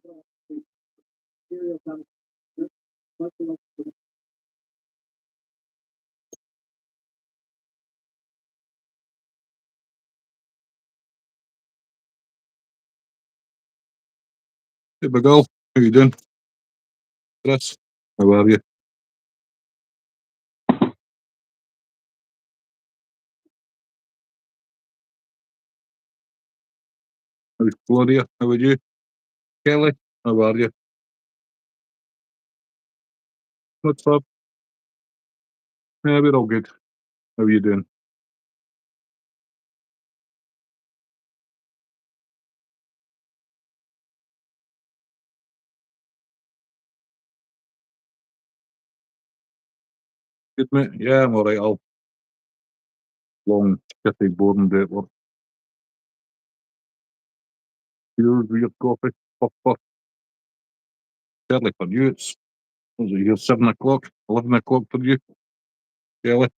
Hey, big Al, how you doing? Chris, how are you? How's Claudia? How are you? Kelly, how are you? What's up? Yeah, we're all good. How are you doing? Good, mate? Yeah, I'm all right. I'll long, shitty, boring day at work. Yours, your coffee, puff, puff. Certainly for you, it's was it here 7 o'clock, 11 o'clock for you, Kelly.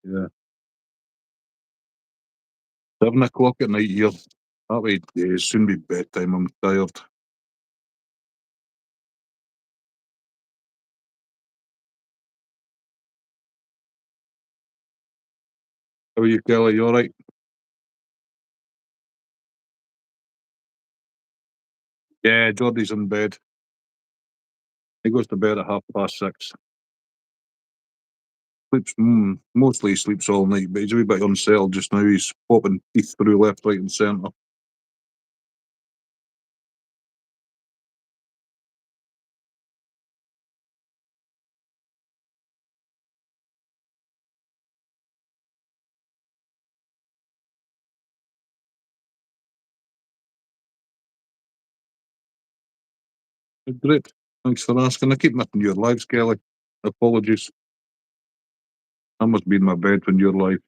Yeah, 7 o'clock at night here. That way, yeah, soon be bedtime. I'm tired. How are you, Kelly? You all right? Yeah, Geordie's in bed. He goes to bed at 6:30. Sleeps, mostly he sleeps all night, but he's a wee bit unsettled just now. He's popping teeth through left, right, and centre. Great. Thanks for asking. I keep missing your lives, Kelly. Apologies. I must be in my bed when you're live.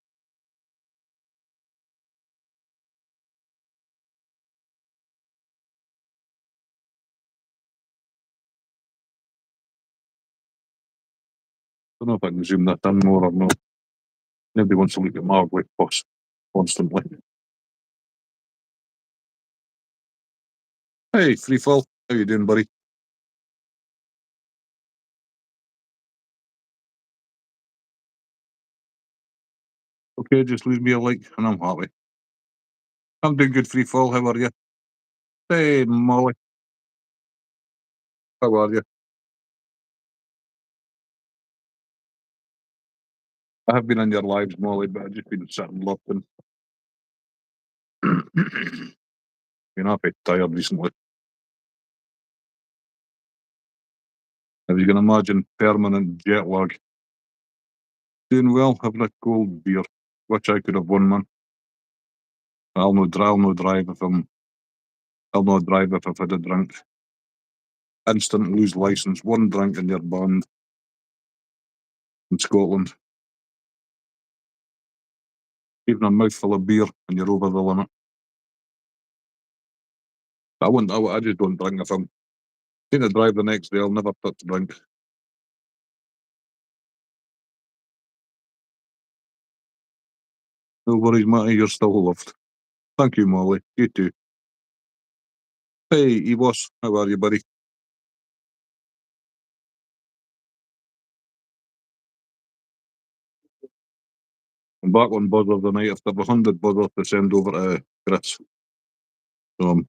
Don't know if I can zoom that in more or not. Nobody wants to look at my ugly boss constantly. Hey, Freefall. How you doing, buddy? Okay, just leave me a like and I'm happy. I'm doing good, Freefall. How are you? Hey, Molly. How are you? I have been on your lives, Molly, but I've just been sitting looking. Been a bit tired recently. As you can imagine, permanent jet lag. Doing well, having a cold beer, which I could have won, man. I'll no drive if I'll not drive if I've had a drink. Instant lose license. One drink and you're banned in Scotland. Even a mouthful of beer and you're over the limit. I won't. I just don't drink if I'm going to drive the next day. I'll never touch drink. No worries, Matty. You're still loved. Thank you, Molly. You too. Hey, Ewos. How are you, buddy? I'm back on buzzer the night after 100 buzzers to send over to Chris. So I'm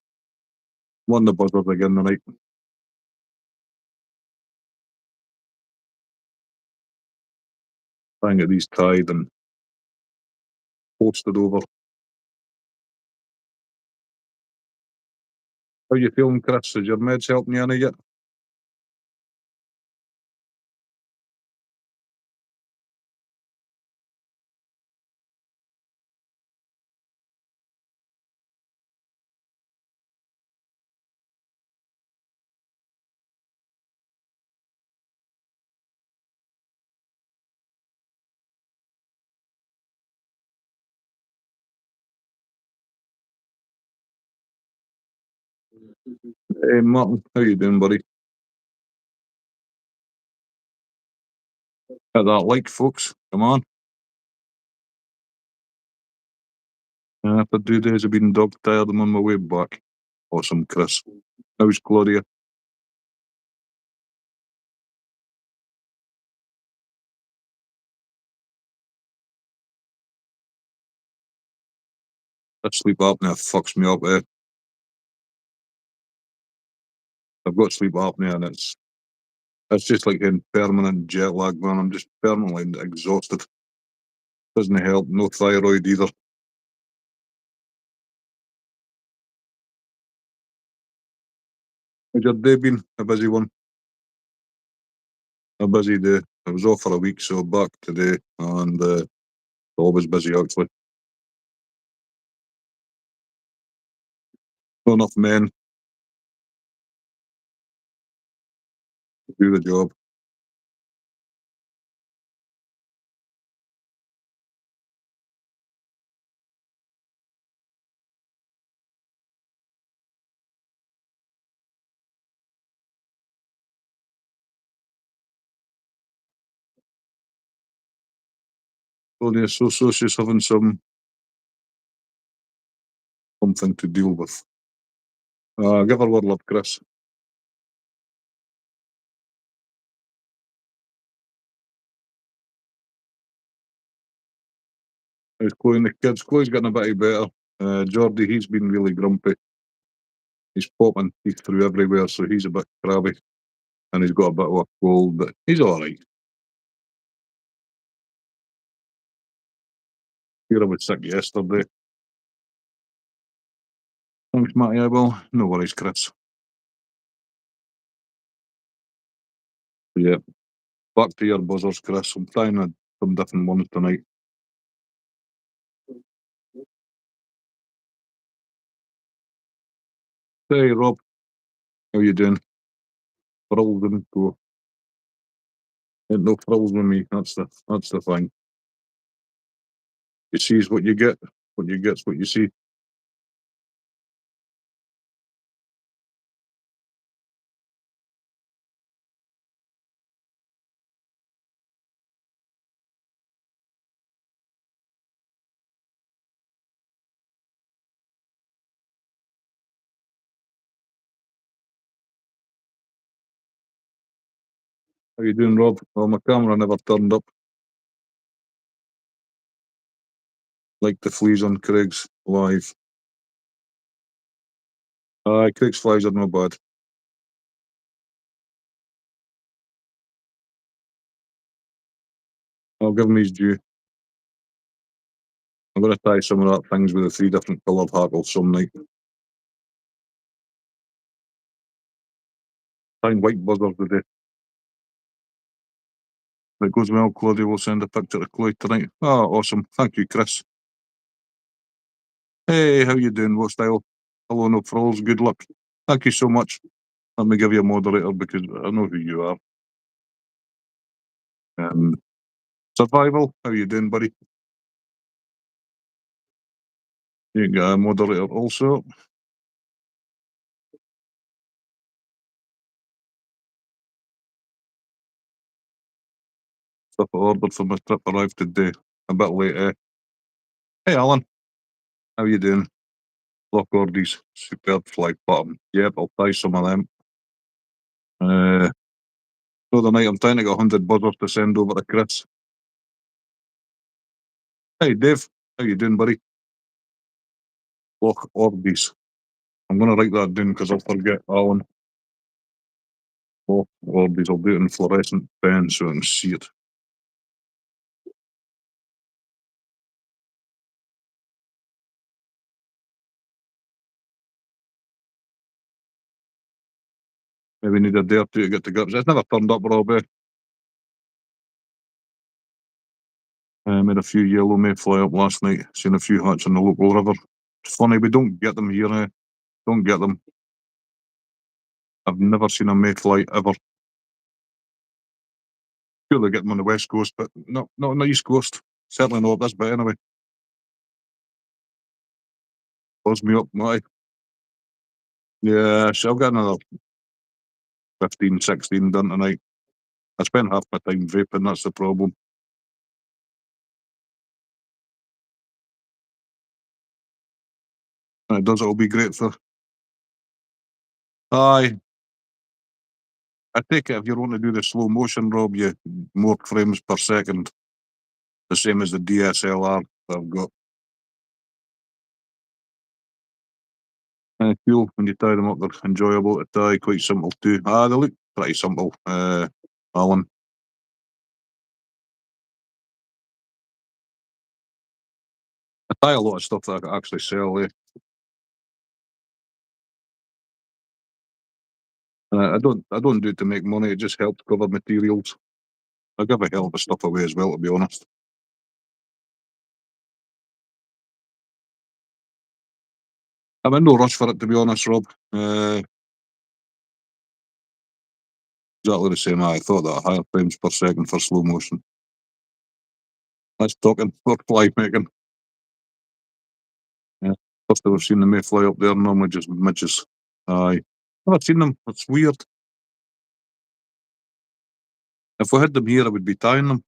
won the buzzers again tonight. Trying to get these tied and posted over. How you feeling, Chris? Is your meds helping you any yet? Hey Martin, how you doing, buddy? Hit that like, folks. Come on. After 2 days of being dog tired, I'm on my way back. Awesome, Chris. How's Claudia? That sleep apnea fucks me up. I've got sleep apnea, and it's just like in permanent jet lag, man. I'm just permanently exhausted. Doesn't help. No thyroid either. How's your day been? A busy one. A busy day. I was off for a week, so back today, and always busy actually. Not enough men to do the job. Claudia, so she's having something to deal with. Give her a word, love, Chris. How's Chloe and the kids? Chloe's getting a bit better. Geordie, he's been really grumpy. He's popping teeth through everywhere, so he's a bit crabby. And he's got a bit of a cold, but he's all right. Here I was sick yesterday. Thanks, Matty. I will. No worries, Chris. Yeah, back to your buzzers, Chris. I'm trying some different ones tonight. Hey, Rob, how you doing? Frills and go. Ain't no frills with me. That's the thing. You see's what you get. What you get's what you see. How you doing, Rob? Well, my camera never turned up like the fleas on Craig's live. Craig's flies are no bad. I'll give him his due. I'm going to try some of that things with the three different coloured hackles some night. Trying white buzzers today. If it goes well, Claudia will send a picture to Chloe tonight. Oh, awesome. Thank you, Chris. Hey, how you doing? What style? Hello, no frills. Good luck. Thank you so much. Let me give you a moderator because I know who you are. Um, Survival, how you doing, buddy? You got a moderator also. Stuff I ordered for my trip arrived today. A bit late, eh? Hey, Alan. How you doing? Lock Ordies. Superb flag bottom. Yep, I'll buy some of them. Uh, the other night I'm trying to get 100 buzzers to send over to Chris. Hey, Dave. How you doing, buddy? Lock Ordies. I'm going to write that down because I'll forget, Alan. Lock Ordies. I'll do it in fluorescent pen so I can see it. Maybe need a day or two to get to grips. It's never turned up, Rob. Made a few yellow mayfly up last night. Seen a few hatch in the local river. It's funny, we don't get them here. Don't get them. I've never seen a mayfly ever. Sure, they get them on the west coast, but not on the east coast. Certainly not up this bit anyway. Buzz me up, mate. Yeah, so I've got another 15, 16 done tonight. I spent half my time vaping, that's the problem. And it does, it'll be great for. Aye, I take it if you want to do the slow motion, Rob, you more frames per second, the same as the DSLR I've got. Cool, when you tie them up, they're enjoyable to tie, quite simple too. They look pretty simple, Alan. I tie a lot of stuff that I can actually sell, eh? I don't do it to make money, it just helps cover materials. I give a hell of a stuff away as well, to be honest. I'm in no rush for it, to be honest, Rob. Exactly the same. I thought that higher frames per second for slow motion. That's talking for fly making. Yeah. First I've seen the mayfly up there, normally just midges. Aye. I've seen them. It's weird. If we had them here, I would be tying them.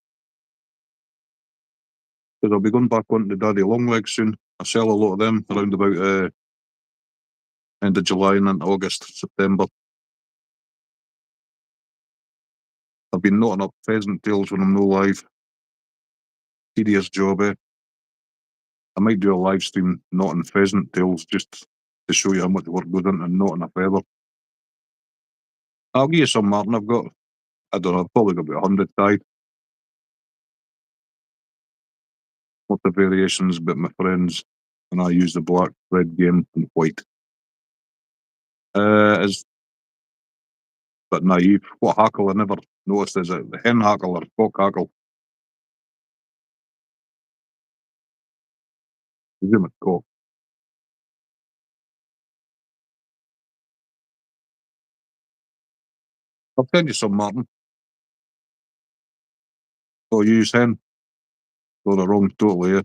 Because I'll be going back on to Daddy Longlegs soon. I sell a lot of them around about end of July and into August, September. I've been knotting up pheasant tails when I'm no live. Tedious job, eh? I might do a live stream knotting pheasant tails just to show you how much work goes into knotting a feather. I'll give you some, Martin. I've got, I don't know, I've probably got about 100 tied. Lots of variations, but my friends and I use the black, red game, and white. Is but naive. What hackle I never noticed is it the hen hackle or cock hackle? Presume it's cock. I'll send you some, Martin. Oh, you use hen? Go the wrong totally, yeah.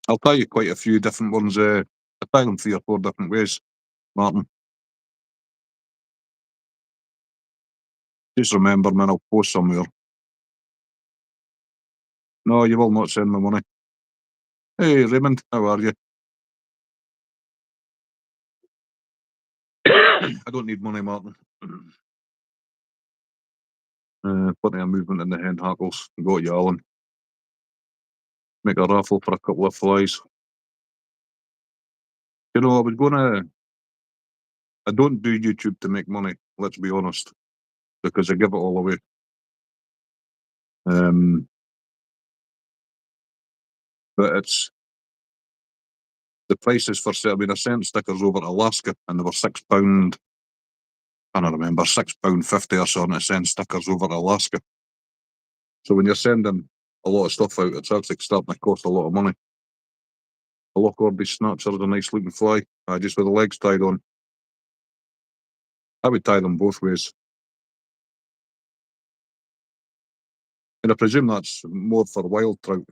I'll tell you quite a few different ones. I tie them 3 or 4 different ways, Martin. Just remember, man, I'll post somewhere. No, you will not send me money. Hey, Raymond, how are you? I don't need money, Martin. Plenty of movement in the hen hackles. Got you, Alan. Make a raffle for a couple of flies. You know, I was gonna. I don't do YouTube to make money. Let's be honest, because I give it all away. Um, but it's the prices for sale. I mean, I sent stickers over to Alaska, and they were £6. I don't remember £6.50 or something to send stickers over to Alaska. So when you're sending a lot of stuff out, it's actually starting to cost a lot of money. A Lockhardy Snatcher is a nice looking fly, just with the legs tied on. I would tie them both ways. And I presume that's more for wild trout.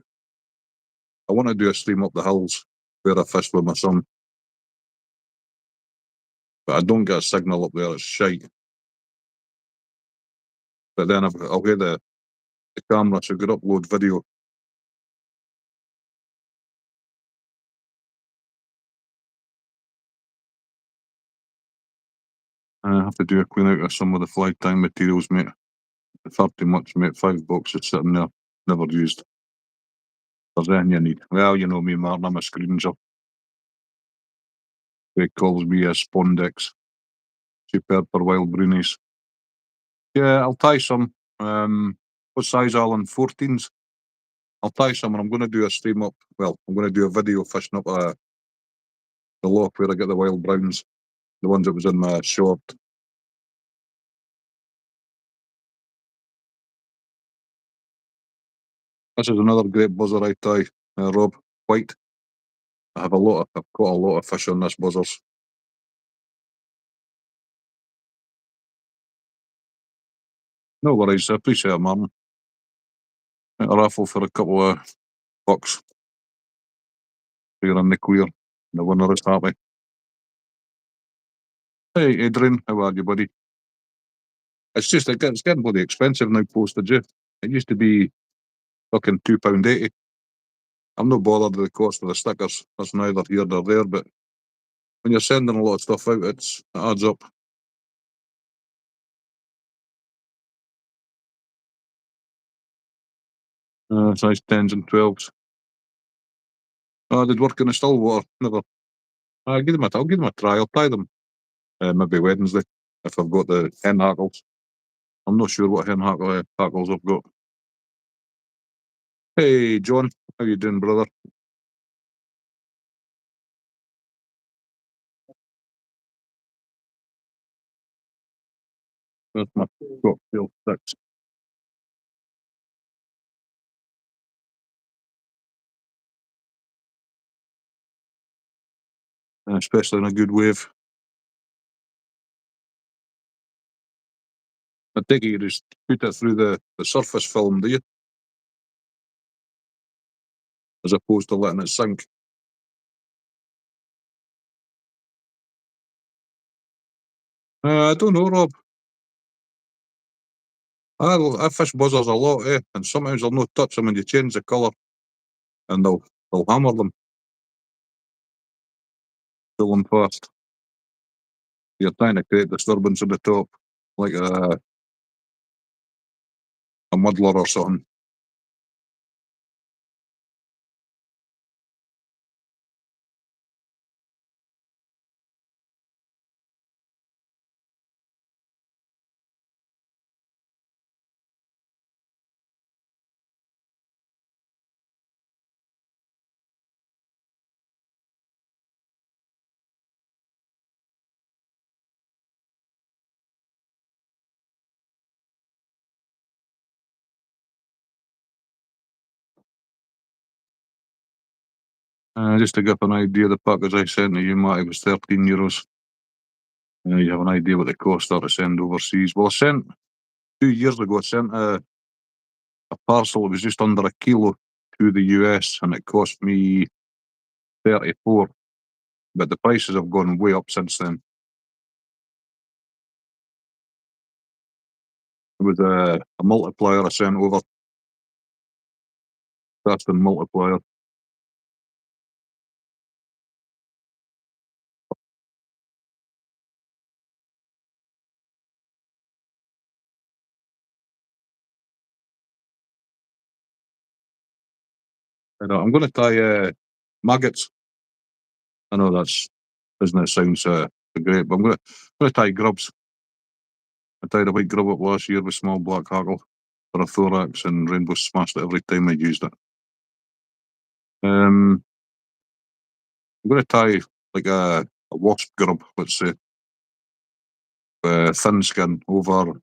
I want to do a stream up the hills where I fish with my son. But I don't get a signal up there, it's shite. But then I'll get the camera so I could upload video. I have to do a clean out of some of the fly tying materials, mate. Far too much, mate. 5 boxes sitting there, never used. There's anything you need. Well, you know me, Martin, I'm a screenger. He calls me a spondex. Superb for wild brunies. Yeah, I'll tie some. What size, Alan? 14s? I'll tie some and I'm going to do a stream up. Well, I'm going to do a video fishing up the loch where I get the wild browns. The ones that was in my short. This is another great buzzer I tie, Rob. White. I've caught a lot of fish on this buzzers. No worries, I appreciate it, Martin. A raffle for a couple of bucks. You're in the clear. The winner is happy. Hey, Adrian, how are you, buddy? It's getting bloody expensive now, postage. It used to be fucking £2.80. I'm not bothered with the cost of the stickers. That's neither here nor there, but when you're sending a lot of stuff out, it adds up. Size 10s and 12s. I did work in the still water. Never. I'll give them a try. I'll try them maybe Wednesday if I've got the hen hackles. I'm not sure what hackles I've got. Hey, John. How you doing, brother? There's my cocktail sticks. Especially in a good wave. I take it you just put it through the surface film, do you? As opposed to letting it sink. I don't know, Rob. I fish buzzers a lot, and sometimes I'll not touch them when you change the colour, and they'll hammer them, pull them fast. You're trying to create disturbance at the top, like a muddler or something. Just to give an idea, the package I sent to you, Matty, was €13. You have an idea what the costs are to send overseas. Well, I sent 2 years ago. I sent a parcel. It was just under a kilo to the US, and it cost me 34. But the prices have gone way up since then. It was a multiplier I sent over. That's the multiplier. I'm going to try maggots. I know that's doesn't it sounds great, but I'm going to try grubs. I tried a white grub up last year with small black hackle for a thorax, and rainbow smashed it every time I used it. I'm going to try like a wasp grub, let's say, thin skin over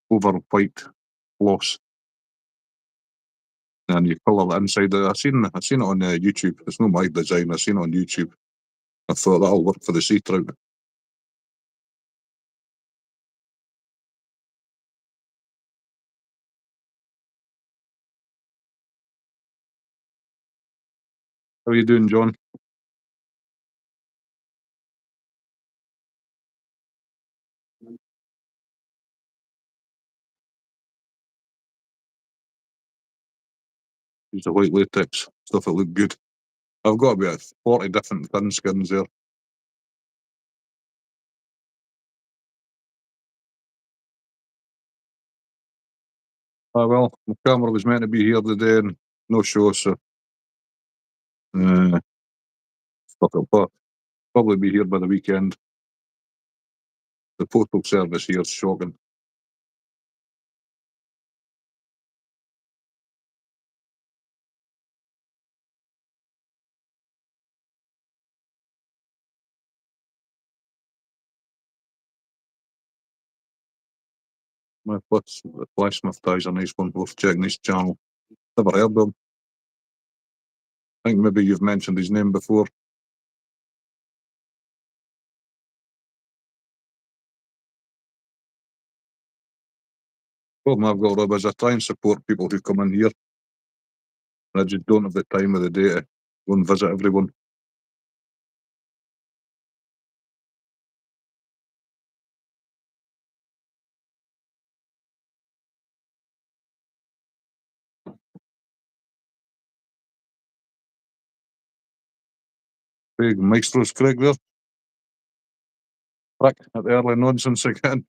white floss, and you colour the inside. I've seen it on YouTube. It's not my design. I've seen it on YouTube. I thought that'll work for the sea trout. How are you doing, John? Use the white latex stuff that look good. I've got about 40 different thin skins there. Well, my camera was meant to be here today and no show, so uh, fuck it, but probably be here by the weekend. The postal service here is shocking. My blacksmith ties a nice one worth checking his channel. Never heard of him. I think maybe you've mentioned his name before. Problem I've got, Rob, is I try and support people who come in here, and I just don't have the time of the day Go and visit everyone. Big Maestro's Craig there. Back at the early nonsense again.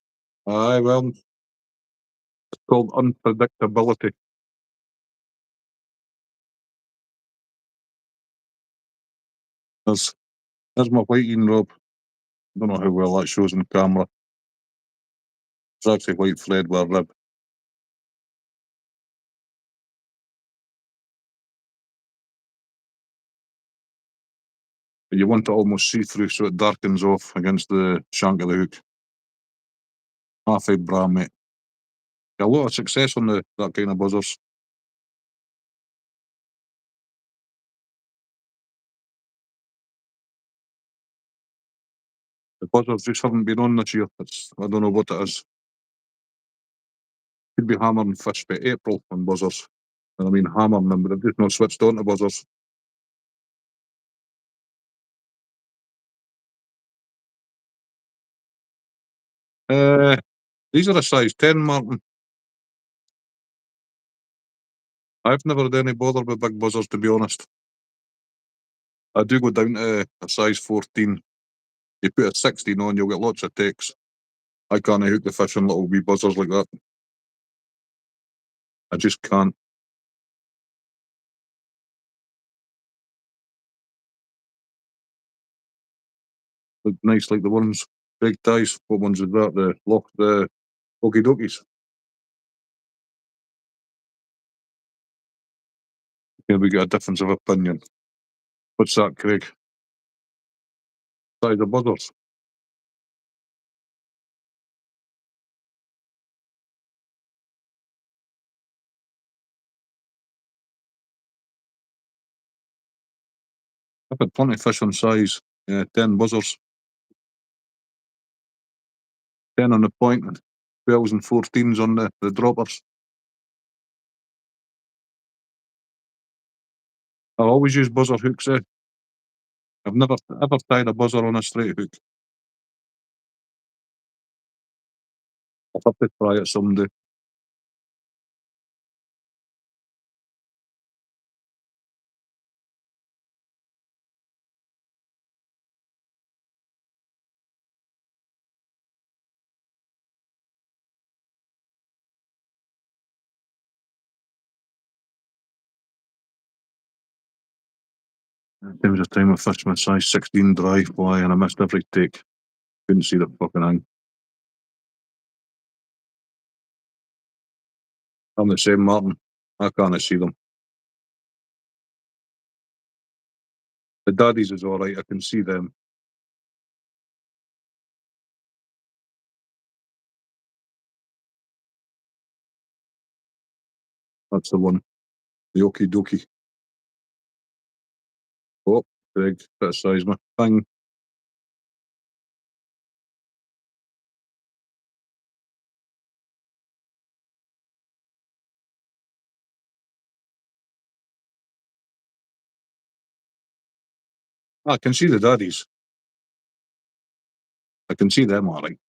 Aye, well, it's called unpredictability. There's, there's my whiting robe. I don't know how well that shows on camera. It's actually white thread with a rib. But you want to almost see through so it darkens off against the shank of the hook. Half a bra, mate. A lot of success on that kind of buzzers. The buzzers just haven't been on this year. I don't know what it is. Could be hammering fish by April on buzzers. And I mean hammering them, but they've just not switched on to buzzers. Uh, these are a size 10, Martin. I've never had any bother with big buzzers, to be honest. I do go down to a size 14. You put a 16 on, you'll get lots of takes. I can't hook the fish on little wee buzzers like that. I just can't. Look nice like the ones, big ties. What ones is that? The okie dokies. Here we get a difference of opinion. What's that, Craig? Size of buzzers. I've had plenty of fish on size 10 buzzers. 10 on the point and 12s and 14s on the droppers. I always use buzzer hooks. I've never ever tied a buzzer on a straight hook. I'll have to try it someday. There was a time I fished my size 16 dry fly and I missed every take. Couldn't see the fucking thing. I'm the same, Martin. I can't see them. The daddies is alright, I can see them. That's the one. The okie dokie. Oh, Greg, bit of size, my thing. I can see the daddies. I can see them alright.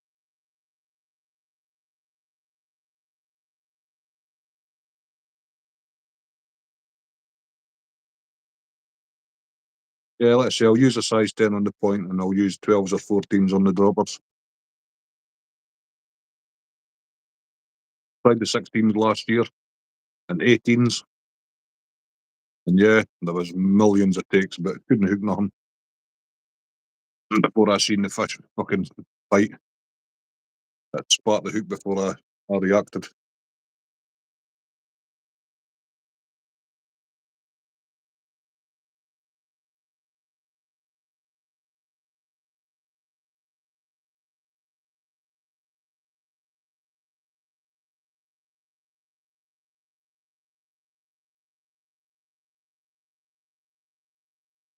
Yeah, let's say I'll use a size 10 on the point and I'll use 12s or 14s on the droppers. Tried the 16s last year and 18s. And yeah, there was millions of takes, but couldn't hook nothing. Before I seen the fish fucking bite, that sparked the hook before I reacted.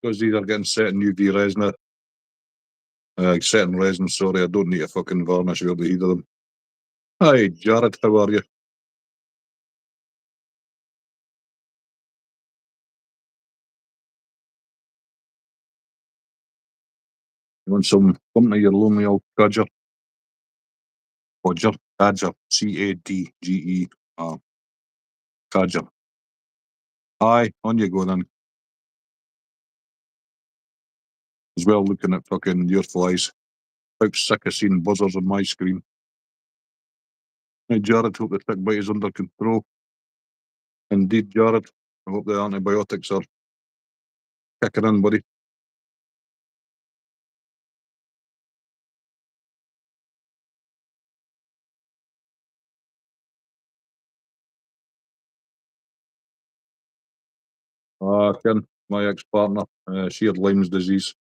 Because these are getting set in UV resin. Set in resin, sorry, I don't need a fucking varnish over either of them. Hi, Jared, how are you? You want some company, you lonely old codger? Cadger, C-A-D-G-E, Cadger. Aye, on you go then. As well looking at fucking your flies. About sick of seeing buzzers on my screen. Hey, Jared, hope the tick bite is under control. Indeed, Jared. I hope the antibiotics are kicking in, buddy. Ken, my ex-partner, she had Lyme's disease.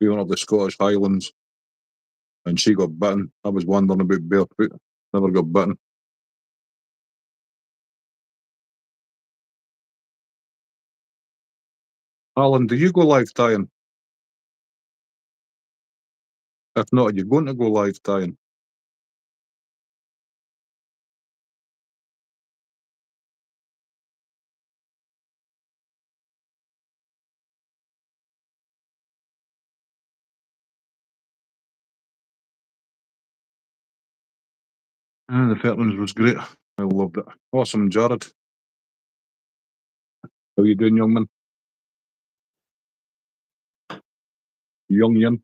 We went up the Scottish Highlands and she got bitten. I was wondering about barefoot. Never got bitten. Alan, do you go live tying? If not, are you going to go live tying? The Fairlands was great. I loved it. Awesome, Jared. How you doing, young man? Young yin.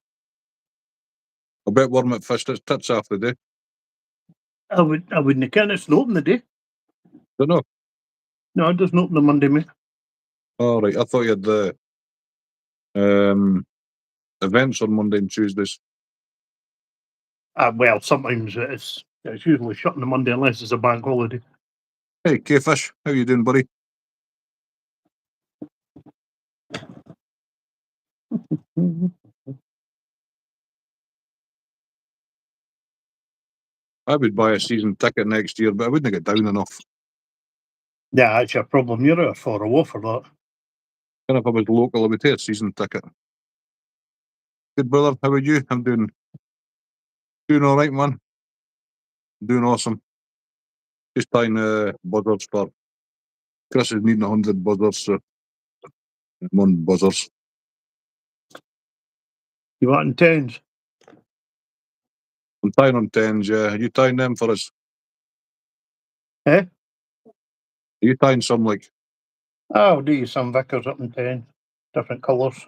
I bet Wormit fished its tits off the day. I wouldn't count it's not open the day. Don't know. No, it doesn't open on Monday, mate. All right, I thought you had the events on Monday and Tuesdays. Well, sometimes it's usually shut on the Monday unless it's a bank holiday. Hey, K-Fish, how you doing, buddy? I would buy a season ticket next year, but I wouldn't get down enough. Yeah, that's your problem. You're out for a war for that. And if I was local, I would take a season ticket. Good brother, how are you? I'm doing all right, man. Doing awesome. Just tying buzzers for Chris is needing 100 buzzers, so I'm on buzzers. You want in tens? I'm tying on 10s, yeah. Are you tying them for us? Eh? Are you tying some like? I'll do you some Vickers up in 10, different colours.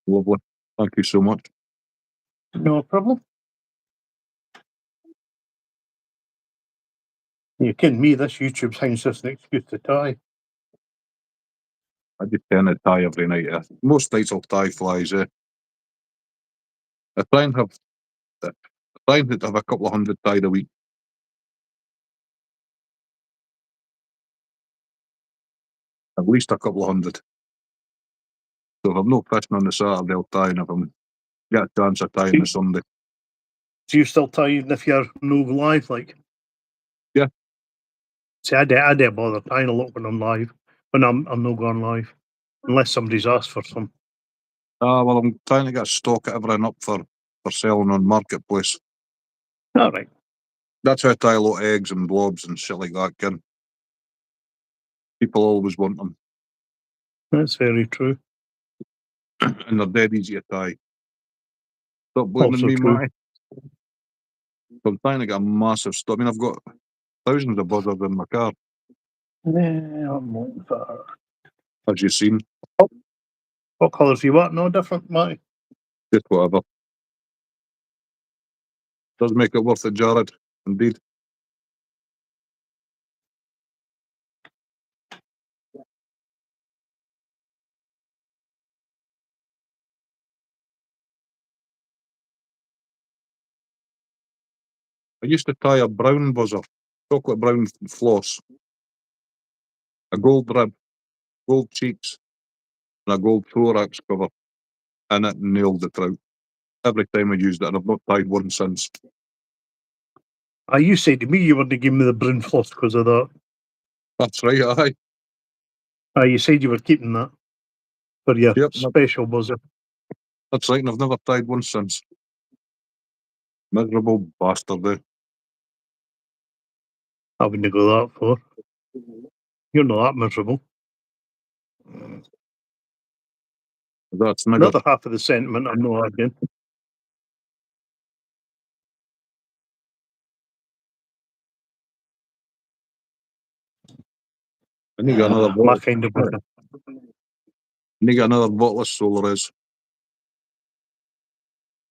Lovely. Thank you so much. No problem. You kidding me? This YouTube thing's just an excuse to tie. I just tend to tie every night. Most nights I'll tie flies. I try and have a couple of hundred tied a week. At least a couple of hundred. So if I'm not fishing on the Saturday, I'll tie, and if I'm get a chance, I tie on the Sunday. Do you still tie even if you're no live, like? Yeah. See, I do bother tying a lot when I'm live. When I'm not going live, unless somebody's asked for some. Well, I'm trying to get stock of everything up for selling on Marketplace. All right. That's how I tie a lot of eggs and blobs and shit like that, Ken. People always want them. That's very true. And they're dead easy to tie. Stop blaming Also me, true. Matty. So I'm trying to get a massive stock. I mean, I've got thousands of buzzers in my car, Yeah, I'm looking for. as you've seen. What colours you want? No different, Matty. Just whatever. Does make it worth it, Jared. Indeed. I used to tie a brown buzzer, chocolate brown floss, a gold rib, gold cheeks, and a gold thorax cover, and it nailed the trout. Every time I used it, and I've not tied one since. You said to me you were to give me the brown floss because of that. That's right, aye. You said you were keeping that for your Yep, special buzzer. that's right, and I've never tied one since. Miserable bastard, eh? I wouldn't go that far. You're not that miserable. That's nigger. Another half of the sentiment I'm not arguing. And you got another My bottle. kind of weather. And you got another bottle of solar is.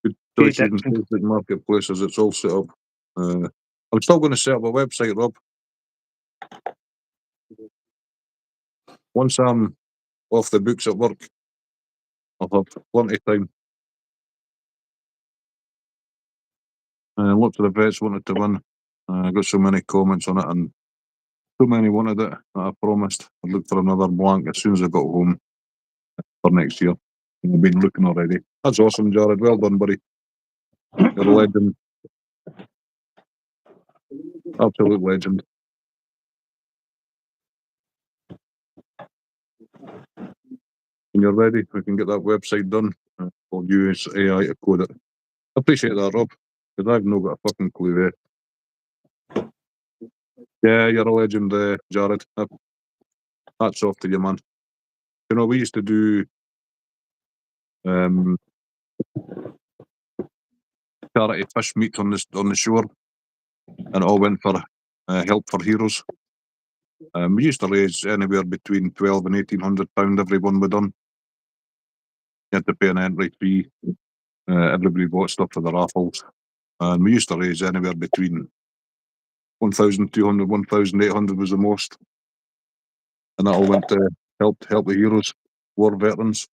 Good choices in Facebook marketplaces. It's all set up. I'm still going to set up a website, Rob. Once I'm off the books at work, I'll have plenty of time. Lots of the vets wanted to win. I got so many comments on it, and so many wanted it that I promised I'd look for another blank as soon as I got home for next year. And I've been looking already. That's awesome, Jared. Well done, buddy. You're a legend. Absolute legend. When you're ready, we can get that website done. We'll use AI to code it. I appreciate that, Rob, because I've not got a fucking clue there. Yeah, you're a legend, Jared. Hats off to you, man. You know, we used to do charity fish meet on the shore, and it all went for Help for Heroes. We used to raise anywhere between £1,200 and £1,800 every one we done. You had to pay an entry fee. Everybody bought stuff for the raffles, and we used to raise anywhere between 1,200, 1,800 was the most, and that all went to help the heroes, war veterans.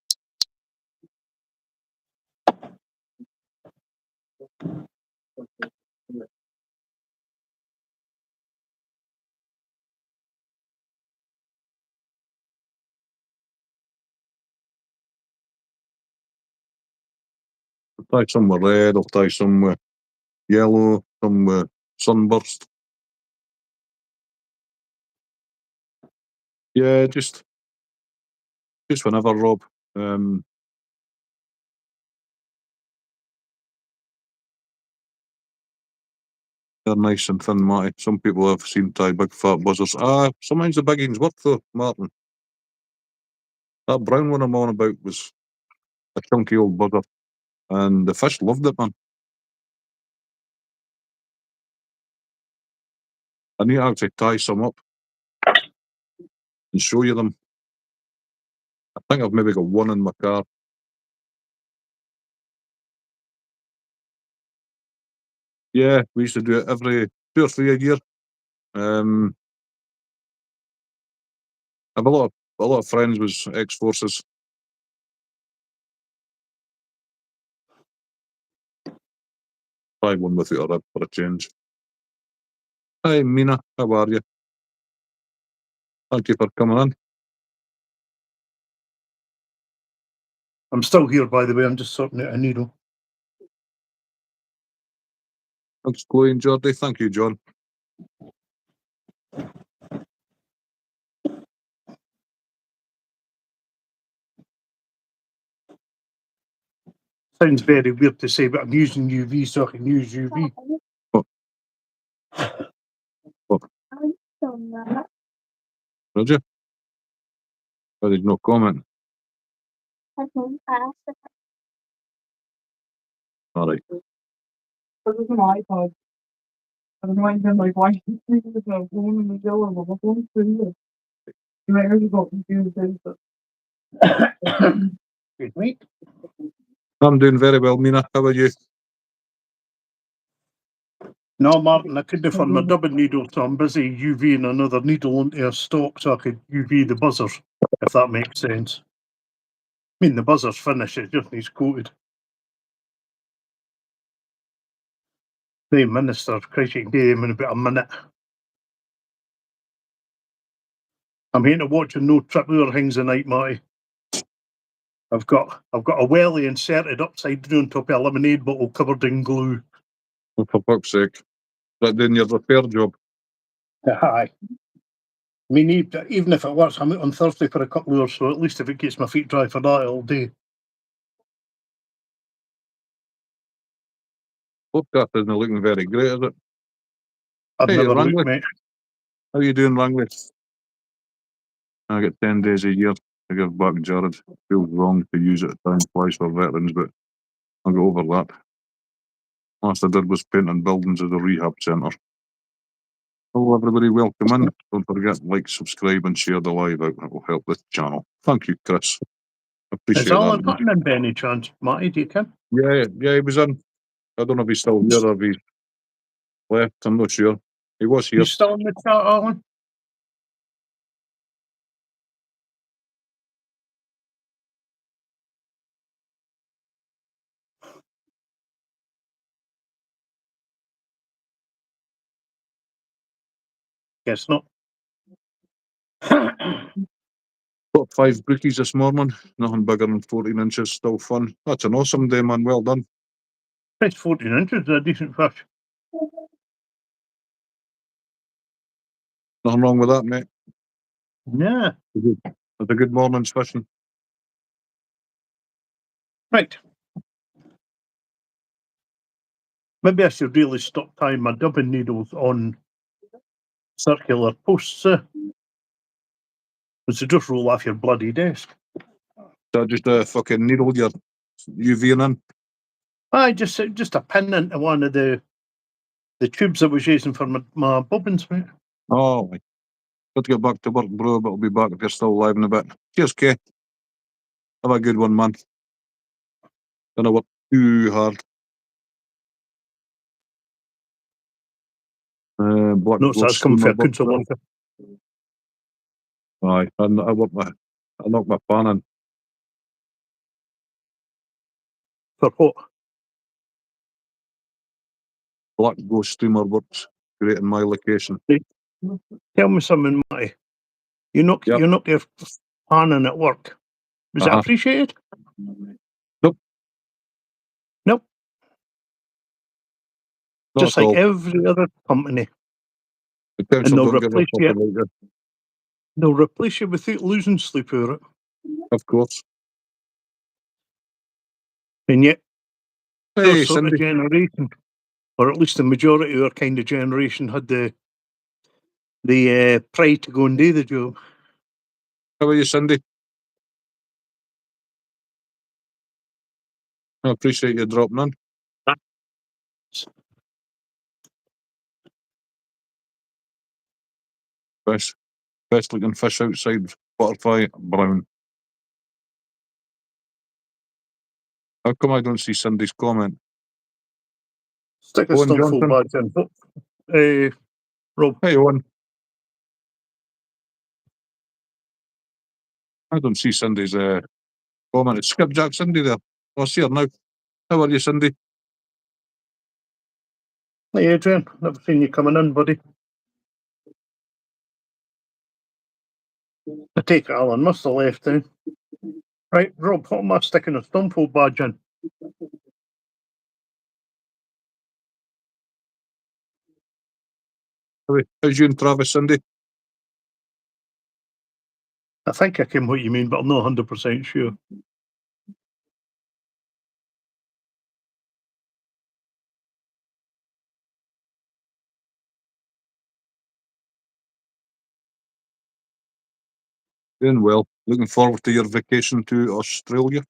I'll tie some with red, I'll tie some with yellow, some with sunburst. Yeah, just whenever, Rob. They're nice and thin, Matty. Some people have seen tie big fat buzzers. Sometimes the big ones work though, Martin. That brown one I'm on about was a chunky old buzzer, and the fish loved it, man. I need to actually tie some up and show you them. I think I've maybe got one in my car. Yeah, we used to do it every 2 or 3 a year. I have a lot of friends was ex-forces. Try one without a rib for a change. Hi, Mina. How are you? Thank you for coming in. I'm still here, by the way. I'm just sorting out a needle. Thanks, Chloe and Jordy. Thank you, John. Sounds very weird to say, but I'm using UV so I can use UV. What? Did you? I did no comment. All right. This is an iPod. I was wondering, like, why you speak with the phone in the middle of the phone through it. You might have got confused with it. Excuse me. I'm doing very well, Mina. How are you? No, Martin, I couldn't find my dubbing needle, so I'm busy UVing another needle onto a stock so I could UV the buzzer, if that makes sense. I mean, the buzzer's finished, it just needs coated. The minister, Christ, you can do him in about a minute. I'm here to watch No Trip Over Things tonight, Matty. I've got a welly inserted upside down on top of a lemonade bottle covered in glue. Oh, for fuck's sake. That doing your repair job. Aye. I mean, even if it works, I'm out on Thursday for a couple of hours, so at least if it gets my feet dry for that all day. Podcast isn't looking very great, is it? I've Hey, never Wrangley. looked, mate. How you doing, Wrangley? I get 10 days a year. to give back Jared. Feels wrong to use it at time twice for veterans, but I'll go over that. Last I did was painting buildings as a rehab centre. Hello everybody, welcome in. Don't forget, like, subscribe and share the live out. That will help this channel. Thank you, Chris. Is Appreciate Alan that. Hutton in by any chance? Matty, do you care? Yeah, he was in. I don't know if he's still here or if he's left. I'm not sure. He was here. You still in the chat, Alan? Guess not. Got 5 brookies this morning. Nothing bigger than 14 inches. Still fun. That's an awesome day, man. Well done. It's 14 inches is a decent fish. Nothing wrong with that, mate. Yeah. It's a good morning's fishing. Right. Maybe I should really stop tying my dubbing needles on circular posts, which just roll off your bloody desk. So just a fucking needle you're UVing in. I just a pin into one of the tubes I was using for my bobbins, mate. Oh, got to get back to work, bro, but I'll be back if you're still alive in a bit. Cheers, Kay. Have a good one, man. Don't work too hard. Black No, so I was coming for a council worker. Aye, I knocked my fan in. For what? Black Ghost Steamer works great in my location. Tell me something, Matty. You knock Yep. your fan in at work. Was that appreciated? Nope. Nope. Not Just at like all. every other company. The council they'll don't give a replace fuck you. about you. They'll replace you without losing sleep over it. Of course. And yet, Hey, their sort Cindy. of generation, or at least the majority of our kind of generation, had the pride to go and do the job. How are you, Cindy? I appreciate you dropping in. Best looking fish outside, butterfly brown. How come I don't see Cindy's comment? Stick a Owen stump full Johnson. badge in. Rob. Hey, Owen. I don't see Cindy's comment. It's Skipjack Cindy there. I see her now. How are you, Cindy? Hey, Adrian. Never seen you coming in, buddy. I take it Alan must have left then. Right, Rob, what am I sticking a stump badge in? How's you and Travis, Cindy? I think I can what you mean, but I'm not 100% sure. Doing well. Looking forward to your vacation to Australia. If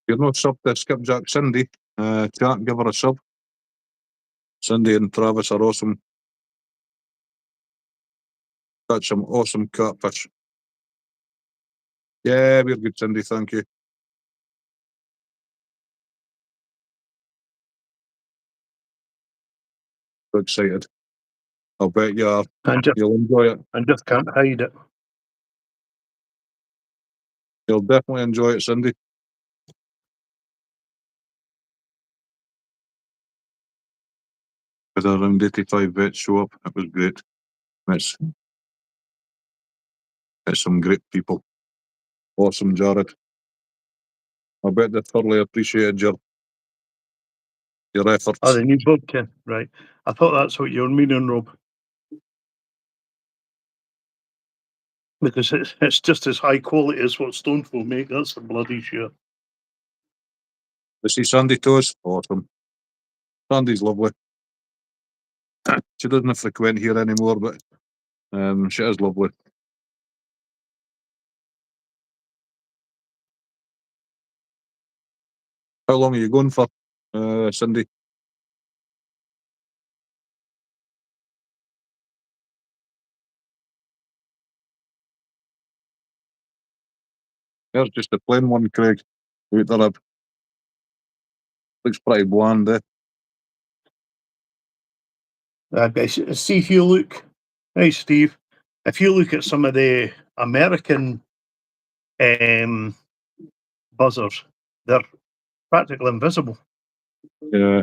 you're not sub to Skipjack Cindy, chat, give her a sub. Cindy and Travis are awesome. Catch some awesome catfish. Yeah, we're good, Cindy. Thank you. So excited. I'll bet you are. You'll enjoy it. I just can't hide it. You'll definitely enjoy it, Cindy. Had around 85 vets show up. It was great. It's some great people. Awesome, Jared. I bet they thoroughly appreciated your efforts. Oh, the new bobcat, right. I thought that's what you were meaning, Rob. Because it's just as high quality as what Stoneful make. That's the bloody sure. You see Sandy Toes? Awesome. Sandy's lovely. She doesn't frequent here anymore, but she is lovely. How long are you going for, Cindy? There's just a plain one, Craig. Out there, looks pretty bland, eh? See if you look, hey Steve, if you look at some of the American buzzers, they're practically invisible. Yeah.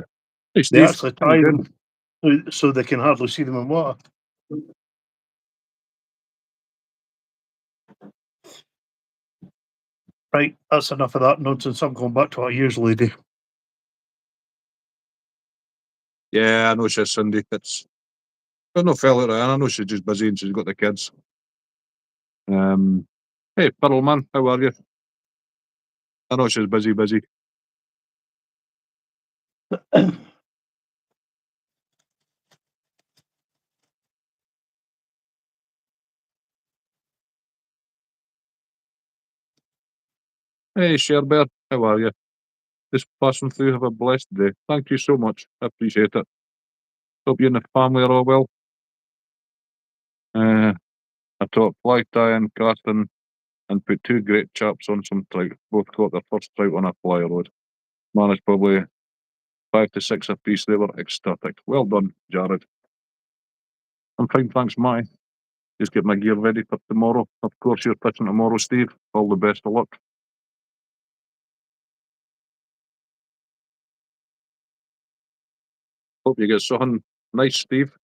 Hey, They Steve. actually tie them so they can hardly see them in water. Right, that's enough of that nonsense. I'm going back to what I usually do. Yeah, I know she's Cindy. There's no fella there, and I know she's just busy and she's got the kids. Hey, Pearl man, how are you? I know she's busy. Hey, Sherbert, how are you? Just passing through. Have a blessed day. Thank you so much. I appreciate it. Hope you and the family are all well. I taught fly tying, casting, and put two great chaps on some trout. Both caught their first trout on a fly rod. Managed probably 5 to 6 apiece. They were ecstatic. Well done, Jared. I'm fine, thanks, Matty. Just get my gear ready for tomorrow. Of course, you're pitching tomorrow, Steve. All the best of luck. Hope you get something nice, Steve.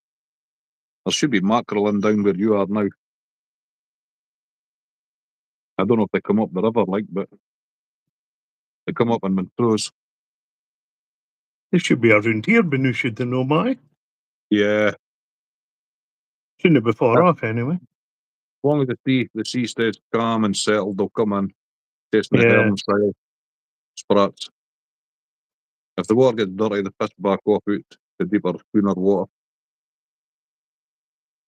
There should be mackerel in down where you are now. I don't know if they come up the river, but they come up in Montrose. They should be around here, but you should know, my. Yeah. Shouldn't be far off anyway. As long as the sea stays calm and settled, they'll come in, tasting the Yeah. herring style, sprats. If the water gets dirty, they piss back off out to deeper, cleaner water.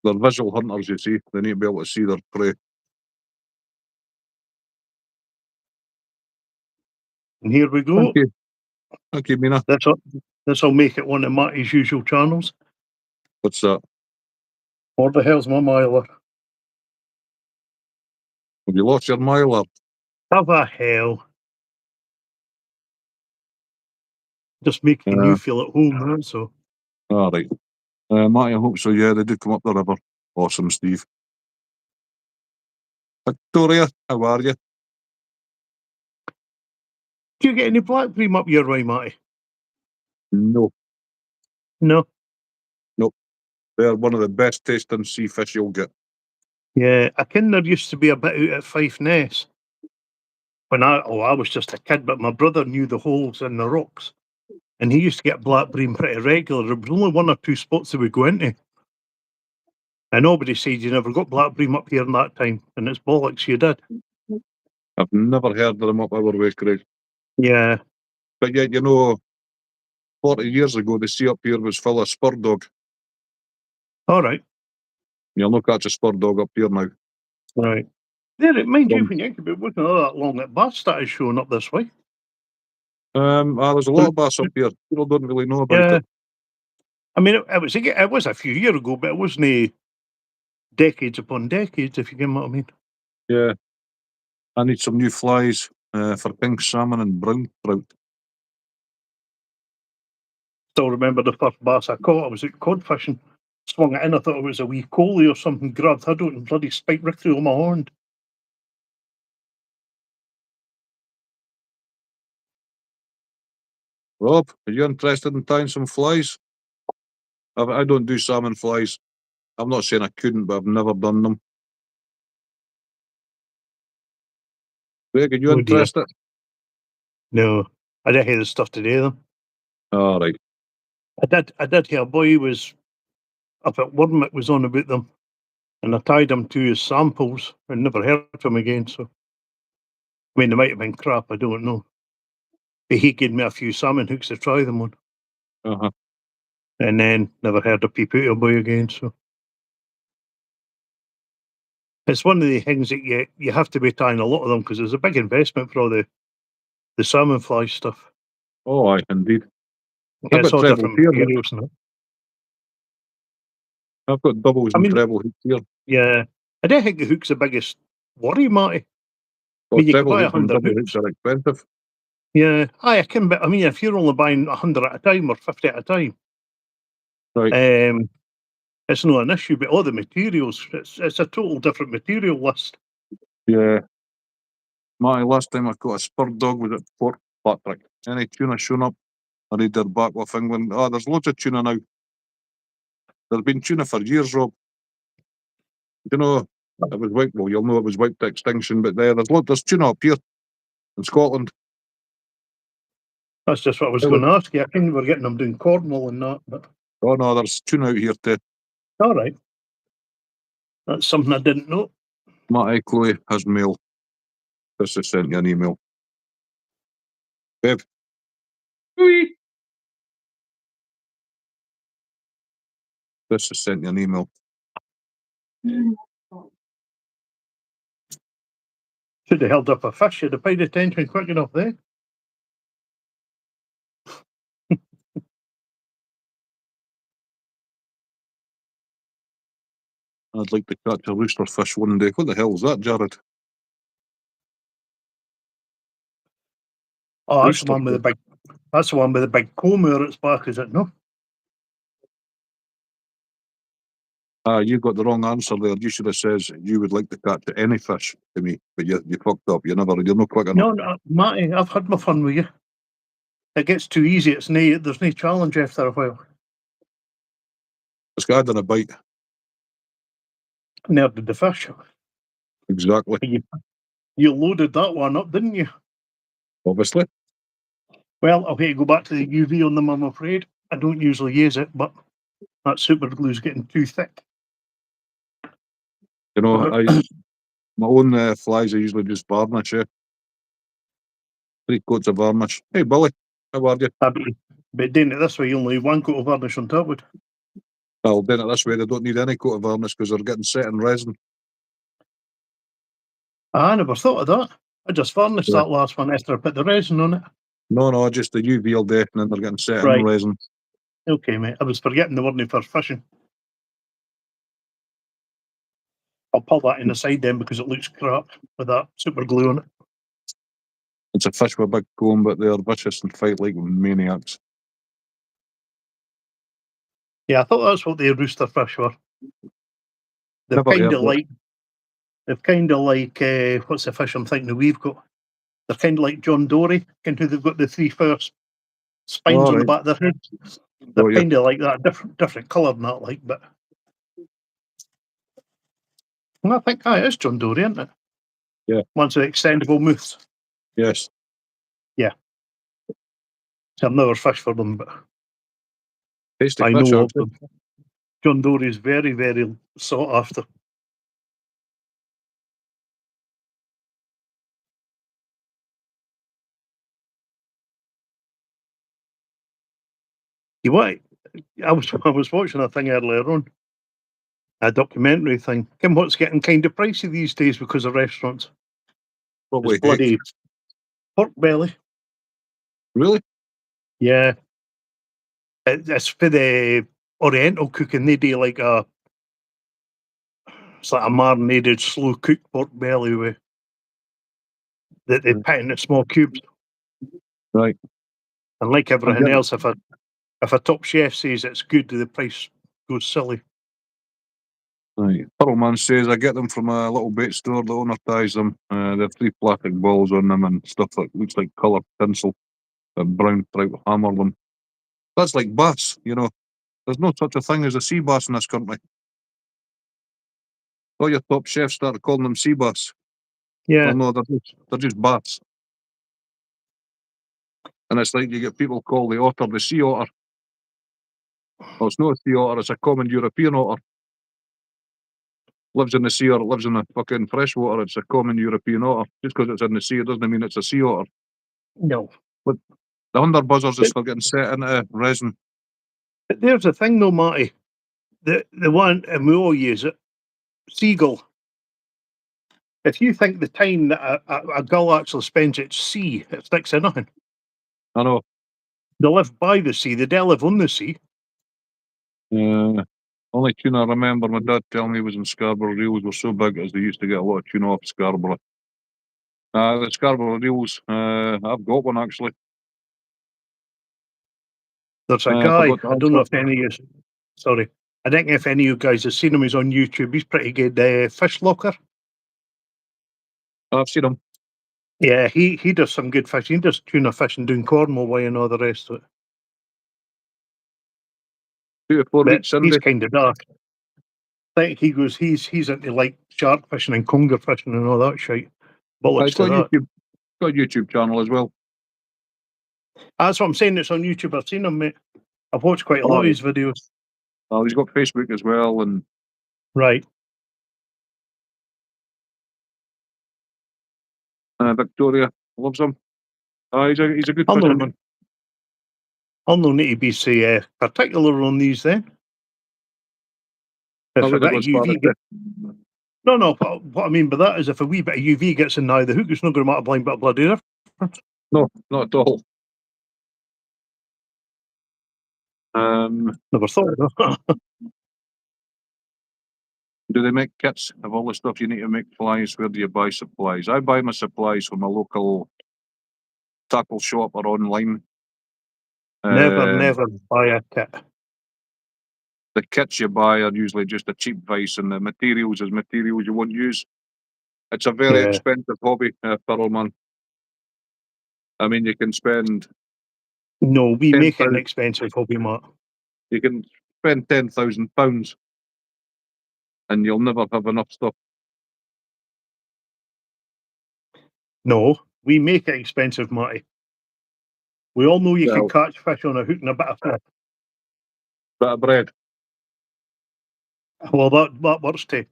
They're visual hunters, you see. They need to be able to see their prey. And here we go. Thank you, Mina. This'll make it one of Matty's usual channels. What's that? What the hell's my miler? Have you lost your miler? Have a hell. Just making you feel at home, that's all. All right. Matty, I hope so. Yeah, they do come up the river. Awesome, Steve. Victoria, how are you? Do you get any black bream up your way, Matty? No. No. Nope. They're one of the best tasting sea fish you'll get. Yeah, I ken there used to be a bit out at Fife Ness. When I was just a kid, but my brother knew the holes in the rocks. And he used to get black bream pretty regular. There was only one or two spots that we go into. And nobody said you never got black bream up here in that time. And it's bollocks, you did. I've never heard of them up our way, Craig. Yeah. But yet, 40 years ago, the sea up here was full of spur dog. All right. You'll not catch a spur dog up here now. Right. There, mind you, when you think about it, wasn't all that long that bass started showing up this way. There's a lot of bass up here. People don't really know about it. I mean, it was a few years ago, but it wasn't decades upon decades, if you get what I mean. Yeah. I need some new flies for pink salmon and brown trout. Still remember the first bass I caught. I was out cod fishing. Swung it in. I thought it was a wee coley or something. Grabbed hood out and bloody spiked right through my horn. Rob, are you interested in tying some flies? I don't do salmon flies. I'm not saying I couldn't, but I've never done them. Greg, are you interested? No, I didn't hear the stuff to do them. All right. I did hear a boy who was up at Wormit was on about them, and I tied him to his samples and never heard from him again. So, I mean, they might have been crap. I don't know. But he gave me a few salmon hooks to try them on. Uh-huh. And then never heard a peep out of a boy again. So it's one of the things that you have to be tying a lot of them because there's a big investment for all the salmon fly stuff. Oh, aye, indeed. Yeah, I've it's got all treble different here. materials now. I've got doubles I and mean, treble hooks here. yeah, I don't think the hook's the biggest worry, Marty. I But mean, you could treble buy hooks and 100 double hooks hooks. are expensive. Yeah, aye, I can, but I mean, if you're only buying 100 at a time or 50 at a time, Right. it's not an issue. But all the materials, it's a total different material list. Yeah. My last time I caught a spur dog was at Port Patrick. Any tuna shown up, I need their back off England. Oh, there's loads of tuna now. There's been tuna for years, Rob. You know, it was wiped. Well, you'll know it was wiped to extinction, but there's tuna up here in Scotland. That's just what I was It going was- to ask you. I think we're getting them doing Cornwall and that, but Oh no, there's tuna out here too. all right. That's something I didn't know. Matty Chloe has mail. This has sent you an email. Bev. Wee. This has sent you an email. Should have held up a fish. Should have paid attention quick enough there. I'd like to catch a rooster fish one day. What the hell is that, Jared? Oh, that's Rooster the one with the big. That's the one with the big comb over its back, is it? No. You got the wrong answer there. You should have says you would like to catch any fish to me, but you fucked up. You're not quick enough. No, Matty, I've had my fun with you. It gets too easy. There's no challenge after a while. This guy done a bite. Never did the fish. Exactly. You loaded that one up, didn't you? Obviously. Well, I'll have to go back to the UV on them, I'm afraid. I don't usually use it, but that super glue's getting too thick. You know, my own flies are usually just varnish. 3 coats of varnish. Hey, Billy, how are you? But doing it this way, you only have one coat of varnish on top of it. Well, doing it this way, they don't need any coat of varnish because they're getting set in resin. I never thought of that. I just varnished Yeah. that last one after I put the resin on it. No, just the UV all day, and then they're getting set in Right. resin. Okay, mate. I was forgetting they weren't for fishing. I'll pull that in the side then because it looks crap with that super glue on it. It's a fish with a big comb, but they're vicious and fight like maniacs. Yeah, I thought that's what the rooster fish were. They're Never kind heard of it. like, what's the fish I'm thinking we've got? They're kind of like John Dory, kind of they've got the 3 first spines on the Alright. back of their head. Got They're you. kind of like that, different colour than that, like, but well, I think it is John Dory, isn't it? Yeah. One's with extendable mouths. Yes. So I've never fished for them, but Tasty I fish, know of actually. them. John Dory is very, very sought after. You what? I was watching a thing earlier on, a documentary thing. Kim, what's getting kind of pricey these days because of restaurants? Probably It's bloody pork belly. Really? Yeah, it's for the Oriental cooking. They do like it's like a marinated, slow cooked pork belly with that they put in small cubes. Right. And like everything getting- else, if a top chef says it's good, the price goes silly. Right. Pearlman says I get them from a little bait store. The owner ties them. They're 3 plastic balls on them and stuff that looks like coloured tinsel. Brown trout hammer them. That's like bass, you know. There's no such a thing as a sea bass in this country. All your top chefs started calling them sea bass. Yeah, Well, no, they're just bass. And it's like you get people call the otter the sea otter. Well, it's not a sea otter, it's a common European otter. Lives in the sea or it lives in the fucking freshwater, it's a common European otter. Just because it's in the sea, it doesn't mean it's a sea otter. no. The underbuzzers is for getting set into resin. But there's the thing, though, Marty. The one, and we all use it. Seagull. If you think the time that a gull actually spends at sea, it sticks in nothing. I know. They live by the sea. They don't live on the sea. Only tune I remember my dad telling me was in Scarborough Reels were so big as they used to get a lot of tuna off Scarborough. The Scarborough Reels, I've got one actually. There's a I guy, forgot to I don't know answer. if any of you, sorry, I don't know if any of you guys have seen him. He's on YouTube. He's pretty good. Fish Locker. I've seen them. Yeah, he does some good fishing. He does tuna fishing doing Cornwall way and all the rest of it. 2 or 4 But weeks he's Sunday. kind of dark. I think he goes, he's into like shark fishing and conger fishing and all that shit. But He's looks to got that. got a YouTube channel as well. That's what I'm saying. It's on YouTube. I've seen him, mate. I've watched quite a lot of his videos. He's got Facebook as well, and Right. Victoria loves him. He's a good I'll fisherman. no need to be say particular on these then. I If a wouldn't bit go of as far as UV gets, no. What I mean by that is if a wee bit of UV gets in now, the hook is not going to matter blind bit of bloody difference. No, not at all. Never thought of that. Do they make kits of all the stuff you need to make flies? Where do you buy supplies? I buy my supplies from a local tackle shop or online. Never buy a kit. The kits you buy are usually just a cheap vice, and the materials is materials you won't use. It's a very Yeah. expensive hobby, Pearlman. I mean, you can spend No, we make it an 10,000 expensive hobby, Matt. you can spend £10,000 and you'll never have enough stuff. No, we make it expensive, Matty. We all know you can Well, catch fish on a hook and a bit of fish. bit of bread. Well, that works too.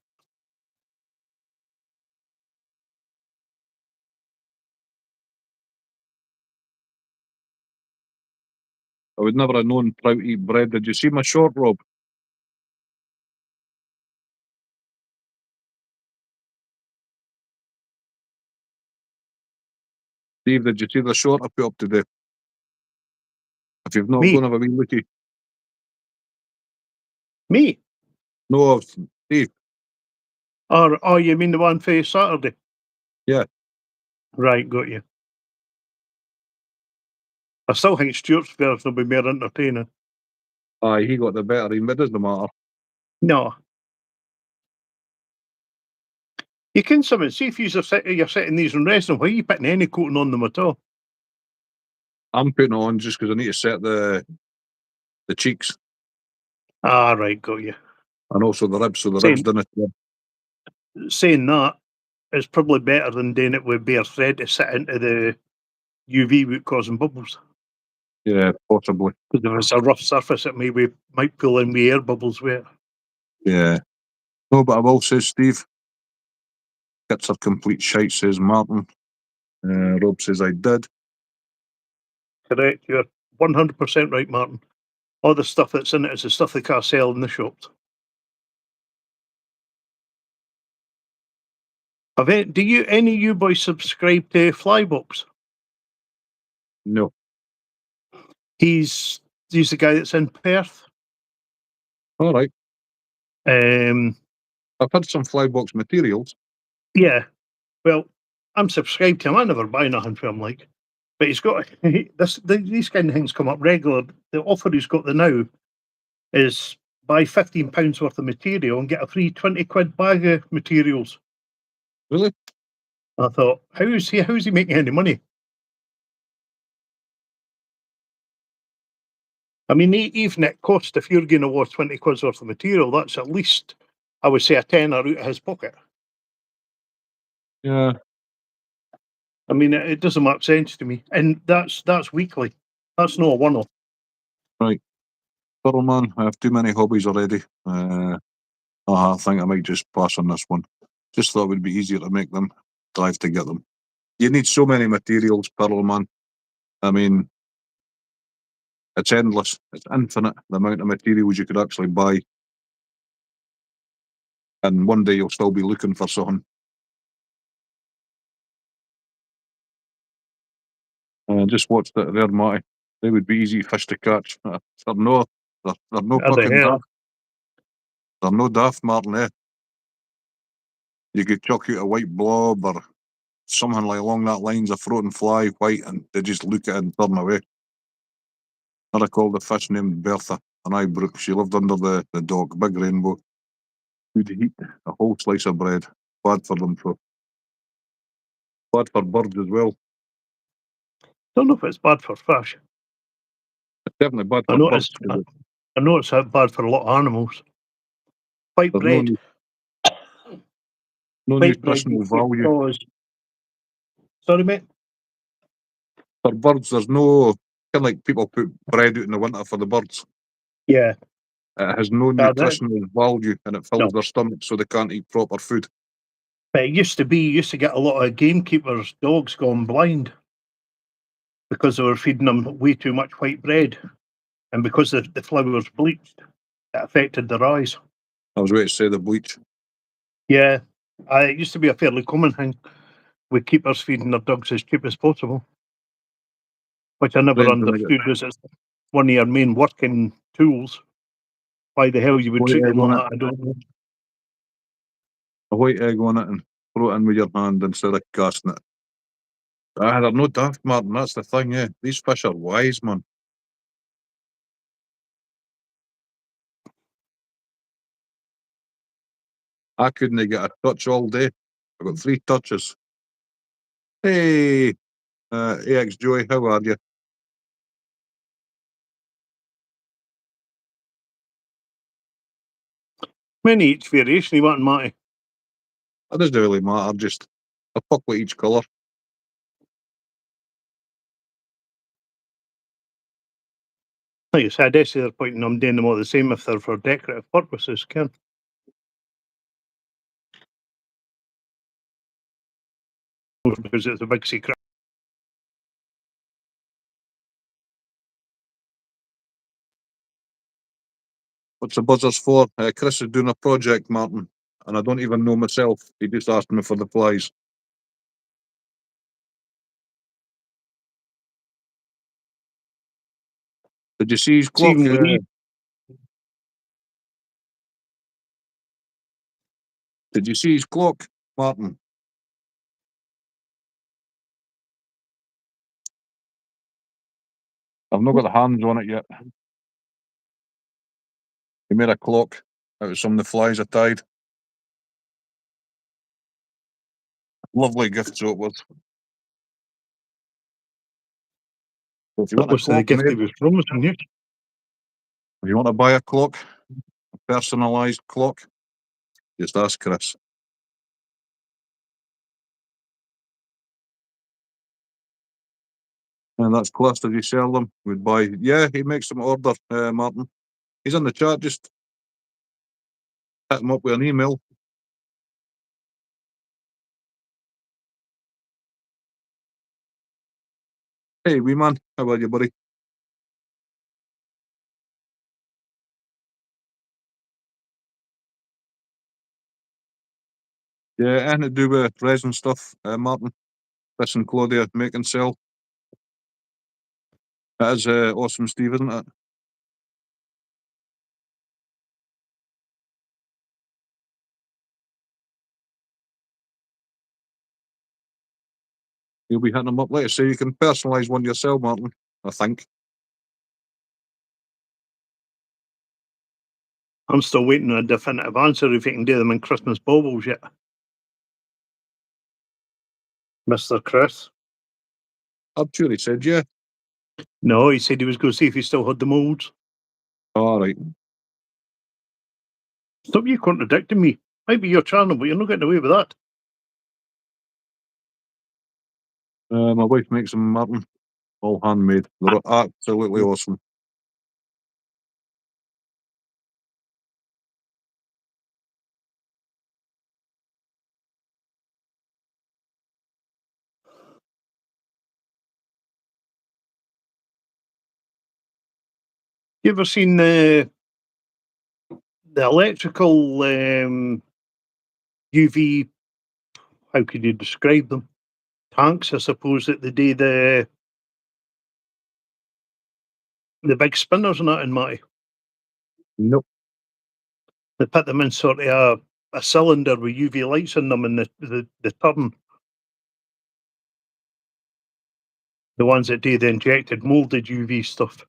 I would never have known trout eat bread. Did you see my short, Rob? Steve, did you see the short I put up today? If you've not, Me? go and have a wee lookie. Me? No, Steve. Oh, you mean the one for Saturday? Yeah. Right, got you. I still think Stuart's version will be more entertaining. Aye, he got the better him, but it doesn't matter. No. You can something. See if you're setting these on wrestling. Why are you putting any coating on them at all? I'm putting it on just because I need to set the cheeks Ah, right, got you. and also the ribs, so the ribs didn't. Saying that, it's probably better than doing it with bare thread to sit into the UV route causing bubbles. Yeah, possibly. Because if it's a rough surface, it might pull in with air bubbles with it. Yeah. No, but I will say, Steve, kits are complete shite, says Martin. Rob says I did. Correct, you're 100% right, Martin. All the stuff that's in it is the stuff they can't sell in the shops. Do any of you boys subscribe to Flybox? No. He's the guy that's in Perth. All right. Um, I've had some Flybox materials. yeah. Well, I'm subscribed to him. I never buy nothing from him, like. But he's got these kind of things come up regular. The offer he's got now is buy £15 worth of material and get a free 20 quid bag of materials. Really? I thought, how's he making any money? I mean, even at cost, if you're going to watch 20 quid worth of material, that's at least, I would say, a tenner out of his pocket. Yeah. I mean, it doesn't make sense to me. And that's weekly. That's not a one-off. Right. Pearlman, I have too many hobbies already. I think I might just pass on this one. Just thought it would be easier to make them, drive to get them. You need so many materials, Pearlman. I mean, it's endless. It's infinite, the amount of materials you could actually buy. And one day you'll still be looking for something. Just watched it there, Matty. They would be easy fish to catch. They're no Are they fucking hell? daft. They're no daft, Martin, eh? You could chuck out a white blob or something like along that lines, a floating fly, white, and they just look at it and turn away. I recall the fish named Bertha, an Ibrook. She lived under the dock, big rainbow. You'd eat a whole slice of bread. Bad for them, so. Bad for birds as well. Don't know if it's bad for fish. It's definitely bad I for know birds. it's bad for a lot of animals. White There's bread. no White bread nutritional used to value. cause. Sorry, mate. For birds, there's no, kind of like people put bread out in the winter for the birds. Yeah. It has no that- nutritional value and it fills No. their stomachs so they can't eat proper food. But it used to be, you used to get a lot of gamekeepers' dogs gone blind because they were feeding them way too much white bread. And because the flour's bleached, it affected their eyes. I was waiting to say the bleach. Yeah. It used to be a fairly common thing with keepers feeding their dogs as cheap as possible. Which I never Strange when they understood as it's one of your main working tools. Why the hell you would White treat egg them on like it. that, I don't know. A white egg on it and throw it in with your hand instead of casting it. They're no daft, Martin. That's the thing, yeah. These fish are wise, man. I couldn't get a touch all day. I got 3 touches. Hey, AX Joey, how are you? Many each variation, you want, Matty. It doesn't really matter, just a puck with each colour. Like I said, I see their point in them doing them all the same if they're for decorative purposes, Ken. Because it's a big secret. What's the buzzers for? Chris is doing a project, Martin, and I don't even know myself. He just asked me for the flies. Did you see his clock? Even with these, Did you see his clock, Martin? I've not got the hands on it yet. He made a clock out of some of the flies I tied. Lovely gift, so it was. So if you that want a was the clock gift he made, was promising you. if you want to buy a clock, a personalised clock, just ask Chris. And that's class. Did you sell them? We'd buy. Yeah, he makes them order, Martin. He's in the chat. Just hit him up with an email. Hey, wee man, how are you, buddy? Yeah, anything to do with resin stuff, Martin. This and Claudia make and sell. That is awesome, Steve, isn't it? You'll be hitting them up later, so you can personalise one yourself, Martin, I think. I'm still waiting on a definitive answer if you can do them in Christmas baubles yet. Mr. Chris. I'm sure he said, yeah. No, he said he was going to see if he still had the moulds. All right. Stop you contradicting me. Might be your channel, but you're not getting away with that. My wife makes them, Martin. All handmade. They're absolutely awesome. You ever seen the electrical UV? How could you describe them? Tanks, I suppose, that they do The big spinners and that in Matty. Nope. They put them in sort of a cylinder with UV lights in them, and the turn. The ones that do the injected moulded UV stuff.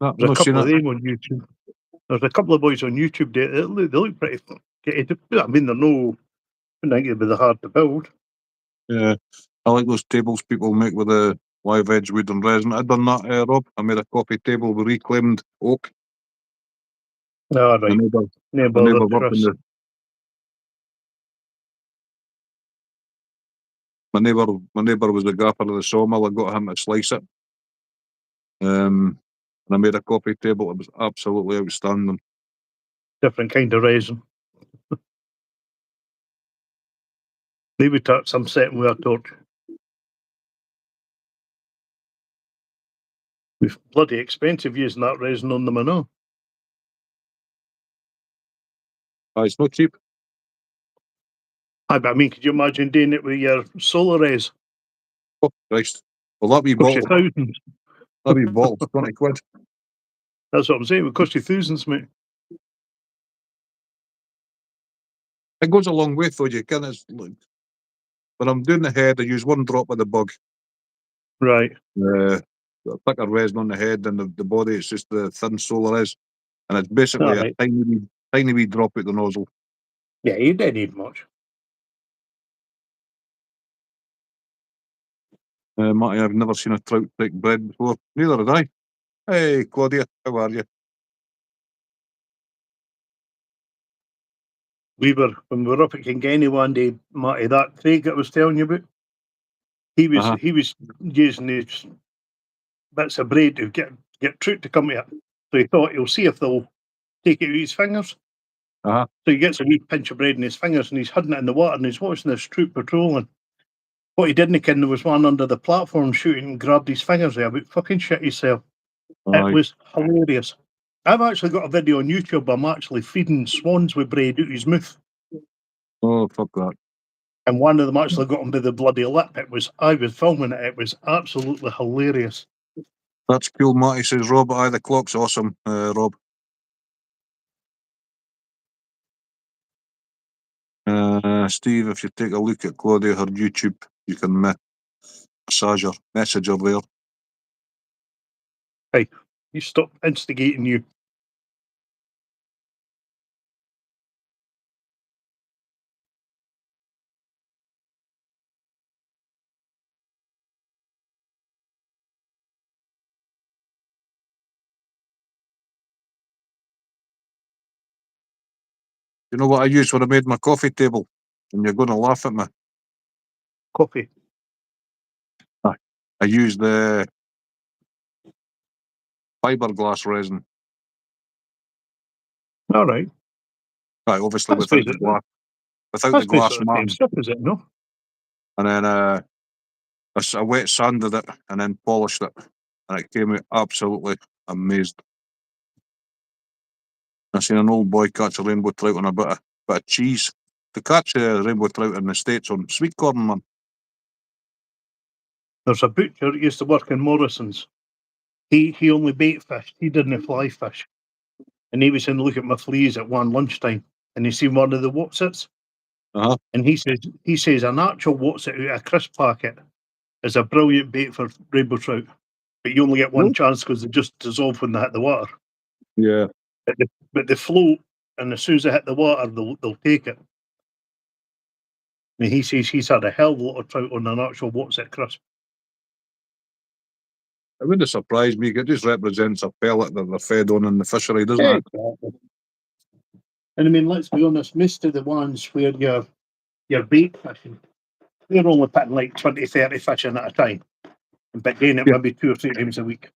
I've There's a not seen couple of it. them on YouTube. There's a couple of boys on YouTube. They look pretty. I mean, they're no. I think it'd be the hard to build. Yeah, I like those tables people make with the live edge wood and resin. I done that, Rob. I made a coffee table with reclaimed oak. Ah, right. My Never neighbour worked in Chris. the. My neighbour was the gaffer of the sawmill. I got him to slice it. And I made a coffee table. It was absolutely outstanding. Different kind of resin. They would touch some setting with a torch. It's bloody expensive using that resin on them, I know. It's not cheap. But I mean, could you imagine doing it with your solar res? Oh, Christ. Well, that wee Cost you bottle, thousands. that wee bottle's 20 quid. That's what I'm saying. It would cost you thousands, mate. It goes a long way, though. You can. When I'm doing the head, I use one drop of the bug. Right. Thicker resin on the head and the body. It's just the thin solar is, and it's basically Right. a tiny wee drop at the nozzle. Yeah, you don't need much. Matty, I've never seen a trout take bread before. Neither had I. Hey, Claudia, how are you? When we were up at Kingenny one day, Matty, that Craig that I was telling you about, he was using these bits of braid to get trout to come to it. So he thought he'll see if they'll take it with his fingers. Uh-huh. So he gets a wee pinch of bread in his fingers and he's hiding it in the water and he's watching this trout patrolling. What he didn't ken, there was one under the platform shooting and grabbed his fingers there, but fucking shit himself. Aye. It was hilarious. I've actually got a video on YouTube. I'm actually feeding swans with braid out his mouth. Oh, fuck that. And one of them actually got him by the bloody lip. I was filming it. It was absolutely hilarious. That's cool, Matty, says Rob. Aye, the clock's awesome, Rob. Steve, if you take a look at Claudia, her YouTube, you can message her there. Hey, you stop instigating you. You know what I used when I made my coffee table? And you're going to laugh at me. Coffee. I used the fiberglass resin. All right. Right, obviously That's without the glass. Without That's the glass basically the same mask. stuff, is it? No. And then I wet sanded it and then polished it. And it came out absolutely amazed. I seen an old boy catch a rainbow trout on a bit of cheese. To catch a rainbow trout in the States on sweet corn, man. There's a butcher that used to work in Morrison's. He only bait fish. He didn't fly fish. And he was in look at my fleas at one lunchtime. And he seen one of the Watsits. Uh-huh. And he says an actual Watsit out of a crisp packet is a brilliant bait for rainbow trout. But you only get one chance because they just dissolve when they hit the water. Yeah. But they float, and as soon as they hit the water, they'll take it. And he says he's had a hell of a lot of trout on an actual Watsit crisp. It wouldn't surprise me. It just represents a pellet that they're fed on in the fishery, doesn't it? Exactly. And I mean, let's be honest, most of the ones where you're bait fishing, they're only putting like 20, 30 fish in at a time. But doing it maybe 2 or 3 times a week.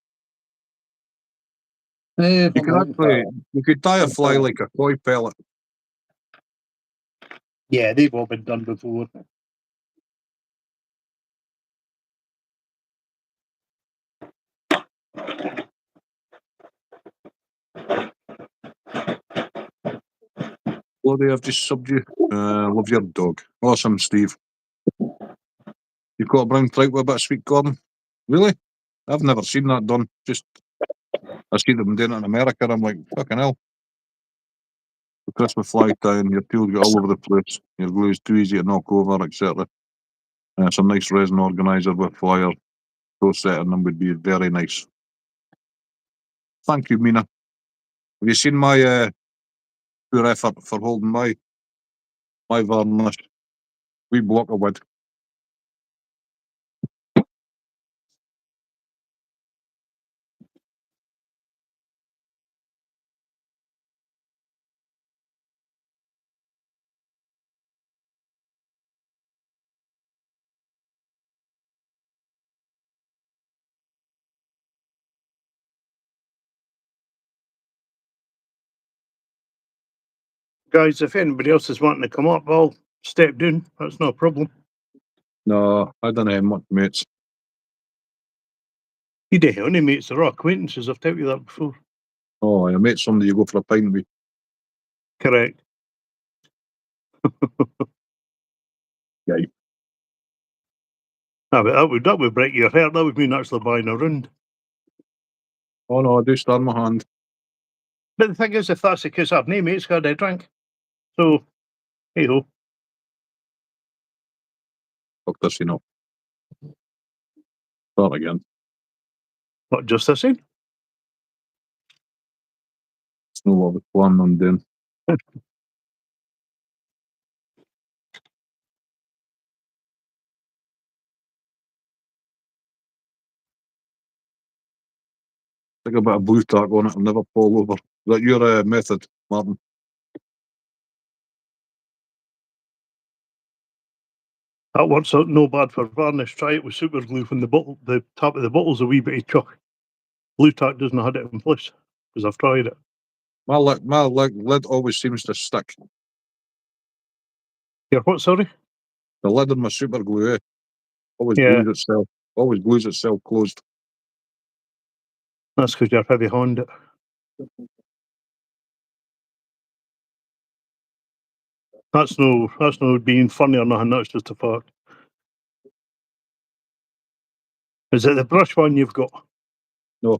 You could tie a fly like a koi pellet. Yeah, they've all been done before. Bloody, I've just subbed you. Love your dog. Awesome, Steve. You've got a brown trout with a bit of sweet corn? Really? I've never seen that done. Just I see them doing it in America, and I'm like, fucking hell. The Christmas fly tying, your tools get all over the place, your glue is too easy to knock over, etc. Some nice resin organizer with wire, those setting them would be very nice. Thank you, Mina. Have you seen my poor effort for holding my varnish? Wee block of wood. Guys, if anybody else is wanting to come up, I'll step down. That's no problem. No, I don't have much mates. You don't have any mates, they're all acquaintances. I've told you that before. Oh, I met somebody you go for a pint with. Correct. Yeah. But that would break your heart. That would mean actually buying a round. Oh no, I do stand my hand. But the thing is, if that's the case, I've no mates got a drink. So, hey ho. Fuck this, you know. Start again. Not just the same. It's no what I was planning on doing. Take a bit of blue tack on it and never fall over. Is that your method, Martin? That works out no bad for varnish. Try it with super glue when the top of the bottle's a wee bit of chalk. Blue tack doesn't have it in place because I've tried it. My lid always seems to stick. Your what, sorry? The lid on my super glue, always Yeah. glues itself. Always glues itself closed. That's because you're heavy handed. That's no being funny or nothing, that's just a fact. Is it the brush one you've got? No.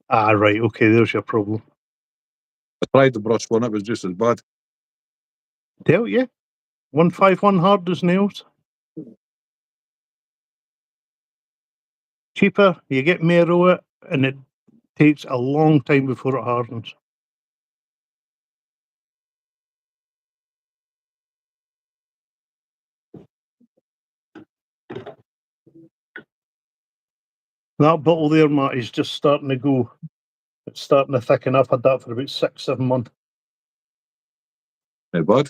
Ah, right, okay, there's your problem. I tried the brush one, it was just as bad. Tell you, 151 hard as nails. Cheaper, you get more of it, and it takes a long time before it hardens. That bottle there, Matt, is just starting to go. It's starting to thicken. I've had that for about 6-7 months. Not bad.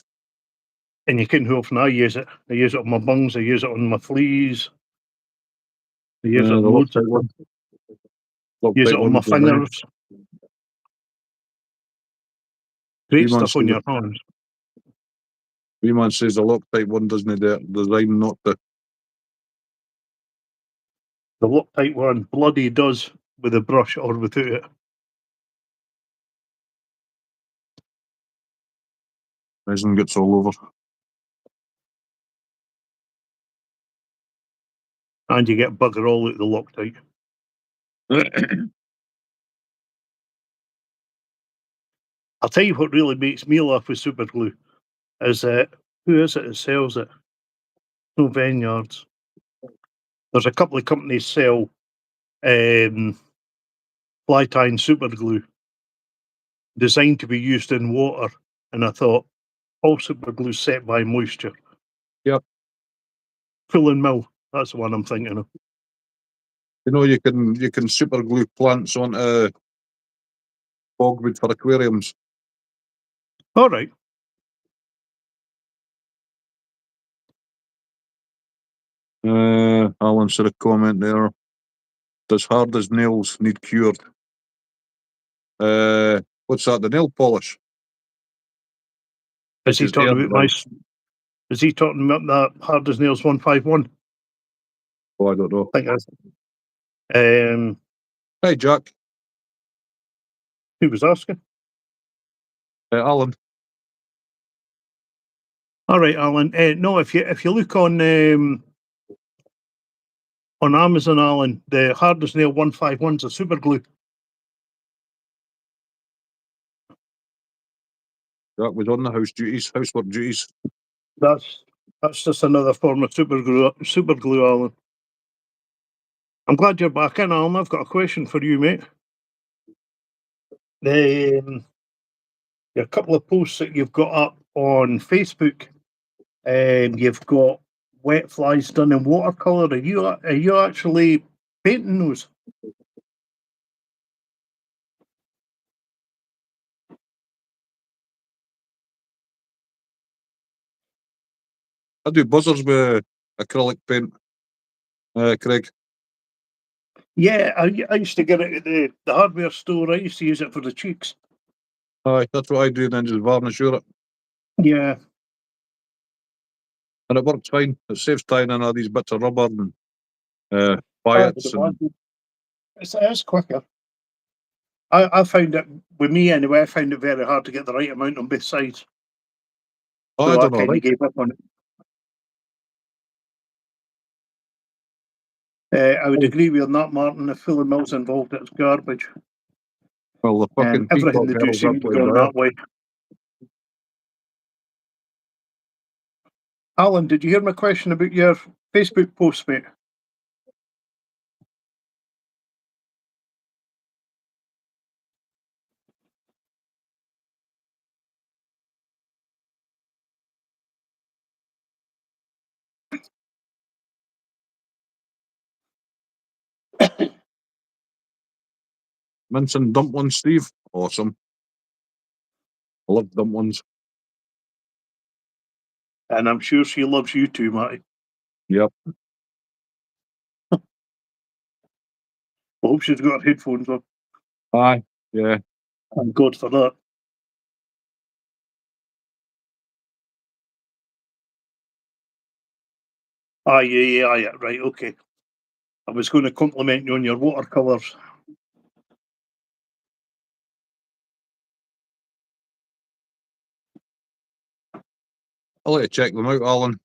And you couldn't help when I use it. I use it on my bungs, I use it on my fleas. I use it on The loads of Loctite one. things. Use it Loctite on my one's the nice. fingers. Great Wee man stuff on says your hands. Wee man says the Loctite one doesn't design not to. The Loctite one bloody does with a brush or without it. Resin gets all over. And you get bugger all out the Loctite. I'll tell you what really makes me laugh with super glue is who is it that sells it? No, Vineyards. There's a couple of companies sell flytying super glue designed to be used in water, and I thought all super glue set by moisture. Yep. Full and mill. That's the one I'm thinking of. You know, you can super glue plants onto bogwood for aquariums. All right. Alan said a comment there. Does hard as nails need cured? What's that? The nail polish? Is he Which is talking air about my? dried. Is he talking about that hard as nails 151? Oh, I don't know. I think that's. Hey, Jack. Who was asking? Alan. All right, Alan. No, if you look on Amazon, Alan, the hard as nail 151's a super glue. That was on the housework duties. That's just another form of super glue, Alan. I'm glad you're back in, Alan. I've got a question for you, mate. A couple of posts that you've got up on Facebook, you've got wet flies done in watercolour. Are you actually painting those? I do buzzers with acrylic paint, Craig. Yeah, I used to get it at the hardware store. I used to use it for the cheeks. Aye, that's what I do, and then just varnish over it. Yeah. And it works fine. It saves tying in all these bits of rubber and bites. It's quicker. I found it, with me anyway, I found it very hard to get the right amount on both sides. I don't know, right? Gave up on it. I would agree with you on that, Martin. If filling mill's involved, it's garbage. Well, the fucking everything they do seems to be going that way. Alan, did you hear my question about your Facebook post, mate? Mince and dumplings, Steve. Awesome. I love dumplings. And I'm sure she loves you too, Matty. Yep. I hope she's got her headphones on. Aye, yeah. Thank God for that. Yeah, right, okay. I was going to compliment you on your watercolours. I'll let you check them out, Alan.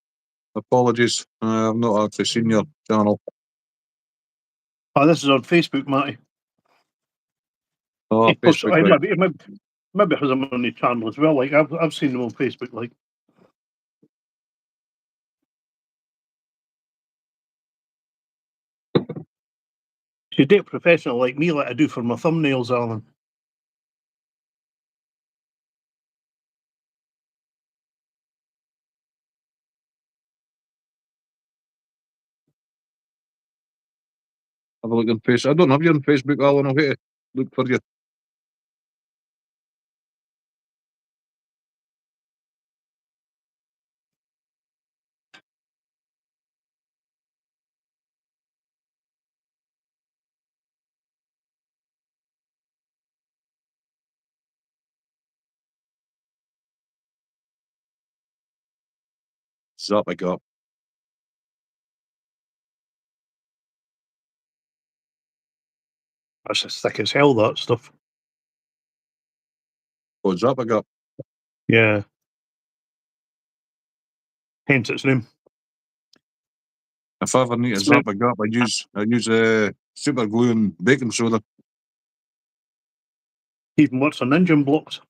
Apologies. I've not actually seen your channel. Oh, this is on Facebook, Matty. Oh, Facebook. Right. Maybe because I'm on the channel as well. Like I've seen them on Facebook. Like, if you date professional like me, like I do for my thumbnails, Alan. Have a look on Facebook. I don't have you on Facebook, Alan. I'll get to look for you. Zap I got. That's as thick as hell, that stuff. Oh, Zap I got. Yeah. Hence its name. If I ever need a Zap I got, I use super glue and baking soda. Even worse on engine blocks.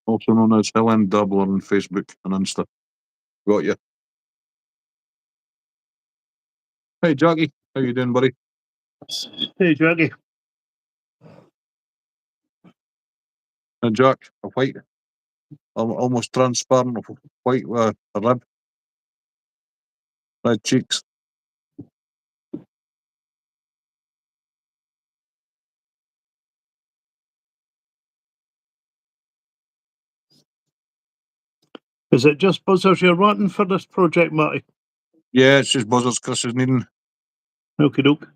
Also known as Helen Doubler on Facebook and Insta. Got you. Hey, Jackie. How you doing, buddy? Hey, Jackie. And Jack, a white, almost transparent white with a rib. Red cheeks. Is it just buzzers you're wanting for this project, Matty? Yeah, it's just buzzers Chris is needing. Okie doke.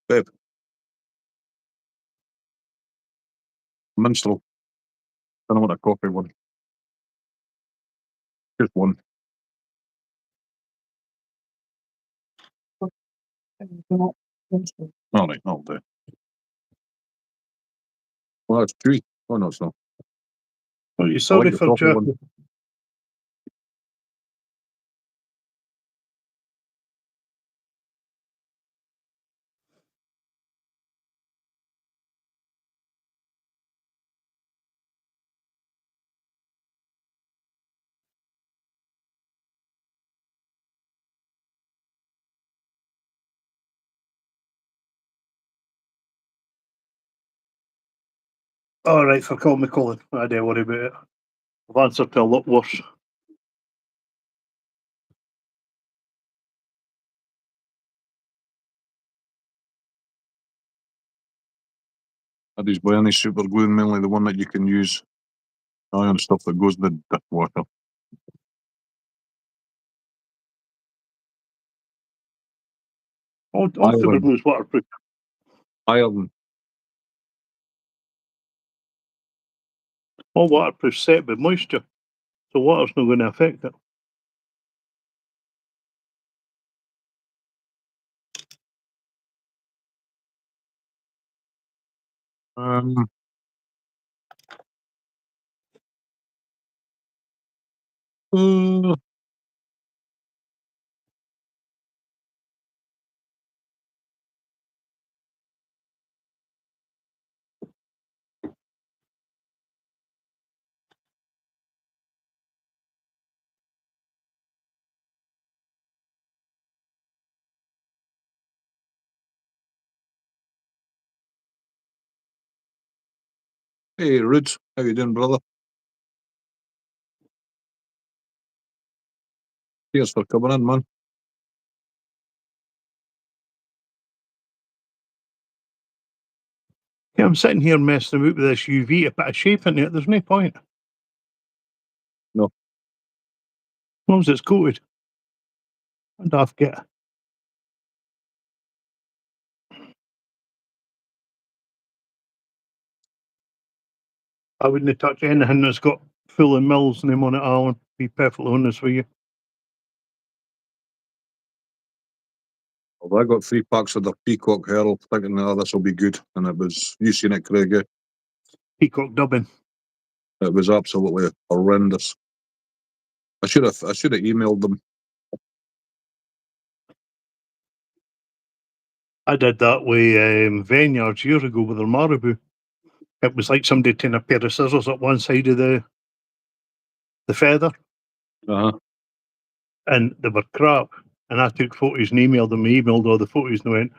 Babe. Minstrel. I don't want a coffee one. Just one. All right, I'll do. Well, that's three. Oh, no, it's not. Oh, you're sorry for Jackie. All right, for calling me Colin. I don't worry about it. I've answered to a lot worse. That is by any super glue, mainly the one that you can use iron stuff that goes in the dishwater. All super Ireland. glue is waterproof. Ireland. All waterproof set with moisture, so water's not going to affect it. Um, uh, hey, Rude. How you doing, brother? Cheers for coming in, man. Yeah, I'm sitting here messing about with this UV to put a shape in it. There's no point. No. As long as it's coated. And I've got. I wouldn't touch anything that's got full of mills name on it, Alan. Be perfectly honest with you. Well, I got 3 packs of the Peacock Herald, thinking, oh, this will be good. And it was, you seen it, Craig? Eh? Peacock dubbing. It was absolutely horrendous. I should have emailed them. I did that with Vineyards years ago with their Marabou. It was like somebody taking a pair of scissors up one side of the feather, Uh-huh. and they were crap. And I took photos and emailed them. He emailed all the photos and went,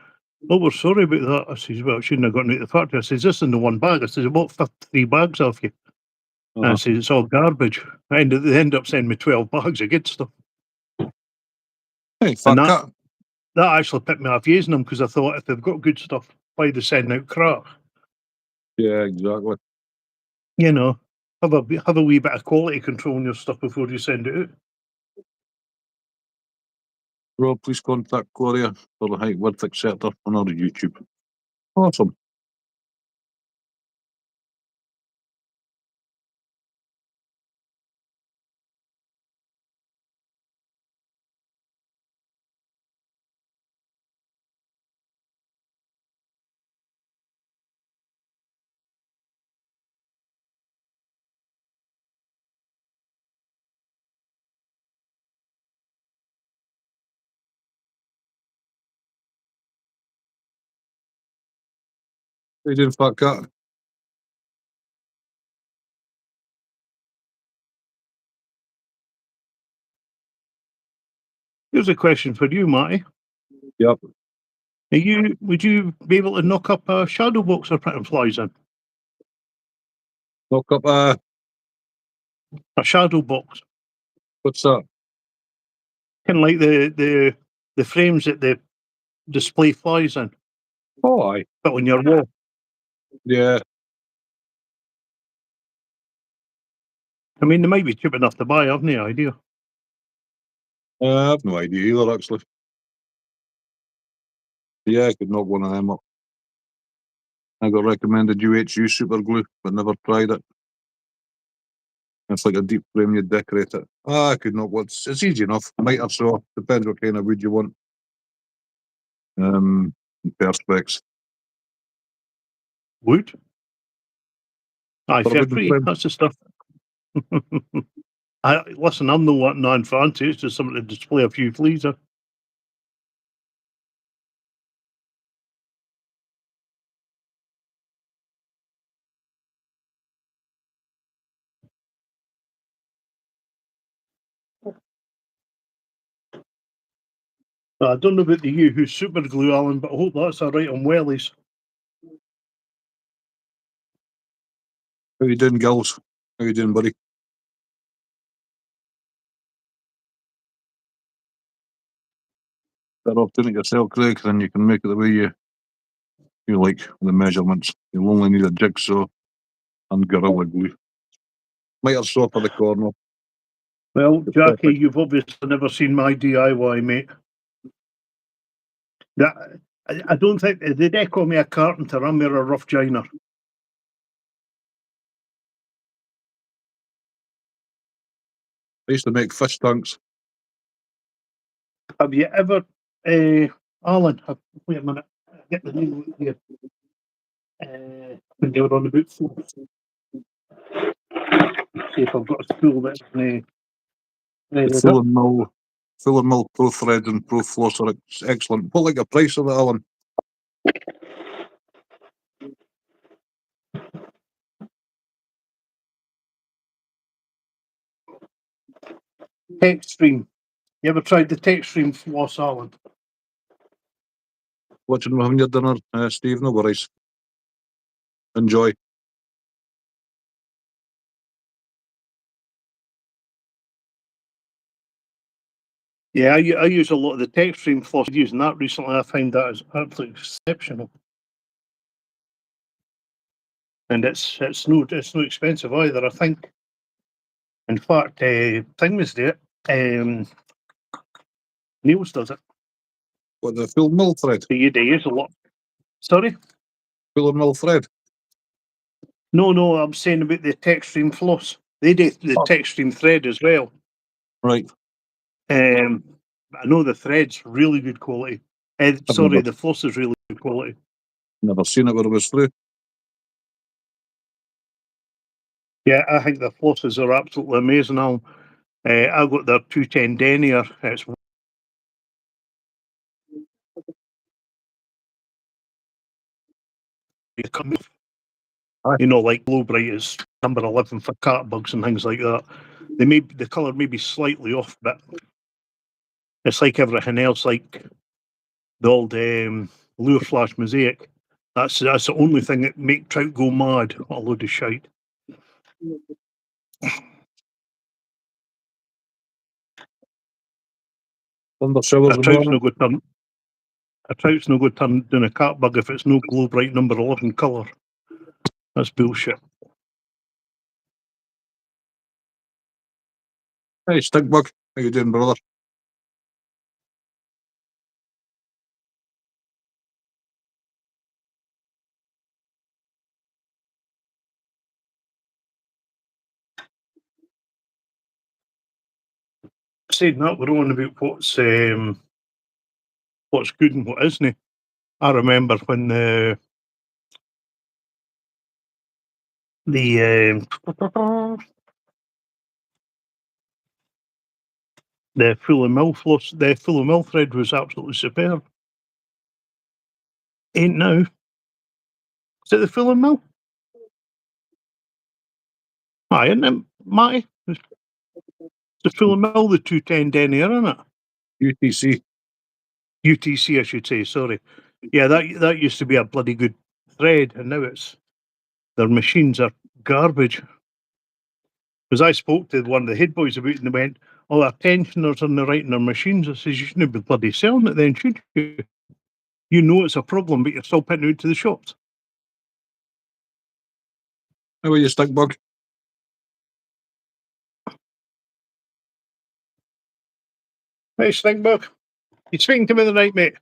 "Oh, we're sorry about that." I says, "Well, it shouldn't have gotten out of the factory." I says, "This in the one bag." I says, "I bought 53 bags off you." And I Uh-huh. says, "It's all garbage." They end up sending me 12 bags of good stuff. Hey, fat And cat. that actually picked me off using them, because I thought, if they've got good stuff, why are they sending out crap? Yeah, exactly. You know, have a wee bit of quality control on your stuff before you send it out. Rob, please contact Gloria for the height width acceptor on our YouTube. Awesome. How you doing, fat cat? Here's a question for you, Matty. Yep. Would you be able to knock up a shadow box or putting flies in? Knock up, A shadow box. what's that? Kind of like the frames that they display flies in, Oh, aye. but on your wall. Yeah. I mean, they might be cheap enough to buy. I've no idea. I have no idea either, actually. Yeah, I could knock one of them up. I got recommended UHU super glue, but never tried it. It's like a deep frame, you decorate it. I could knock one. It's easy enough. Might have so. Depends what kind of wood you want. Perspex. Wood? Aye, For a fair wooden free. frame. That's the stuff. Listen, I'm not wanting non fancy. It's just something to display a few fleas in. I don't know about the UHU super glue, Alan, but I hope that's all right on wellies. How you doing, gals? How you doing, buddy? Better off doing it yourself, Craig, then you can make it the way you like with the measurements. You'll only need a jigsaw and Gorilla Glue. Miter saw for the corner. Well, Jackie, Perfect. you've obviously never seen my DIY, mate. I don't think they call me a carpenter. I'm more a rough joiner. I used to make fish tanks. Have you ever, Alan? Wait a minute. Get the name out here. When they were on the boot floor. See if I've got a spool that's The Full and Mill Pro Thread and Pro Floss are excellent. What like a price of it, Alan? Textream. You ever tried the Textream floss, Alan? Watching me having your dinner, Steve, no worries. Enjoy. Yeah, I use a lot of the Textream floss. Using that recently, I find that is absolutely exceptional. And it's no expensive either. I think. In fact, thing was there. Niels does it. What, the Full Mill Thread? They use a lot. Sorry? Full and Mill Thread? No, I'm saying about the Textream floss. They do the Oh. Textream thread as well. Right. I know the thread's really good quality. never- The floss is really good quality. Never seen it where it was through. Yeah, I think the flosses are absolutely amazing now. I've got their 210 denier. It's you know, like Low Bright is number 11 for cat bugs and things like that. The colour may be slightly off, but it's like everything else, like the old Lure Flash Mosaic. That's the only thing that make trout go mad. A load of shite. Thunder showers in the morning. A trout's no good turn down a cat bug if it's no Glow Bright number 11 colour. That's bullshit. Hey, Stinkbug. How you doing, brother? Saying that, we're on about what's good and what isn't. I remember when the Full and Mill floss, the Full and Mill thread was absolutely superb. Ain't now. Is it the Full and Mill? Aye, isn't it, Matty? It's the Full and Mill, the 210 denier, isn't it? UTC. UTC, I should say. Sorry. Yeah, that used to be a bloody good thread, and now their machines are garbage. Because I spoke to one of the head boys about it, and they went, "Oh, our tensioners on the right in their machines." I says, "You shouldn't be bloody selling it then, should you? You know it's a problem, but you're still putting it out to the shops." How are you, Stinkbug? Hey, Stinkbug, you speaking to me tonight, mate?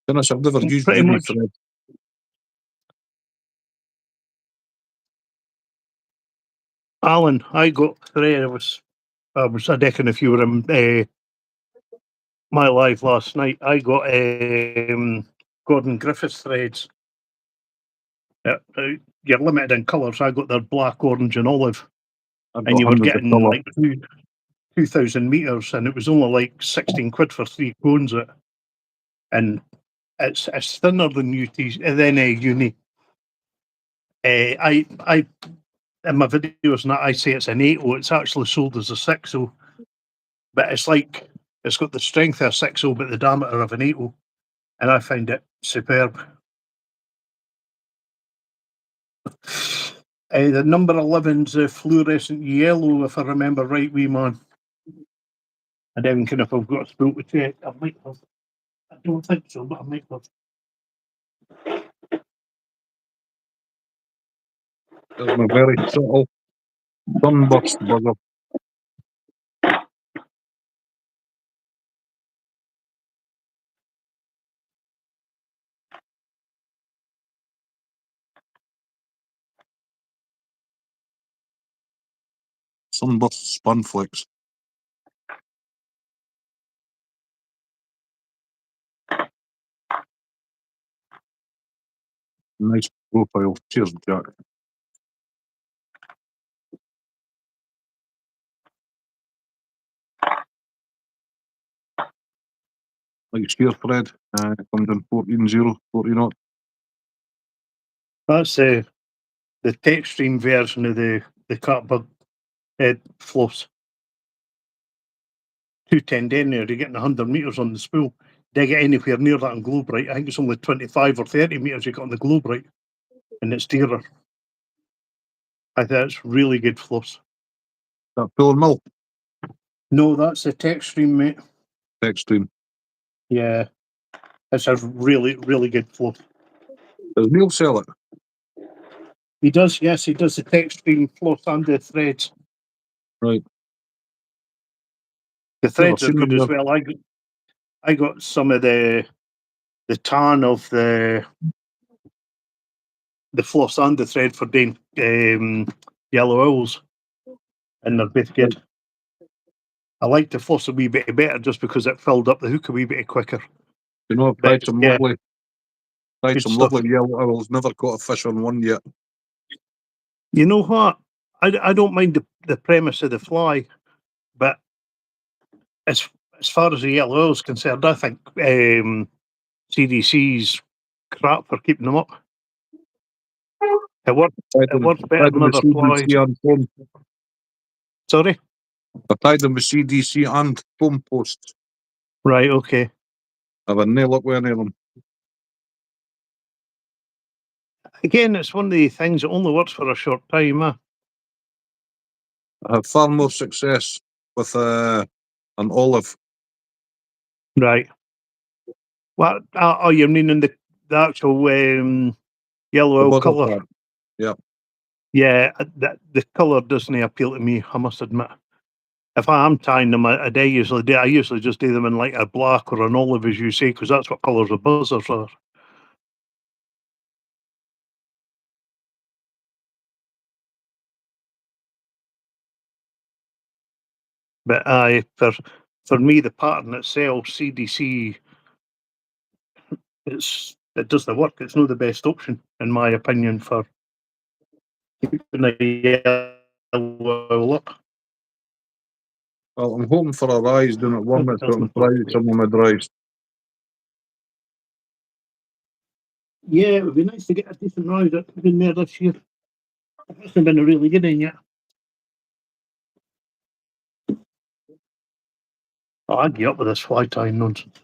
Goodness, I've never used Pretty Ruby much. thread. Alan, I got thread. I reckon if you were in my live last night, I got Gordon Griffiths threads. You're limited in colours. I got their black, orange, and olive, I've and got you were hundreds of getting colour. like 2,000 meters, and it was only like 16 quid for 3 cones. It, and it's thinner than Uni. I in my videos and that, I say it's an 8.0. It's actually sold as a 6.0, but it's like it's got the strength of a 6.0 but the diameter of an 8.0, and I find it superb. The number 11's fluorescent yellow, if I remember right, wee man. I don't know if I've got a spool to check. I might have. I don't think so, but I might have. There's my very subtle sunburst buzzer. Sunburst Spunflex. Nice profile. Cheers, Jack. Like sheer thread. Comes in 14.0, 14 That's the Techstream version of the Catbird head floss. 210 down there, you're getting 100 metres on the spool. They get anywhere near that on Globrite. I think it's only 25 or 30 metres you got on the Globrite, and it's dearer. I think that's really good floss. That Pull and Mill. No, that's the Techstream, mate. Extreme. Yeah, it's a really, really good floss. Does Neil sell it? He does, yes, he does the Techstream floss and the threads. Right. The threads are seen good them as there. well. I got some of the tan of the floss and the thread for doing yellow owls, and they're both good. I like the floss a wee bit better just because it filled up the hook a wee bit quicker. You know, I've But, tried some yeah, lovely, good stuff. lovely yellow owls. Never caught a fish on one yet. You know what? I don't mind the premise of the fly, but as far as the yellow owl is concerned, I think CDC's crap for keeping them up. It works better than other flies. CDC and foam. Sorry? I tied them with CDC and foam posts. Right, okay. I've had no luck with any of them. Again, it's one of the things that only works for a short time. I have far more success with an olive. Right. What? Oh, you're meaning the actual yellow The colour? buzzer part. Yeah. Yeah, the colour doesn't appeal to me, I must admit. If I am tying them, I usually just do them in like a black or an olive, as you say, because that's what colours the buzzers are. But for me, the pattern itself, CDC, it does the work. It's not the best option, in my opinion, for keeping a yellow up. Well, I'm hoping for a rise down at one so I can try some of my dries. Yeah, it would be nice to get a decent rise in there this year. It hasn't been a really good one yet. Oh, I'd get up with this fly tying nonsense.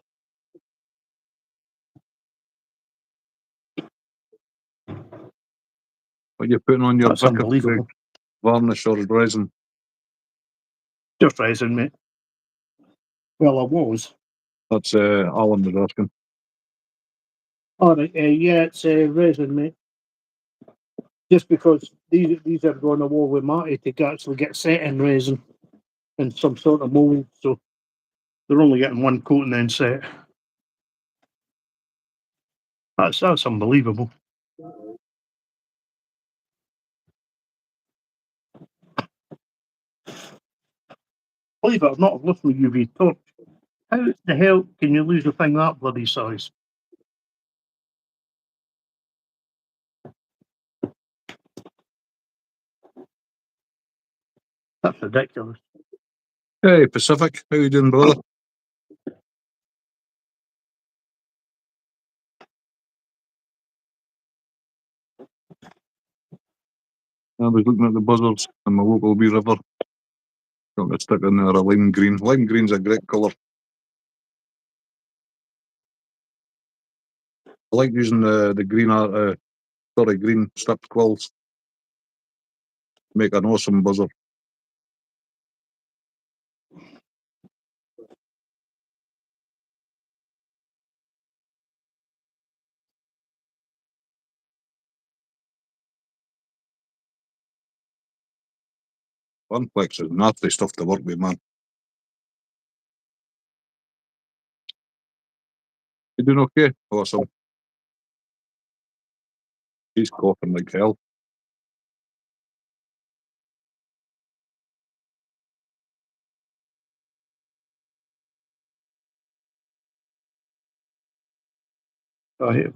What you putting on your That's Vicar unbelievable. varnish or resin? Just resin, mate. Well, I was. That's Alan was asking. All right, yeah, it's resin, mate. Just because these are going to war with Marty to actually get set in resin in some sort of mould, so they're only getting one coat and then set. That's unbelievable. Believe it or not, I've lost my UV torch. How the hell can you lose a thing that bloody size? That's ridiculous. Hey, Pacific, how you doing, brother? I was looking at the buzzards in my local wee river. Got to stick in there a lime green. Lime green's a great colour. I like using the green green striped quills. Make an awesome buzzard. Funplex is nasty stuff to work with, man. You doing okay? Awesome. He's coughing like hell. Right.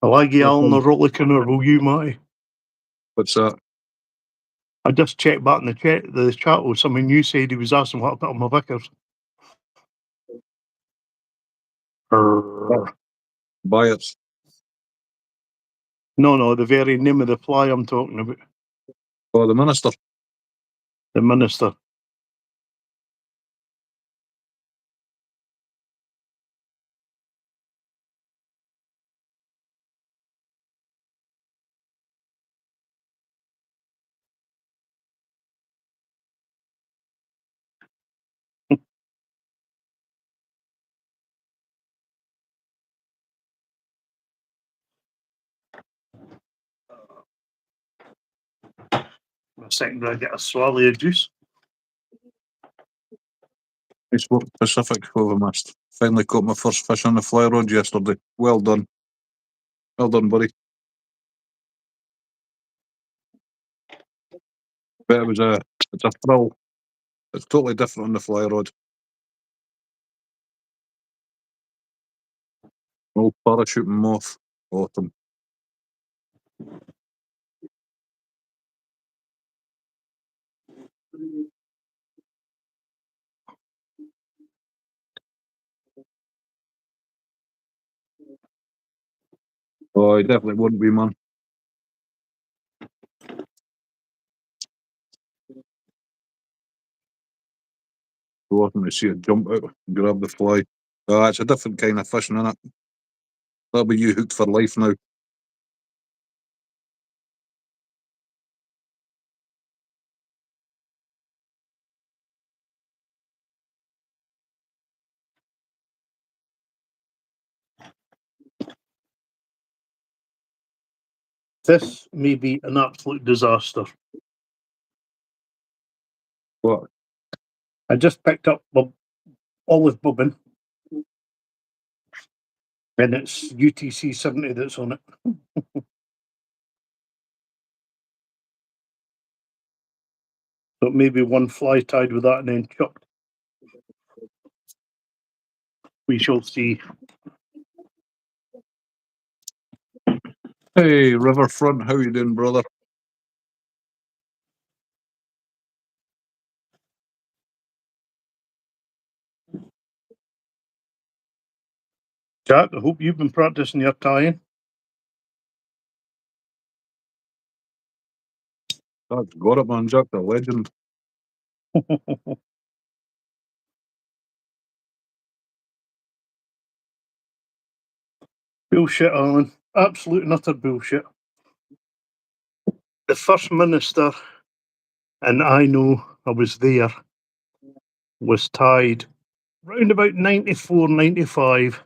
Will I get on the rollicking or will you, Matty? What's that? I just checked back in the chat with someone you said he was asking what I put on my Vickers. Buyers. No, the very name of the fly I'm talking about. Oh, the minister. The minister. A second, I get a swally of juice. Nice work, Pacific Overmast. Finally caught my first fish on the fly rod yesterday. Well done. Well done, buddy. But it's a thrill. It's totally different on the fly rod. Old parachuting moth. Awesome. Oh, he definitely wouldn't be, man. So often to see it jump out and grab the fly. It's a different kind of fishing, innit? That'll be you hooked for life now. This may be an absolute disaster. What? I just picked up olive bobbin, and it's UTC 70 that's on it. So maybe one fly tied with that and then chucked. We shall see. Hey, Riverfront, how you doing, brother? Jack, I hope you've been practicing your tying. That's got it, man. Jack, the legend. Bullshit, Alan. Absolute and utter bullshit. The First Minister, and I know I was there, was tied round about 94, 95,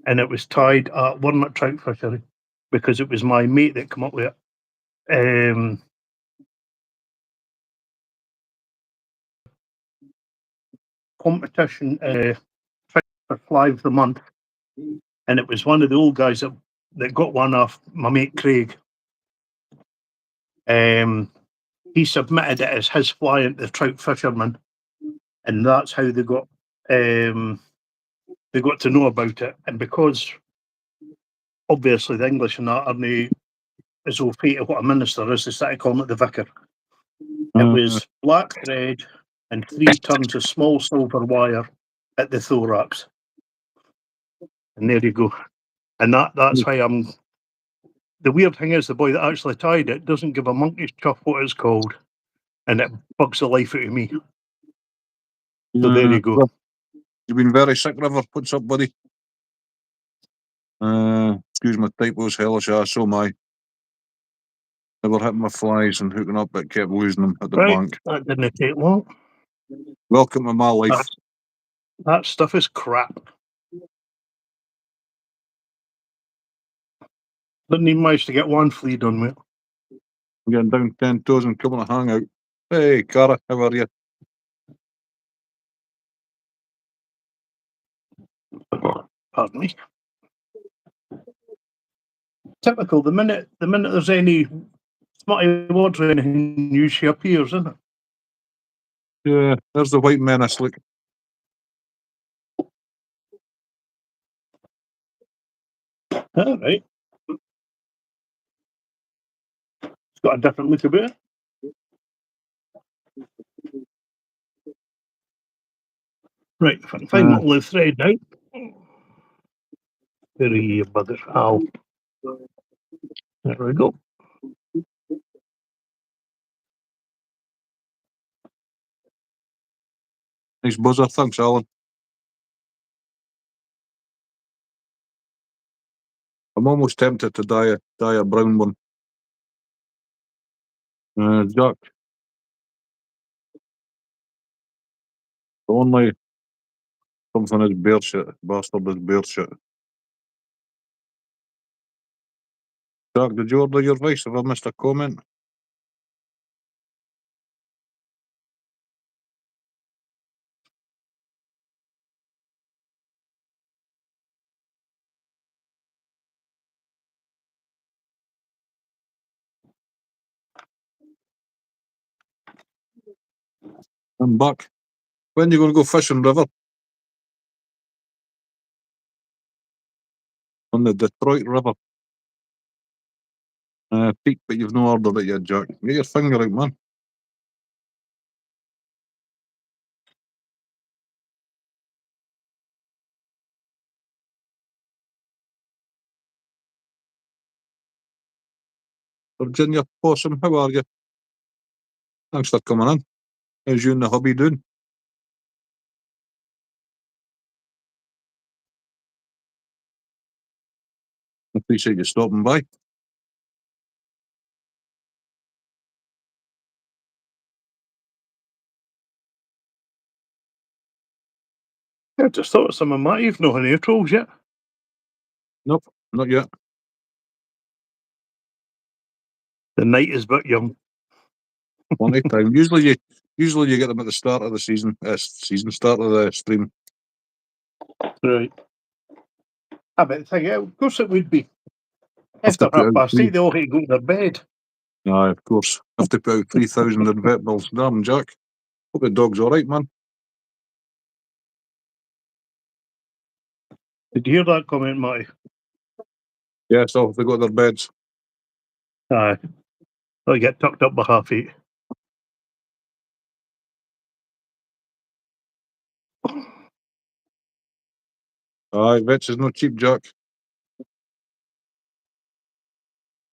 and it was tied at Warnock Trout Fishery because it was my mate that came up with it. Competition for fly of the month, and it was one of the old guys that got one off my mate Craig. He submitted it as his fly into the trout fishermen, and that's how they got to know about it. And because obviously the English and that aren't as au fait of what a minister is. They started calling it the vicar. It was black thread and 3 tons of small silver wire at the thorax. And there you go. And that's why I'm... The weird thing is, the boy that actually tied it doesn't give a monkey's chuff what it's called. And it bugs the life out of me. So there you go. Well, you've been very sick, River. What's up, buddy? Excuse my typos, hellish ass, so am I. Never hitting my flies and hooking up, but kept losing them at the Right, bank. that didn't take long. Welcome to my life. That stuff is crap. Didn't even manage to get one flea done with. I'm getting down 10 toes and coming to hang out. Hey, Cara, how are you? Pardon me. Typical. The minute there's any smutty words or anything new, she appears, isn't it? Yeah, there's the white menace, look. All right. It's got a different look about it. Right, if I can find my little thread now. Where are you, bugger? Ow. There we go. Nice buzzer, thanks, Alan. I'm almost tempted to dye a brown one. Jack. Only something is bear shit. Bastard is bear shit. Jack, did you order your vice? Have I missed a comment? I'm back. When are you going to go fishing, River? On the Detroit River. Peak, but you've no ordered it yet, Jack. Get your finger out, man. Virginia Possum, how are you? Thanks for coming in. How's you and the hubby doing? Appreciate you stopping by. I just thought some of my you've no any trolls yet. Nope, not yet. The night is but young. Plenty of time. Usually you get them at the start of the season. Start of the stream. Right. I bet think, of course it would be. Have to After put out 8:30, three. they all had to go to their bed. Aye, of course. Have to put out 3,000 in vet bills. Damn, Jack. Hope the dog's all right, man. Did you hear that comment, Matty? Yeah, so they got their beds. Aye. They'll get tucked up by 8:30. Aye, vets is not cheap, Jack.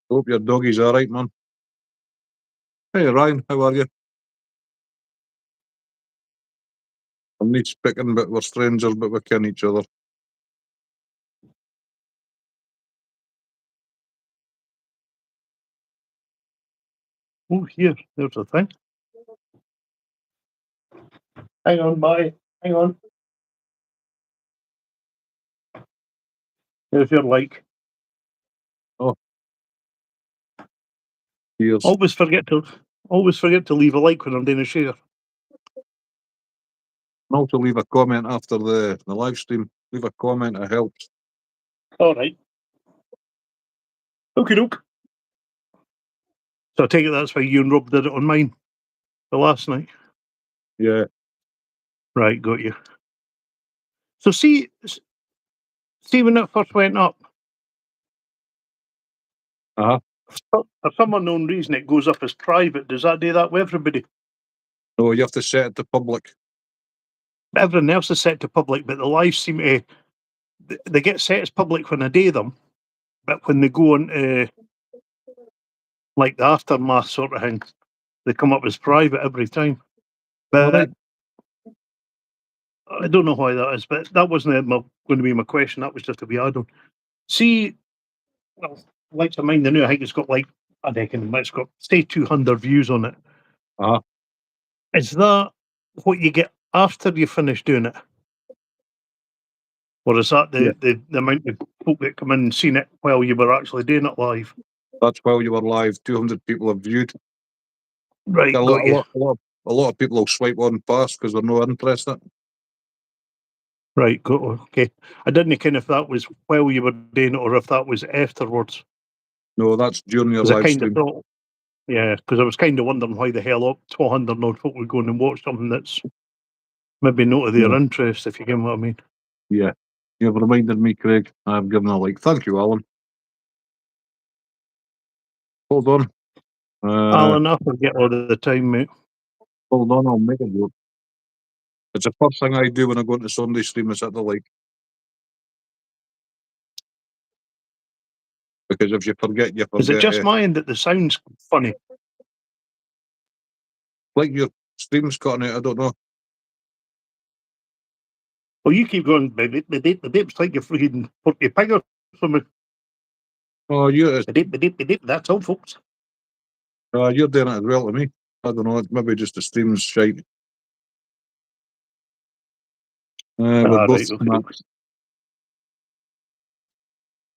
Hope your doggy's all right, man. Hey, Ryan, how are you? I'm not speaking, but we're strangers, but we ken each other. Oh, here, there's the thing. Hang on, Matty. Hang on. There's your like. Cheers. Always forget to leave a like when I'm doing a share. And also leave a comment after the live stream. Leave a comment, it helps. All right. Okie doke. So I take it that's why you and Rob did it on mine the last night. Yeah. Right, got you. So see when it first went up, For some unknown reason, it goes up as private. Does that do that with everybody? No, you have to set it to public. Everything else is set to public, but the lives seem to they get set as public when I do them, but when they go on like the aftermath sort of thing, they come up as private every time. But All right. I don't know why that is, but that wasn't going to be my question. That was just a wee add-on. See, well, like to mine the new, I think it's got like, I reckon it's got, say, 200 views on it. Uh-huh. Is that what you get after you finish doing it? Or is that the amount of folk that come in and seen it while you were actually doing it live? That's while you were live. 200 people have viewed. Right, A got you. lot of people will swipe on past because they're not interested. Right, got okay. I didn't know if that was while you were doing it or if that was afterwards. No, that's during your 'Cause I live kind stream. of thought, yeah, because I was kind of wondering why the hell up 200 odd folk would go in and watch something that's maybe not of their Yeah. interest, if you get what I mean. Yeah. You've reminded me, Craig. I've given a like. Thank you, Alan. Hold on. Alan, I forget all the time, mate. Hold on, I'll make a joke. It's the first thing I do when I go into Sunday stream is hit the like. Because if you forget, you forget. Is it just my end that the sound's funny? Like your stream's cutting out, I don't know. Well, you keep going, baby, it's like you're freaking Porky Pig or something. Oh, you're That's all, folks. doing it as well to me. I don't know, it's maybe just the stream's shite. We're both Right, smart. okay.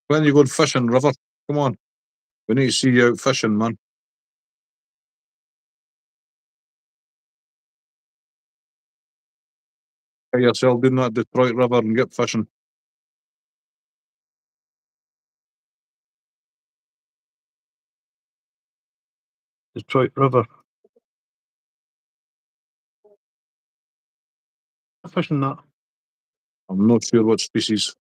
When are you going fishing, River? Come on. We need to see you out fishing, man. Get yourself down that Detroit River and get fishing. Detroit River. Fishing that. I'm not sure what species.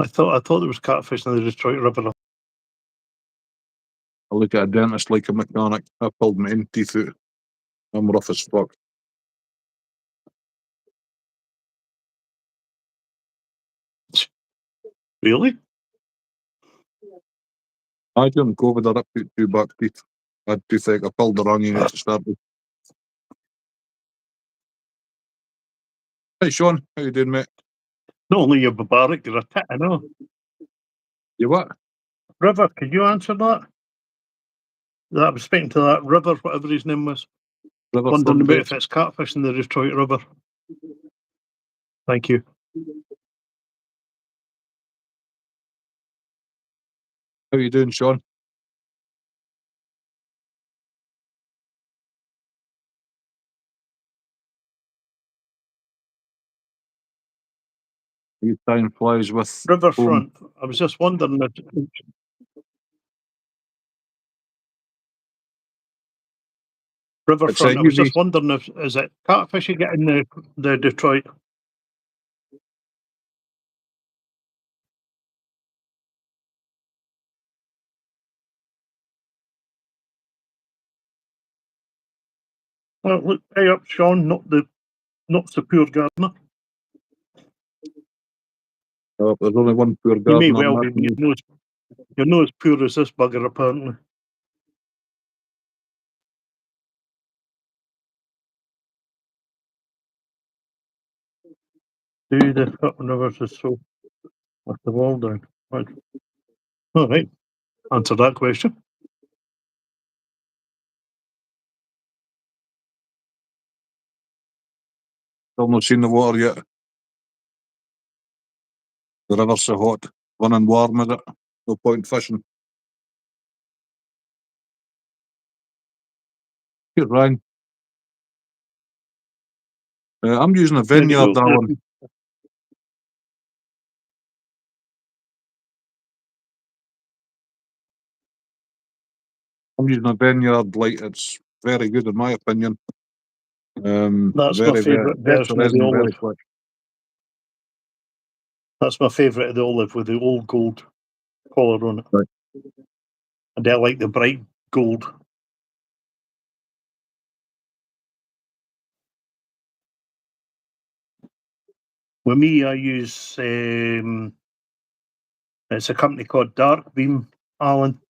I thought there was catfish in the Detroit River. I look at a dentist like a mechanic. I pulled my own teeth out. I'm rough as fuck. Really? I during COVID, I ripped out 2 back teeth. I had toothache. I pulled the wrong unit to start with. Hey, Sean, how you doing, mate? Not only you're barbaric, you're a tit, I know. You what? River, could you answer that? I was speaking to that River, whatever his name was. Wondering Riverfront about Baits. if it's catfish in the Detroit River. Thank you. How you doing, Sean? You tying flies with Riverfront. I was just wondering if Riverfront. I was just wondering if is it catfish you get in the Detroit? Well, look, hey up, Sean, not the pure gardener. Oh, there's only one poor You may gardener. well be. You're not as pure as this bugger, apparently. Do the foot rivers is so with the wall down. Right. All right. Answer that question. Still not seen the water yet. The river's so hot. Running warm, is it? No point fishing. You're Ryan. I'm using a vineyard, Alan. I'm using a vineyard light. It's very good in my opinion. That's very, my favourite better version of the isn't very olive. quick. That's my favourite of the olive with the old gold collar on it. Right. And I like the bright gold. With me, I use it's a company called Dark Beam, Alan.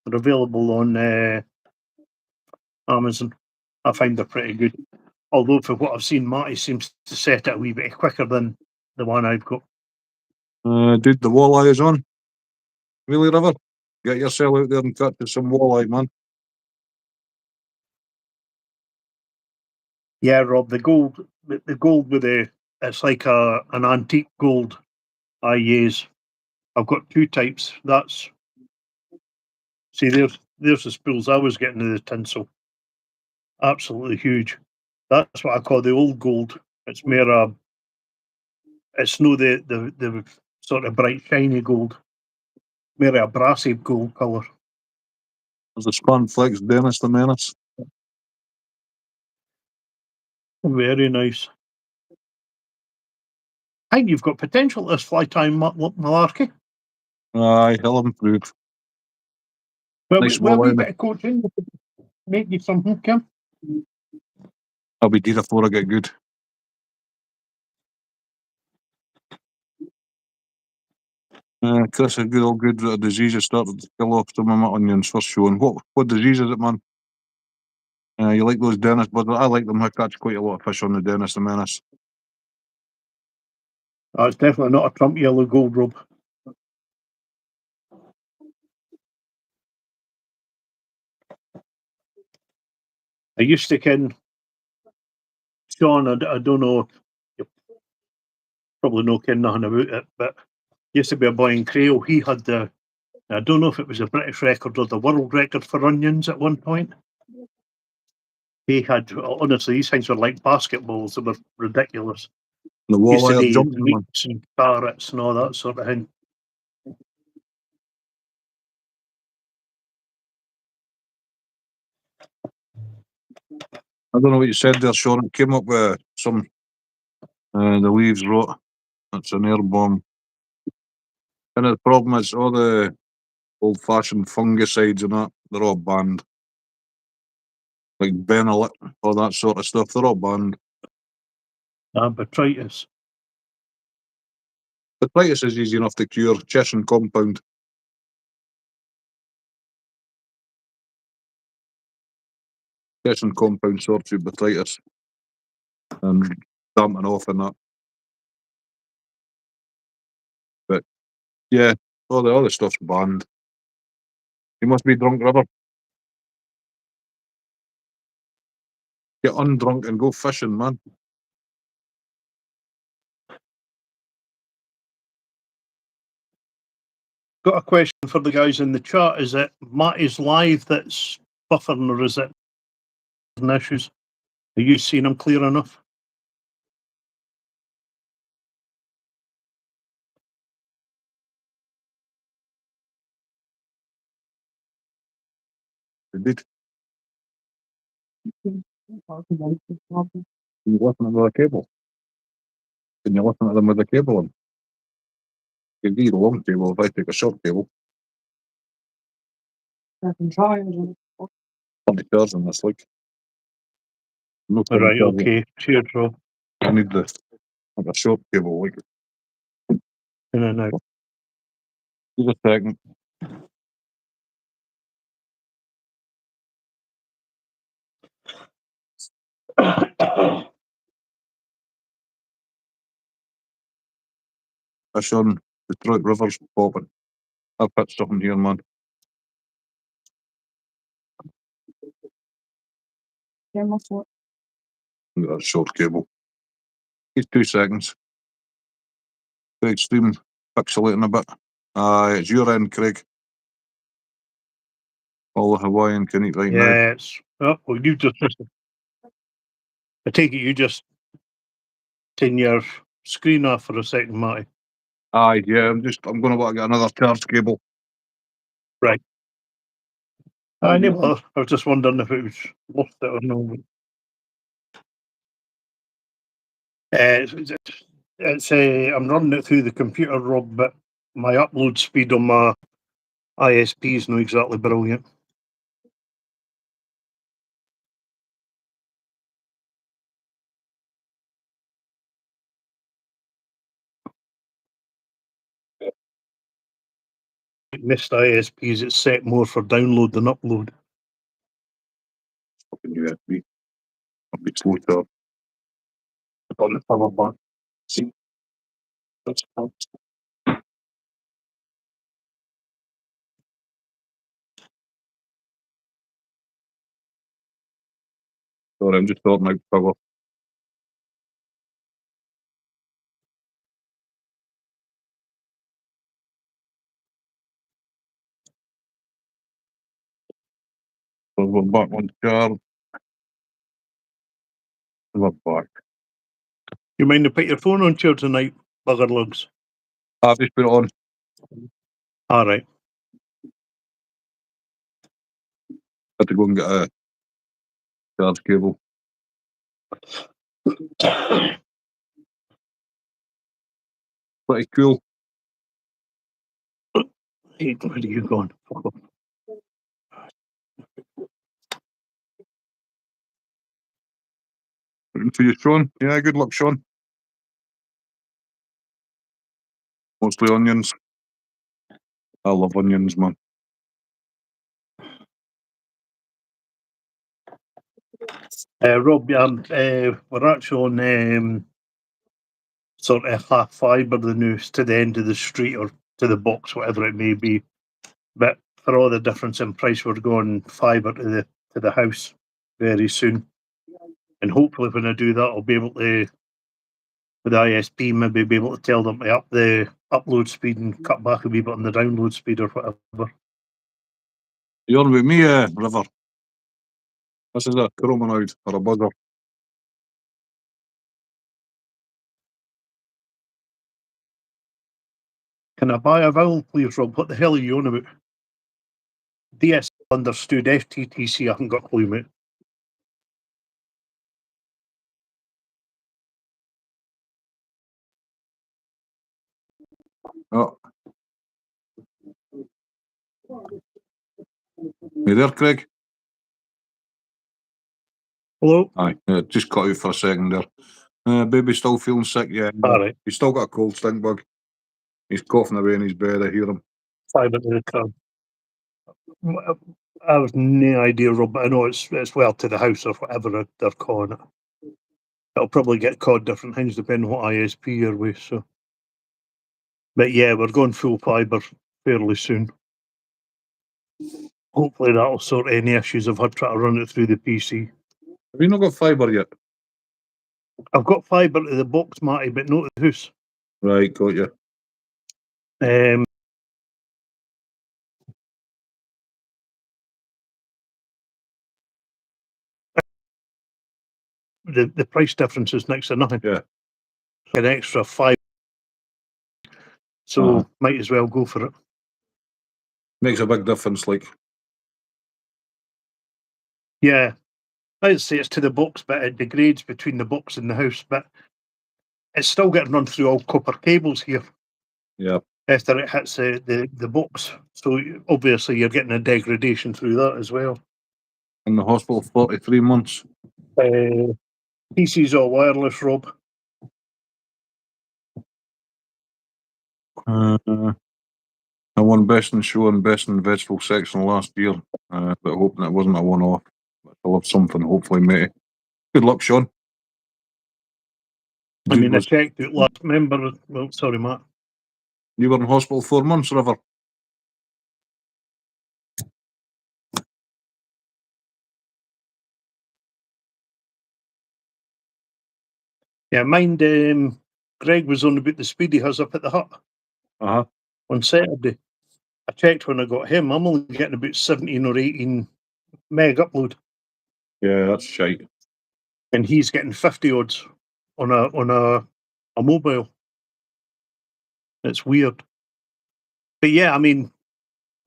They're available on Amazon. I find they're pretty good. Although for what I've seen, Matty seems to set it a wee bit quicker than the one I've got. Dude, the walleye is on. Really, River? Get yourself out there and catch some walleye, man. Yeah, Rob, the gold with it's like an antique gold I use. I've got two types. There's the spools I was getting of the tinsel. Absolutely huge. That's what I call the old gold. It's more it's no the sort of bright shiny gold. More a brassy gold colour. There's a Spanflex Dennis the Menace. Very nice. I think you've got potential this flytying malarkey. Aye, he'll improve. Well, Nice well, a wee walleye. bit of coaching make you something, Kim. I'll be dear before I get good. Chris, a good old good disease has started to kill off some of my onions for showing. What disease is it, man? You like those Dennis, but I like them. I catch quite a lot of fish on the Dennis the Menace. It's definitely not a Trump yellow gold, Rob. I used to ken Sean. I don't know. You probably no ken nothing about it, but used to be a boy in Crail. He had I don't know if it was a British record or the world record for onions at one point. He had, honestly, these things were like basketballs. They were ridiculous. The Used to walleye are do jumping, man. leeks and carrots and all that sort of thing. I don't know what you said there, Sean. It came up with some the leaves rot. That's an air bomb. And the problem is all the old-fashioned fungicides and that, they're all banned. Like Benelux, all that sort of stuff, they're all banned. Botrytis. Botrytis is easy enough to cure. Chesson compound. Chesson compound sorts of botrytis. And damping off and that. But yeah, all the other stuff's banned. You must be drunk, River. Get undrunk and go fishing, man. Got a question for the guys in the chat. Is it Matty's live that's buffering, or is it issues? Are you seeing them clear enough? Indeed. You Can you listen to the cable? Can you listen to them with the cable on? You need a long cable if I take a short cable. can try it. 30 pairs in this, like. No All right, 20 pairs. okay. Cheers, Rob. I need the like a short cable, like. In and out. Just a second. Fish on Detroit River's popping. I've put something here, man. Yeah, must work. I've got a short cable. Give 2 seconds. Craig stream pixelating a bit. It's your end, Craig. All the Hawaiian can eat right now. Yes. Oh, well, you just. I take it you just turn your screen off for a second, Matty. Aye, yeah, I'm going to want to get another charge cable. Right. I never. I was just wondering if it was lost it or no. It's I'm running it through the computer, Rob, but my upload speed on my ISP is not exactly brilliant. Missed ISPs, it's set more for download than upload. Fucking USB. I'll be slow to on the power button. See? That's fine. Sorry, I'm just sorting out power. So we're back on charge. We're back. You mind to put your phone on charge tonight, bugger lugs? I've just put it on. All right. Had to go and get a charge cable. Pretty cool. Hey, where are you going? Fuck off. Looking for you, Sean. Yeah, good luck, Sean. Mostly onions. I love onions, man. Rob, we're actually on sort of half fibre the news to the end of the street or to the box, whatever it may be. But for all the difference in price, we're going fibre to the house very soon. And hopefully when I do that, I'll be able to, with the ISP, maybe be able to tell them to up the upload speed and cut back a wee bit on the download speed or whatever. You're on with me, River. This is a cromanoid or a buzzer. Can I buy a vowel, please, Rob? What the hell are you on about? DS understood. FTTC, I haven't got a clue, mate. Oh. You there, Craig? Hello? Aye, just cut out for a second there. Baby still feeling sick, yeah. All right. He's still got a cold stink bug. He's coughing away in his bed, I hear him. Fibre to the car. I have no idea, Rob, but I know it's well to the house or whatever they're calling it. It'll probably get called different things depending on what ISP you're with. So, but yeah, we're going full fibre fairly soon. Hopefully that'll sort any issues I've had trying to run it through the PC. Have you not got fibre yet? I've got fibre to the box, Matty, but not the house. Right, got you. The price difference is next to nothing. Yeah. An extra $5, so might as well go for it. Makes a big difference, like. Yeah, I'd say it's to the box, but it degrades between the box and the house. But it's still getting run through all copper cables here. Yeah. After it hits the box, so obviously you're getting a degradation through that as well. In the hospital 43 months. PC's all wireless, Rob. I won Best in Show and Best in Vegetable section last year, but hoping it wasn't a one-off. I'll have something, hopefully, mate. Good luck, Sean. I mean, I checked it last member. Well, sorry, Matt. You were in hospital 4 months, River. Yeah, mind. Greg was on about the speed he has up at the hut on Saturday. I checked when I got him. I'm only getting about 17 or 18 meg upload. Yeah, that's shite. And he's getting 50 odds on a mobile. It's weird. But yeah, I mean,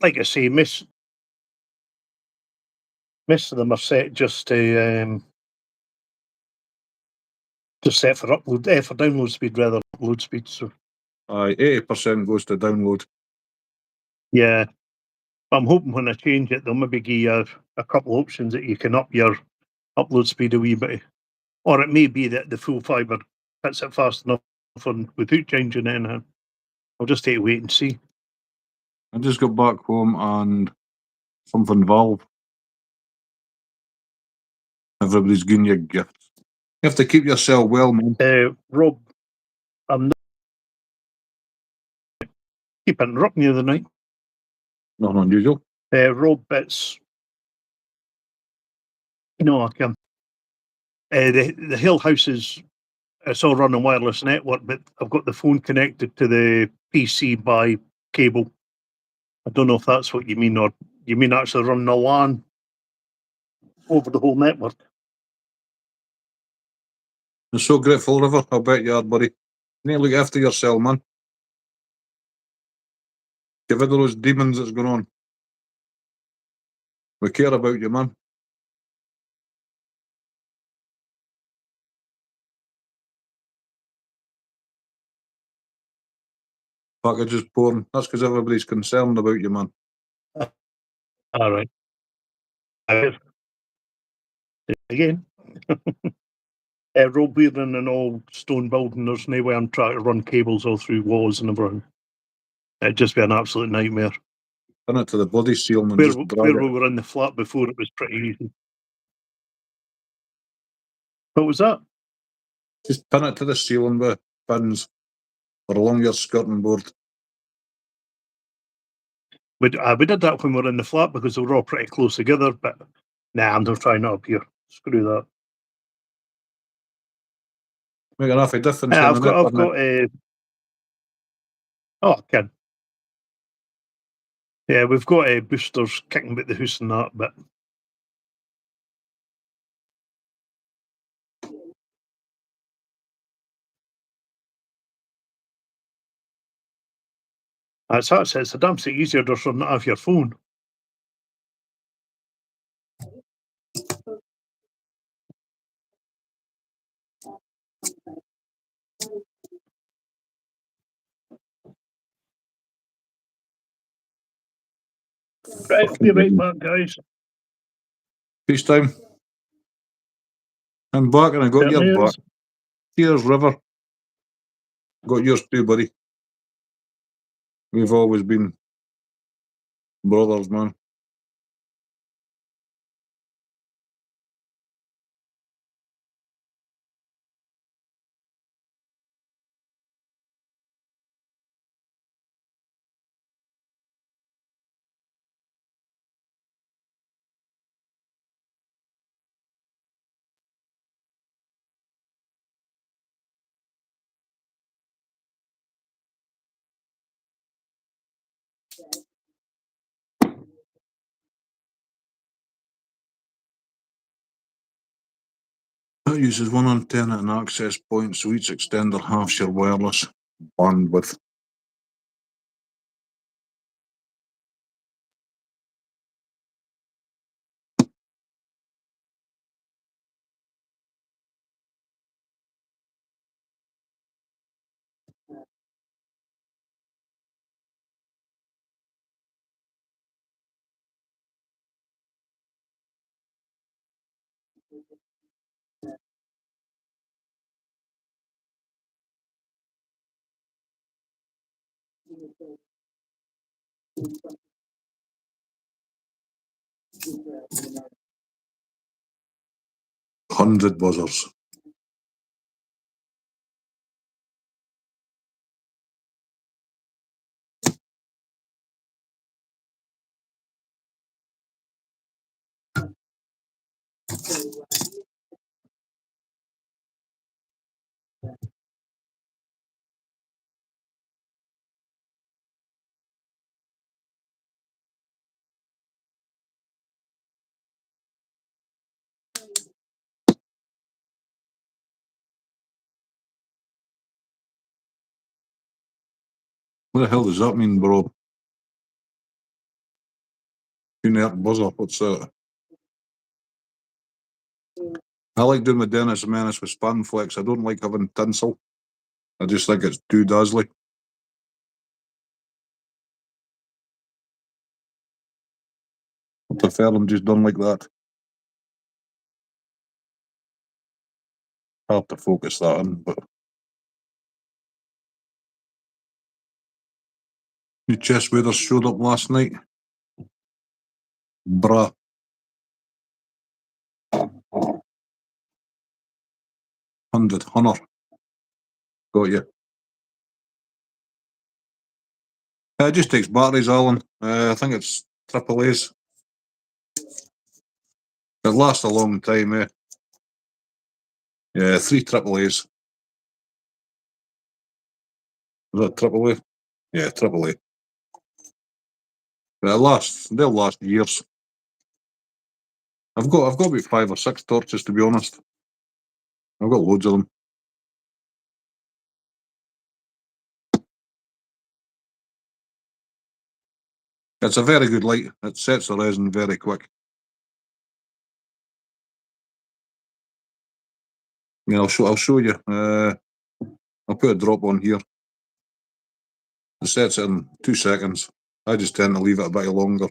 like I say, most of them are set just to Just set for upload, for download speed rather than upload speed. So Aye, 80% goes to download. yeah, I'm hoping when I change it, they'll maybe give you a couple of options that you can up your upload speed a wee bit, or it may be that the full fibre hits it fast enough without changing anything. I'll just take a wait and see. I just got back home and something Valve. Everybody's giving you gifts. You have to keep yourself well, man. Rob, I'm not keep interrupting you the night. Nothing unusual. Rob, it's no, I can't. The Hill House it's all run on wireless network, but I've got the phone connected to the PC by cable. I don't know if that's what you mean, or you mean actually run the LAN over the whole network. I'm so grateful, River. I bet you are, buddy. You need to look after yourself, man. Get rid of those demons that's going on. We care about you, man. Package is pouring. That's because everybody's concerned about you, man. All right. Again. Rob, we're in an old stone building. There's no way I'm trying to run cables all through walls and everything. It'd just be an absolute nightmare. Pin it to the bloody ceiling and Where just drag we it. were in the flat before, it was pretty easy. What was that? Just pin it to the ceiling with pins or along your skirting board. We did that when we were in the flat because we were all pretty close together, but nah, I'm not trying it up here. Screw that. Make enough of difference. I've got oh, I can. Yeah, we've got boosters kicking about the house and that, but it's a damn sight easier just running it off your phone. Right, I'll be right back, guys. Peace time. I'm back and I got your back. Cheers, River. Got yours too, buddy. We've always been brothers, man. That uses one antenna and access point, so each extender halves your wireless bandwidth. $100 buzzers. What the hell does that mean, bro? Inert buzzer, what's that? I like doing my Dennis the Menace with span flex. I don't like having tinsel. I just think it's too dazzly. I prefer them just done like that. Hard to focus that in, but new chest waders showed up last night. Bruh. Hunter. Got you. It just takes batteries, Alan. I think it's AAA's. It lasts a long time, eh? Yeah, 3 AAA's. Is that AAA? Yeah, AAA. But they'll last years. I've got about 5 or 6 torches, to be honest. I've got loads of them. It's a very good light. It sets the resin very quick. Yeah, I'll show you. I'll put a drop on here. It sets it in 2 seconds. I just tend to leave it a bit longer.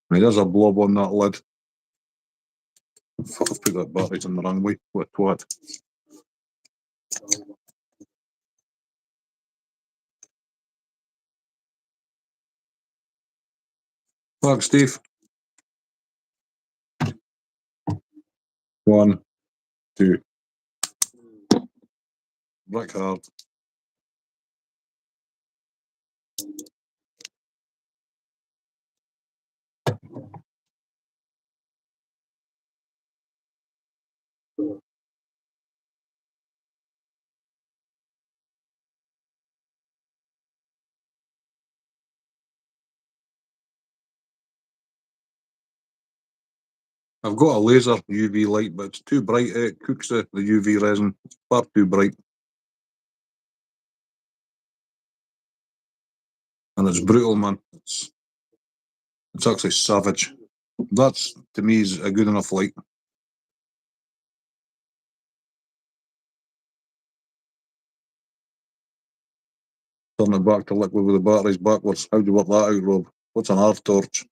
Right, there's a blob on that lid. Fuck, I've put that batteries in the wrong way. What twat. Fuck, Steve. 1, 2. Brick hard. I've got a laser UV light, but it's too bright. It cooks the UV resin. It's far too bright. And it's brutal, man. It's actually savage. That's, to me, is a good enough light. Turn it back to liquid with the batteries backwards. How do you work that out, Rob? What's an R torch?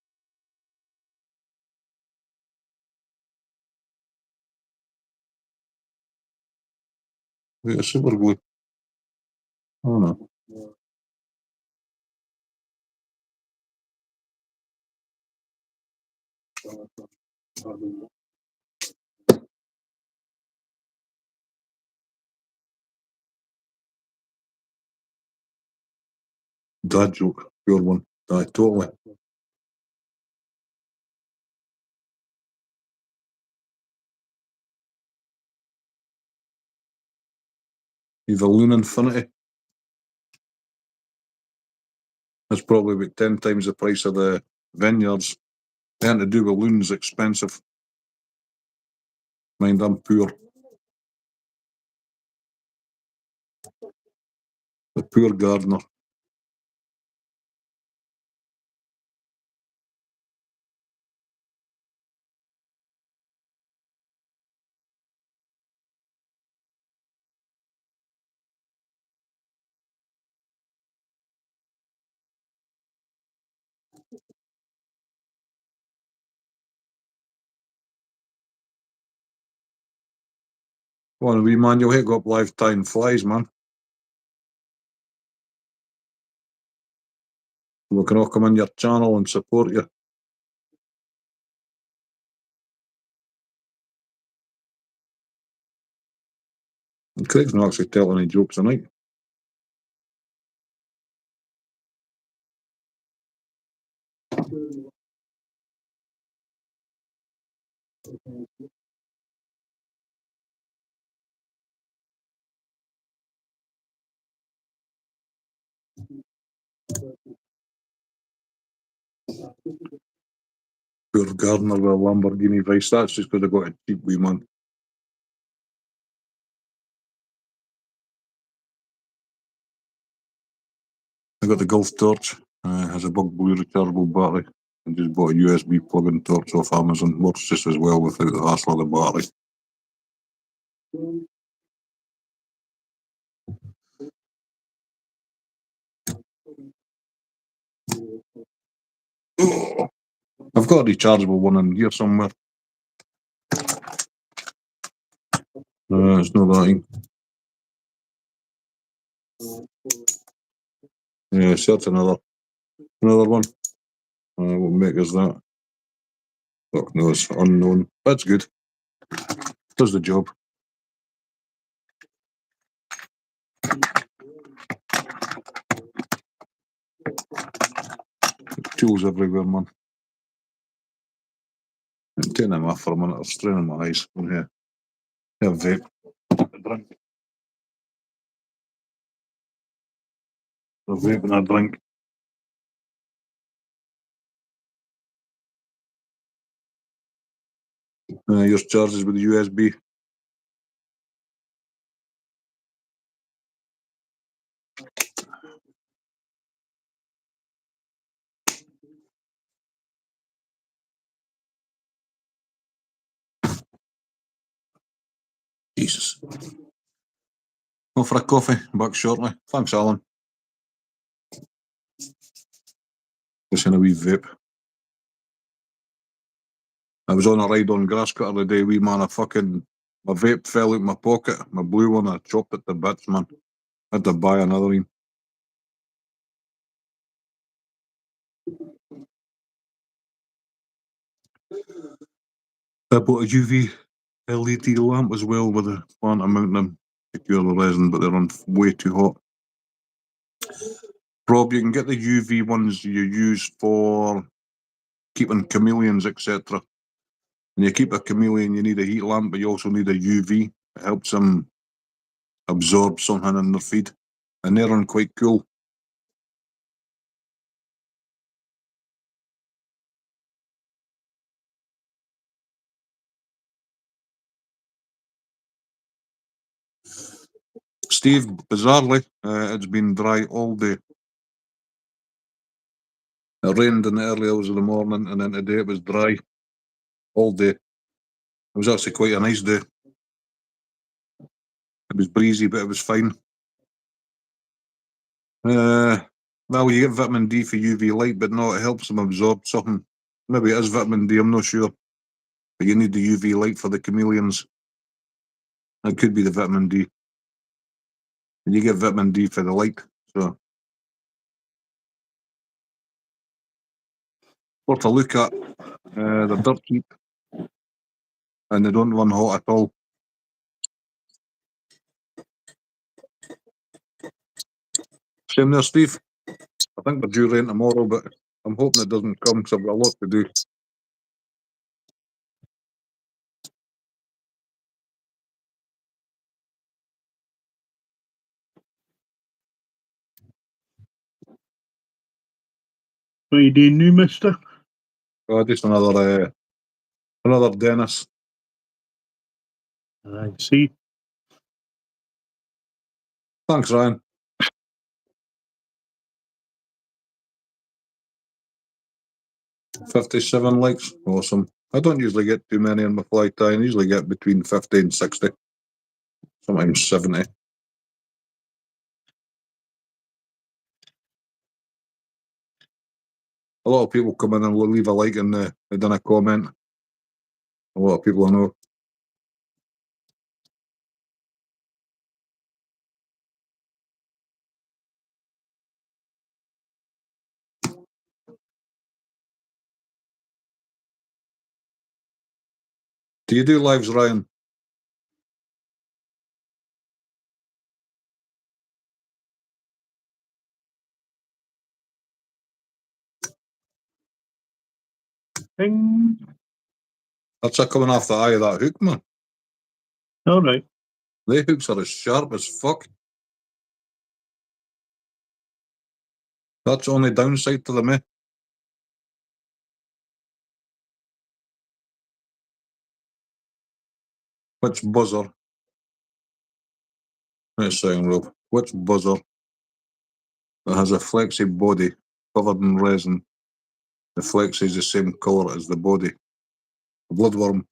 Wait, a super glue. Oh no. Dad joke. Pure one. Aye, totally. You've a Loon Infinity. That's probably about 10 times the price of the Vineyards. Anything to do with Loon's expensive. Mind, I'm poor. The poor gardener. Come on, wee man, you'll hit up live tying flies, man. We can all come on your channel and support you. And Craig's not actually telling any jokes tonight. Poor gardener with a Lamborghini Vice. That's just because I got a cheap wee man. I got the golf torch. Has a big blue rechargeable battery. I just bought a USB plug-in torch off Amazon. Works just as well without the hassle of the battery. Oh, I've got a rechargeable one in here somewhere. It's not that. Yeah, search another one. What make is that? Fuck no, it's unknown. That's good. Does the job. Tools everywhere, man. I'm taking them off for a minute. I'm straining my eyes in here. Have a vape. A drink. A vape and a drink. Yours charges with the USB. Jesus. Go for a coffee. Back shortly. Thanks, Alan. Just in a wee vape. I was on a ride on grass cutter the day, wee man. My vape fell out my pocket. My blue one, I chopped it to bits, man. Had to buy another one. I bought a UV LED lamp as well with a plant amount them secure the resin, but they run way too hot. Rob, you can get the UV ones you use for keeping chameleons, etc. When you keep a chameleon, you need a heat lamp, but you also need a UV. It helps them absorb something in their feed, and they run quite cool. Steve, bizarrely, it's been dry all day. It rained in the early hours of the morning, and then today it was dry all day. It was actually quite a nice day. It was breezy, but it was fine. Well, you get vitamin D for UV light, but no, it helps them absorb something. Maybe it is vitamin D, I'm not sure. But you need the UV light for the chameleons. It could be the vitamin D. And you get vitamin D for the light, so worth a look at. They're dirt cheap, and they don't run hot at all. Same there, Steve. I think we're due rain tomorrow, but I'm hoping it doesn't come because I've got a lot to do. What are you doing new, mister? Just another Dennis. I see. Thanks, Ryan. $57 likes. Awesome. I don't usually get too many on my fly tying. I usually get between 50 and 60. Sometimes 70. A lot of people come in and leave a like and they done a comment. A lot of people I know. Do you do lives, Ryan? Ding. That's a coming off the eye of that hook, man. All right. The hooks are as sharp as fuck. That's the only downside to them, eh? Which buzzer? Let's second, Rob. Which buzzer that has a flexi body covered in resin The flex is the same colour as the body. Bloodworm.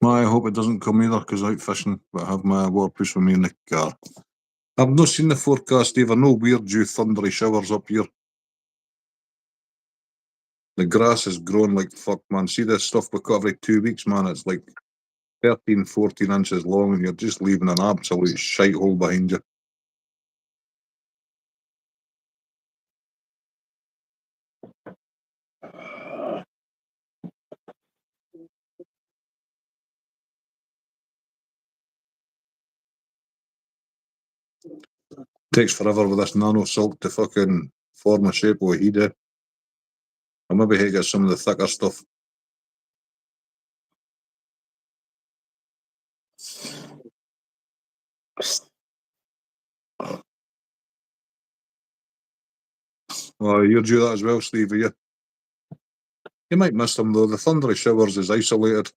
I hope it doesn't come either, because out fishing, but I have my waterproof with me in the car. I've not seen the forecast either. No weird due thundery showers up here. The grass is growing like fuck, man. See this stuff we cut every 2 weeks, man? It's like 13, 14 inches long, and you're just leaving an absolute shite hole behind you. Takes forever with this nano salt to fucking form a shape what he did. I maybe have to get some of the thicker stuff. Oh, you're due that as well, Steve, are you? You might miss them though. The thundery showers is isolated.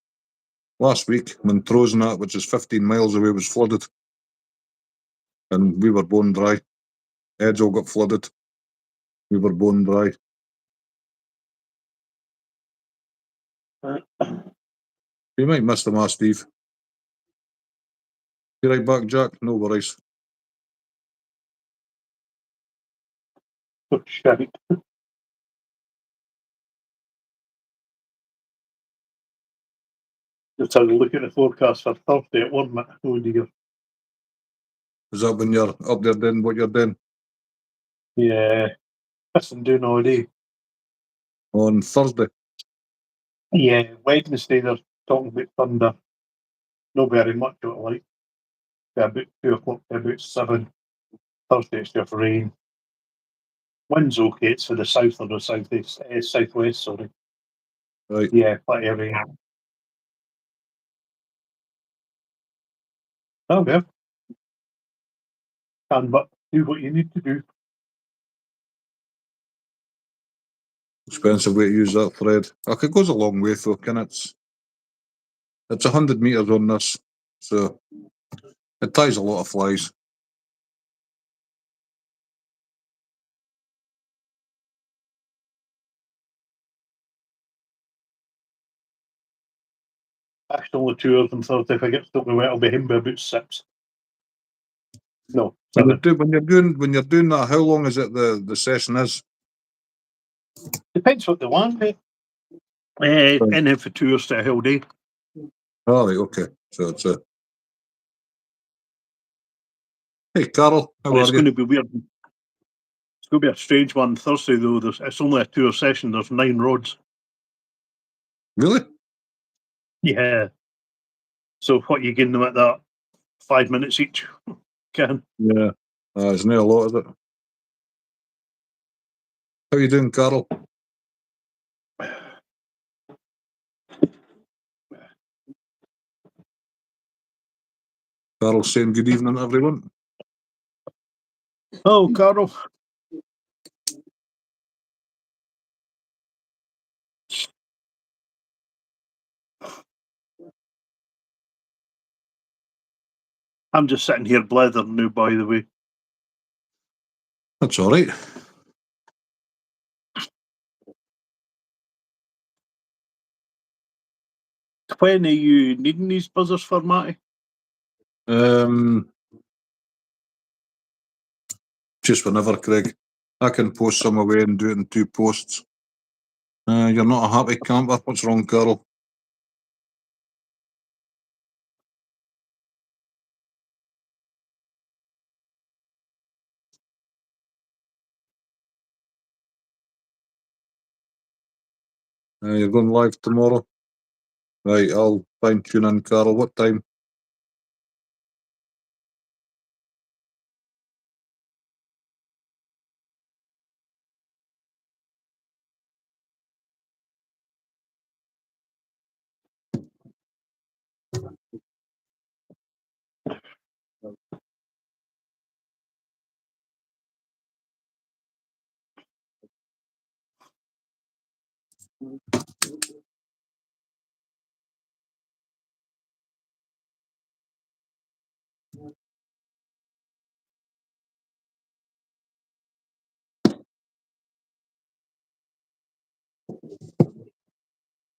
Last week, Montrose and that, which is 15 miles away, was flooded. And we were bone dry. Edge all got flooded. We were bone dry. You might miss them, Steve. You right back, Jack? No worries. Oh, shite. Just had a look at the forecast for Thursday at 1 minute. Oh dear. Is that when you're up there doing what you're doing? Yeah. Listen, doing all day. On Thursday? Yeah, Wednesday they're talking about thunder. Not very much, like. About 2 o'clock to about 7. Thursday it's just rain. Wind's okay, it's for the south or the southeast, southwest, sorry. Right. Yeah, plenty of rain. Oh, yeah. Can but do what you need to do. Expensive way to use that thread. Okay, it goes a long way though, can it? It's 100 metres on this, so it ties a lot of flies. Actually, only 2 of them Thursday. If I get stuck with it, I'll be home by about 6. No, When 7. when you're doing that, how long is it the session is? Depends what they want, eh? Anything for 2 hours to a whole day. Oh, right, okay. So it's a. Hey, Carol, how And are it's you? going to be weird. It's going to be a strange one Thursday, though. It's only a 2 hour session. There's 9 rods. Really? Yeah. So what you getting them at that? 5 minutes each? Can. Yeah. It's not a lot, is it? How you doing, Carol? Carol saying good evening, everyone. Oh, Carol. I'm just sitting here blethering now, by the way. That's all right. When are you needing these buzzers for, Matty? Just whenever, Craig. I can post some away and do it in 2 posts. You're not a happy camper. What's wrong, Carol? You're going live tomorrow? Right, I'll fine tune in, Carol. What time?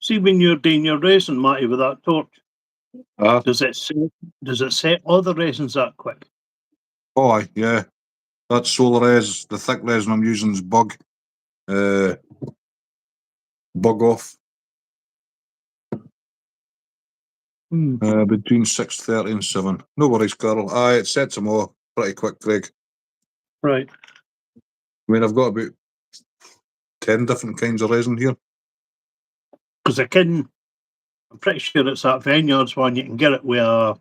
See when you're doing your resin, Matty, with that torch, Ah, does it set all the resins that quick? oh, aye, yeah. That solar res, the thick resin I'm using is bug off. Between 6:30 and 7. No worries, Carol. Aye, it sets them all pretty quick, Craig. Right. I mean, I've got about 10 different kinds of resin here. Because I'm pretty sure it's that Vineyards one, you can get it with a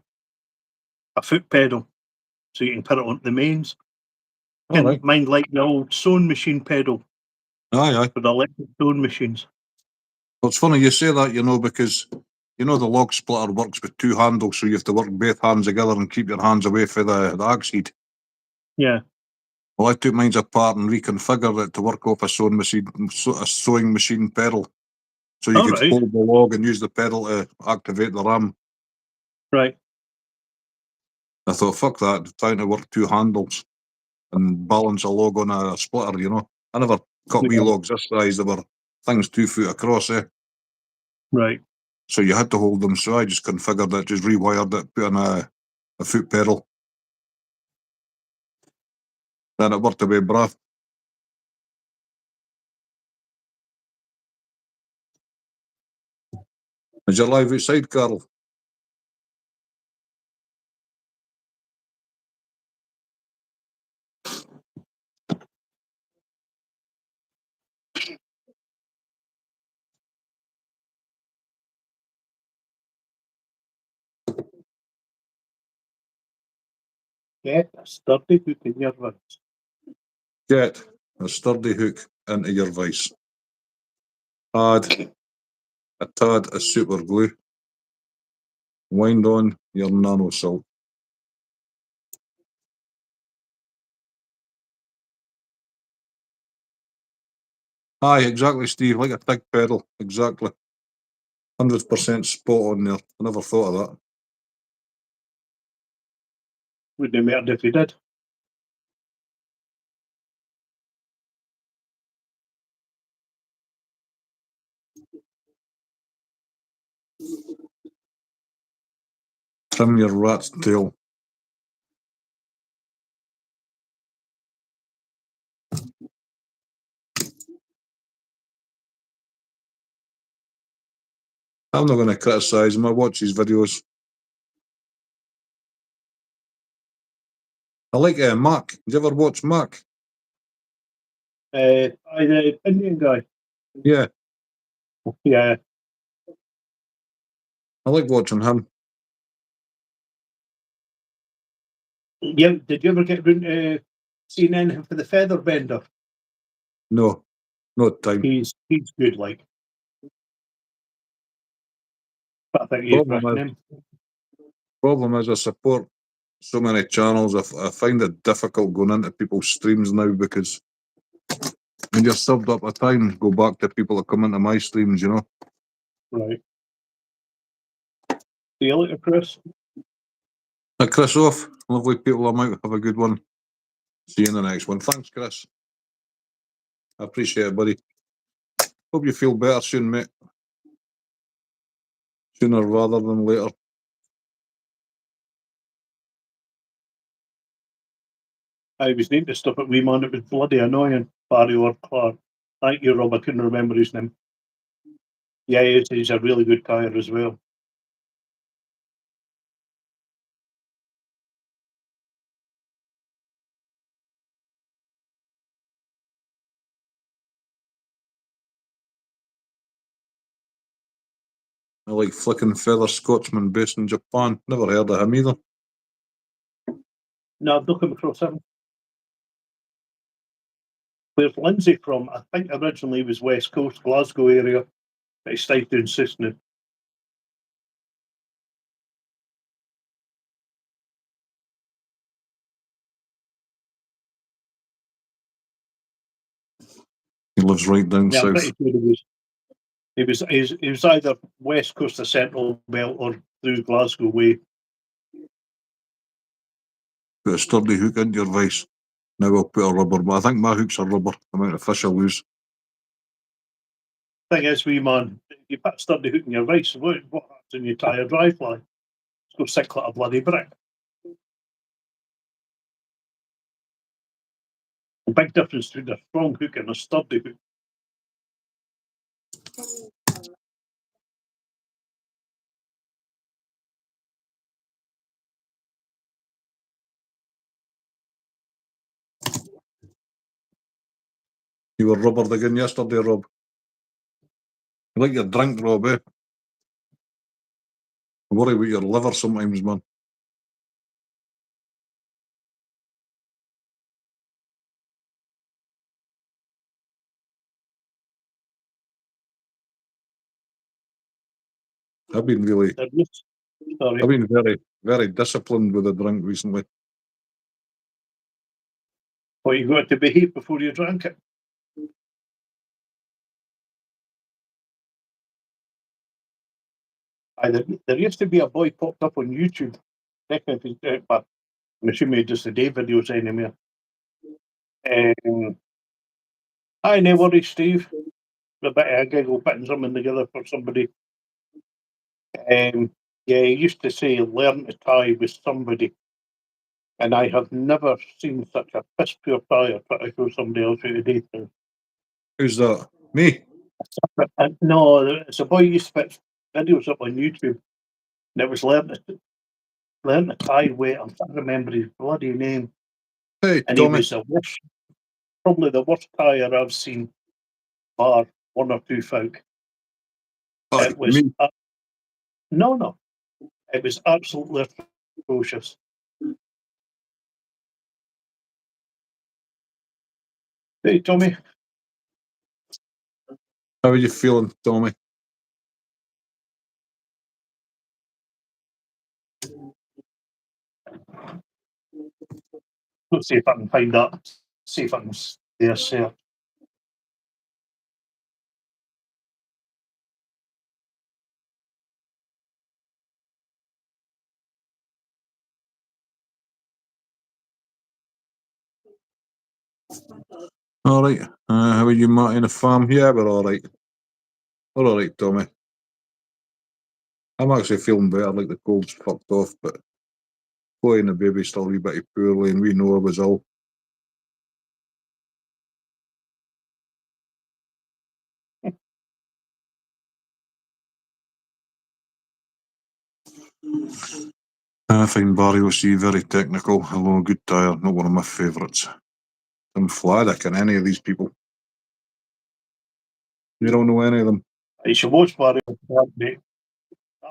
foot pedal. So you can put it onto the mains. All right. Mind like the old sewing machine pedal Aye, aye. for the electric sewing machines. Well, it's funny you say that, because the log splitter works with two handles, so you have to work both hands together and keep your hands away from the axe head. Yeah. Well, I took mine apart and reconfigured it to work off a sewing machine pedal. So you could hold the log and use the pedal to activate the ram. Right. I thought, fuck that, trying to work two handles and balance a log on a splitter, I never cut wee logs this size. They were things 2 foot across, Right. So you had to hold them. So I just configured it, just rewired it, put in a foot pedal. Then it worked away brav. Is you live outside, Carl? Get a sturdy hook in your vice. Get a sturdy hook into your vice. Add a tad of super glue. Wind on your nano salt. Aye, exactly, Steve. Like a thick pedal. Exactly. 100% spot on there. I never thought of that. Wouldn't have mattered if you did. Trim your rat's tail. I'm not going to criticise him. I watch his videos. I like Mark. Did you ever watch Mark? The Indian guy. Yeah, Yeah. I like watching him. Yeah. Did you ever get around to seeing anything for the feather bender? No, not time. He's good, like. But I think you'd recommend him. Problem is, I support so many channels. I find it difficult going into people's streams now because when you're subbed up a time, go back to people that come into my streams, Right. See you later, Chris. Chris off. Lovely people. I'm out. Have a good one. See you in the next one. Thanks, Chris. I appreciate it, buddy. Hope you feel better soon, mate. Sooner rather than later. I was named to stop at wee man. It was bloody annoying. Barry or Clark. Thank you, Rob. I couldn't remember his name. Yeah, he's a really good kyer as well. I like Flicking Feather Scotsman based in Japan. Never heard of him either. No, I've not come across him. Where's Lindsay from? I think originally he was West Coast, Glasgow area, but he stayed down Sisney. He lives right down Yeah, I'm south. pretty sure he was either West Coast or Central Belt or through Glasgow way. Put a sturdy hook into your vice. Now I'll put a rubber, but I think my hooks are rubber. The amount of fish I lose. Thing is, wee man, you put a sturdy hook in your vice, what happens when you tie a dry fly? It's going to sink like a bloody brick. The big difference between a strong hook and a sturdy hook. You were rubbered again yesterday, Rob. You like your drink, Rob, eh? I worry about your liver sometimes, man. I've been really, Sorry. I've been very, very disciplined with the drink recently. Well, you got to behave before you drank it. There used to be a boy popped up on YouTube. But I'm assuming just the day videos anymore. I no worries, Steve. A bit of a giggle putting something together for somebody. Yeah, he used to say, learn to tie with somebody. And I have never seen such a piss poor tire try to show somebody else how to do things. Who's that? Me? No, it's a boy who used to put videos up on YouTube. And it was learn to tie with, I'm trying to remember his bloody name. Hey, And Tommy. he was probably the worst tire I've seen, bar one or two folk. Aye, It was me. no. It was absolutely atrocious. Hey, Tommy. How are you feeling, Tommy? Let's see if I can find that. See if I can there. All right. How are you, Marty, in the farm? Yeah, we're all right. We're all right, Tommy. I'm actually feeling better, like the cold's fucked off, but Chloe and the baby still a wee bit poorly, and we know it was all. I find Barry will see very technical, although a good tire, not one of my favourites. I'm Flytying in any of these people. You don't know any of them. You should watch Barry. That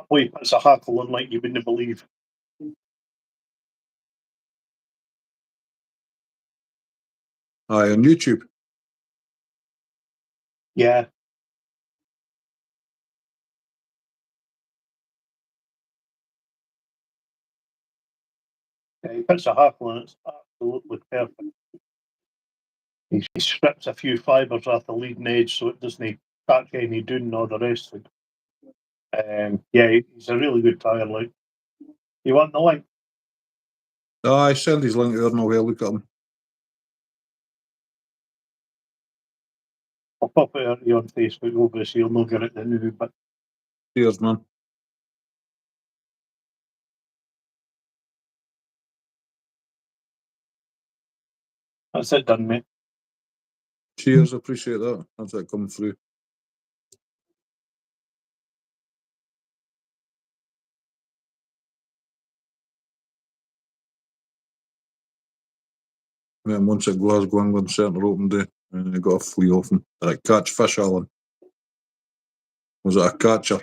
boy puts a hackle on like you wouldn't believe. Aye, on YouTube. Yeah. He puts a hackle on, it's absolutely perfect. He strips a few fibres off the leading edge so it doesn't catch any doing all the rest of it. Yeah, he's a really good tire. Like, you want the link? Aye, send his link over and I'll have a look at him. I'll pop it out here on Facebook, obviously you'll not get it now, but Cheers, man. that's it done, mate. Cheers, appreciate that. That's it coming through. Yeah, and once at Glasgow, England Centre open day, and I got a flea off him. Catch fish, Alan. Was it a catcher?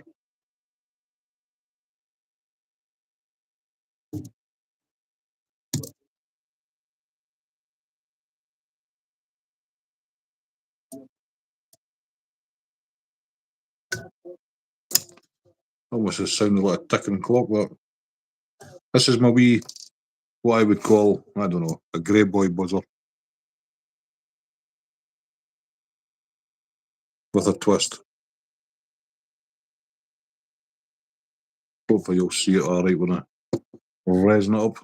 Almost as sounded like a ticking clock, that. This is my wee, what I would call, I don't know, a grey boy buzzer. With a twist. Hopefully you'll see it alright when I raising it up.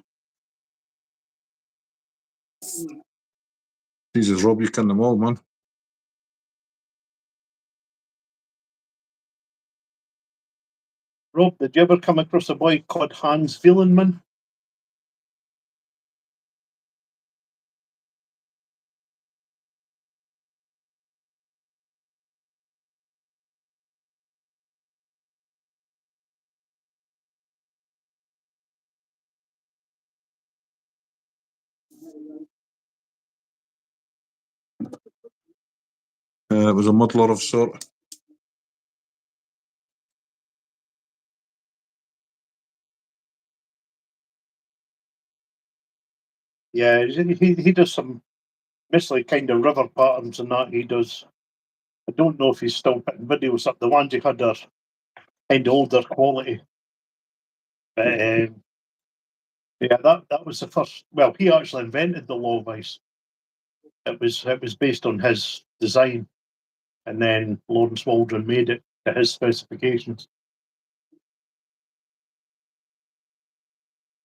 Jesus, Rob, you can them all, man. Rob, did you ever come across a boy called Hans Wielenman? It was a muddler of sort. Yeah, he does some mostly kind of river patterns and that he does. I don't know if he's still putting videos up. The ones he had are kind of older quality. But yeah, that was the first. Well, he actually invented the law of ice. It was based on his design, and then Lawrence Waldron made it to his specifications.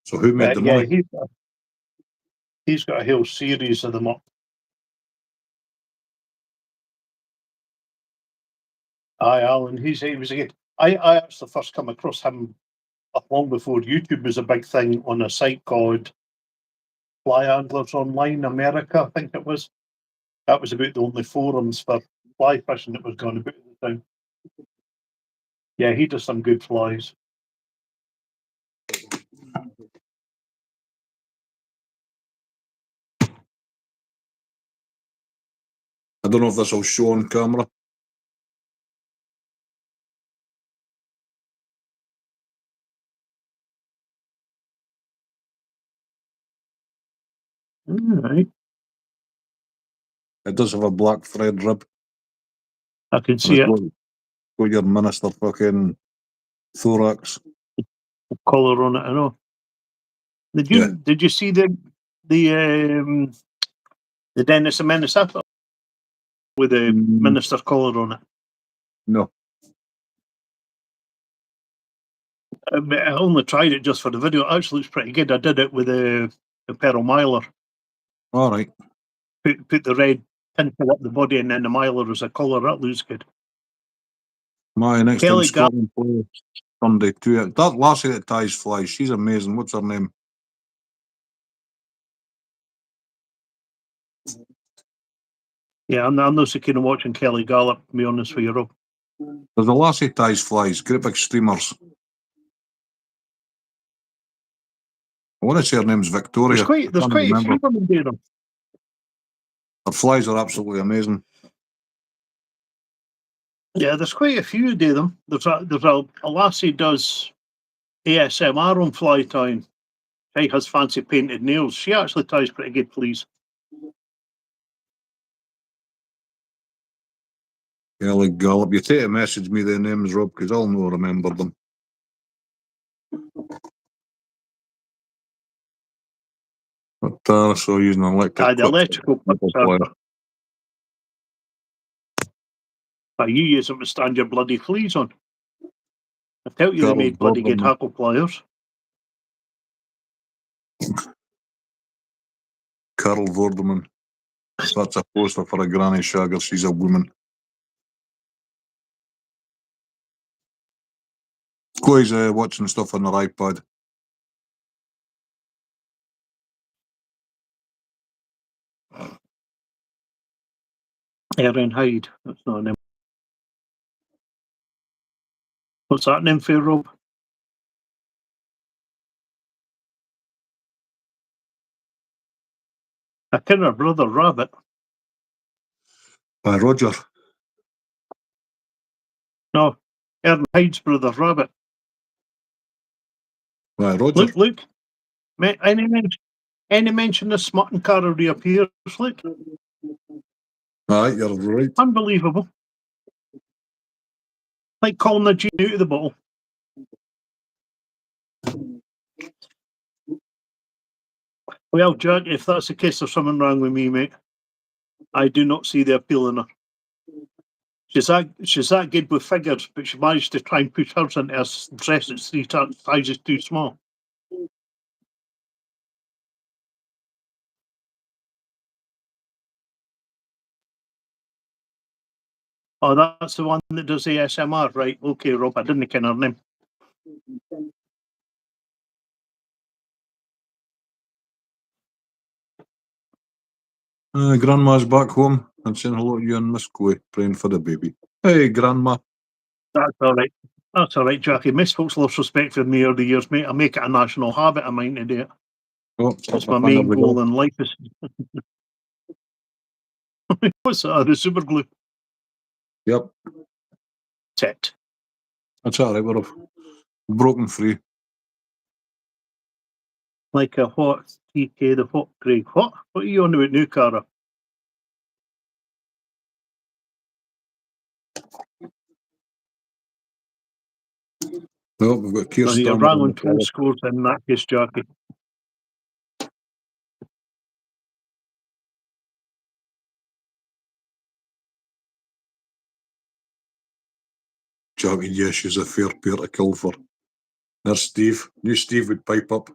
So who made the Yeah, money? he's got a whole series of them up. Aye, Alan, he was a good. I actually first come across him long before YouTube was a big thing on a site called Fly Anglers Online America, I think it was. That was about the only forums for fly fishing that was going about at the time. Yeah, he does some good flies. I don't know if this will show on camera. All right. It does have a black thread rib. I can And see it's it. got your minister fucking thorax. Collar on it, I know. Did you see the Dennis and Menace episode with the minister collar on it? No. I only tried it just for the video. It actually looks pretty good. I did it with the Pearl Miler. All right. Put the red tinted up the body and then the Miler as a collar. That looks good. My next time Kelly Scotland play Sunday too. That lassie that ties flies, she's amazing. What's her name? Yeah, I'm not so keen on watching Kelly Gallop, to be honest with you, Rob. There's a lassie ties flies, great big streamers. I want to say her name's Victoria. There's quite a few women doing them. Her flies are absolutely amazing. Yeah, there's quite a few do them. There's a lassie does ASMR on flytying. She has fancy painted nails. She actually ties pretty good fleas. Kelly Gallop. You take a message me their names, Rob, because I'll not remember them. But so using an electric The electrical clips are. You use them to stand your bloody fleas on. I tell you, they make bloody good hackle pliers. Carol Vorderman. If that's a poster for a granny shagger, she's a woman. Chloe's watching stuff on her iPad. Erin Hyde. That's not a name. What's that name for, Rob? I ken her brother, Rabbit. Roger. No, Erin Hyde's brother, Rabbit. Roger. Look. Any mention of smutting car reappears, look. Aye, you're right. Unbelievable. Like calling the genie out of the bottle. Well, Jack, if that's the case, there's something wrong with me, mate. I do not see the appeal in her. She's that good with figures, but she managed to try and push hers into a dress that's 3 sizes too small. Oh, that's the one that does ASMR, right? Okay, Rob, I didn't ken her name. Grandma's back home and saying hello to you and Miss Chloe, praying for the baby. Hey, Grandma. That's all right. That's all right, Jackie. Most folks lost respect for me over the years, mate. I make it a national habit of mine to do it. Oh, It's my main goal in life. Is what's that? The super glue. Yep, Tit. that's all right. We're broken free. Like a what? TK the what? Greg. What? What are you on about, new Cara? Well, we've got Keir No, you're Starmer wrong on on the twin call. scores in that case, Jackie. Jackie, yeah, she's a fair pair to kill for. There's Steve. Knew Steve would pipe up.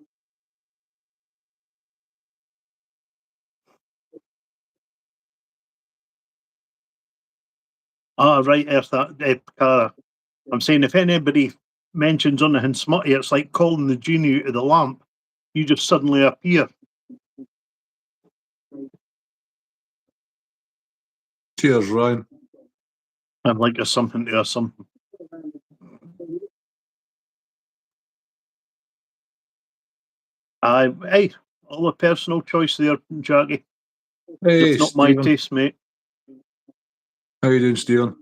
Ah, right, there's that Cara. I'm saying if anybody mentions anything smutty, it's like calling the genie out of the lamp. You just suddenly appear. Cheers, Ryan. I'm like there's something to something. Hey, all a personal choice there, Jackie. Hey, It's not my Stephen. taste, mate. How you doing, Stephen?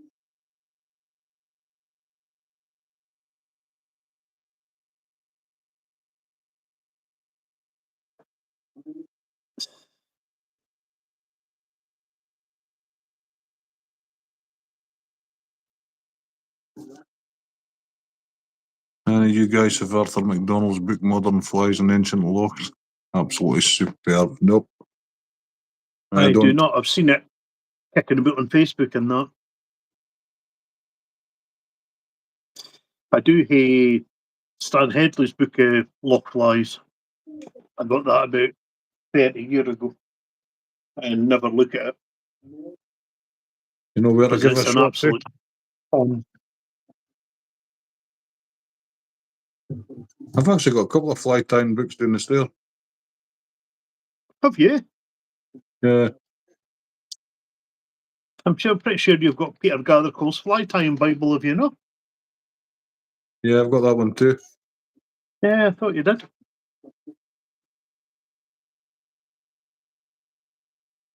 You guys have Arthur McDonald's book, Modern Flies and Ancient Locks? Absolutely superb. Nope. I do not. I've seen it kicking about on Facebook and that. I do hate Stan Headley's book, Loch Flies. I got that about 30 years ago and never look at it. You know where to Because give a it's an shot to? absolute fun. I've actually got a couple of flytying books down the stair. Have you? Yeah, I'm pretty sure you've got Peter Gathercole's Fly Tying Bible, have you not? yeah, I've got that one too. Yeah, I thought you did.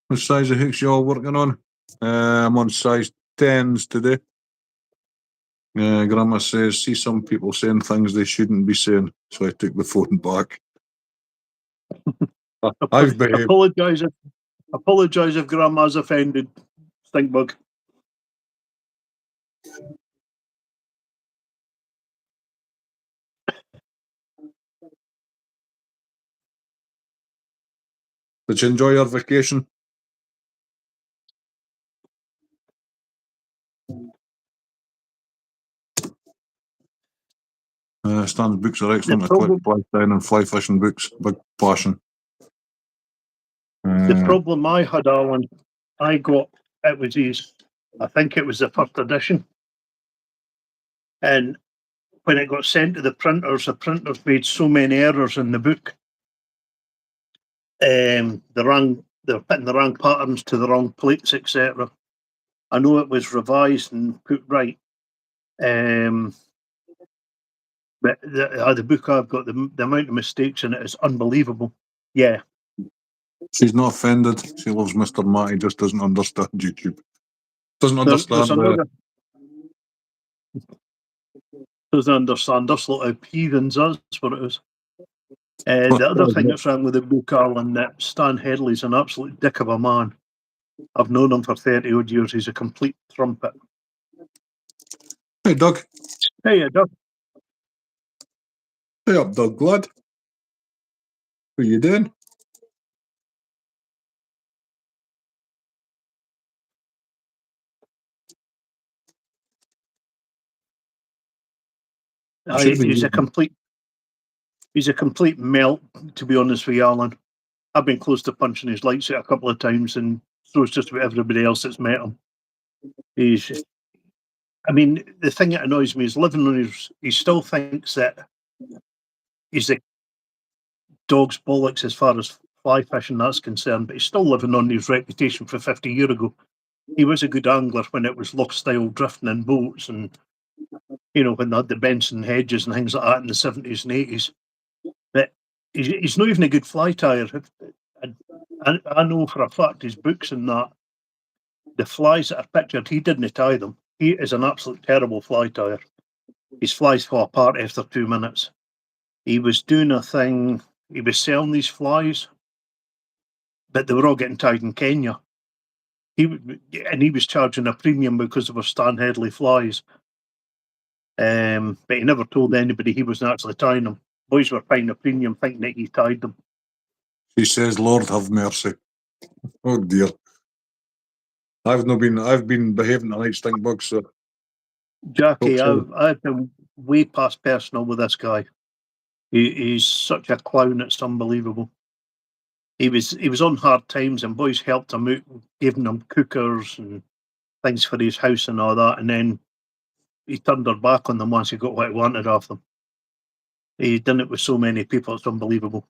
What size of hooks you all working on? I'm on size 10s today. Grandma says, see some people saying things they shouldn't be saying, so I took the phone back. I've behaved. Apologise if Grandma's offended, Stinkbug. Did you enjoy your vacation? Stan's books are excellent. I collect fly tying and fly fishing books. Big passion. The problem I had, Alan, I think it was the first edition. And when it got sent to the printers made so many errors in the book. They're putting the wrong patterns to the wrong plates, etc. I know it was revised and put right. But the book I've got, the amount of mistakes in it is unbelievable. Yeah. She's not offended. She loves Mr. Matt. He just doesn't understand YouTube. Doesn't understand. Doesn't understand us lot of heathens. That's what it is. The other thing that's wrong with the book, Alan, that Stan Headley's an absolute dick of a man. I've known him for 30 odd years. He's a complete trumpet. Hey, Doug. Hey, Doug. Hey up, Doug, lad. What are you doing? He's a complete melt, to be honest with you, Alan. I've been close to punching his lights out a couple of times, and so it's just about everybody else that's met him. I mean, the thing that annoys me is living on his. He still thinks that he's the dog's bollocks as far as fly fishing that's concerned, but he's still living on his reputation for 50 years ago. He was a good angler when it was loch style drifting in boats, and when they had the Benson hedges and things like that in the 70s and 80s. But he's not even a good fly tyer. I know for a fact his books and that, the flies that are pictured, he didn't tie them. He is an absolute terrible fly tyer. His flies fall apart after 2 minutes. He was doing a thing, he was selling these flies, but they were all getting tied in Kenya. He was charging a premium because they were Stan Headley flies. But he never told anybody he wasn't actually tying them. Boys were paying a premium thinking that he tied them. He says, "Lord have mercy." Oh dear. I've been behaving tonight, stink bugs. So Jackie, so. I've been way past personal with this guy. He's such a clown, it's unbelievable. He was on hard times, and boys helped him out, giving him cookers and things for his house and all that, and then he turned their back on them once he got what he wanted off them. He done it with so many people, it's unbelievable.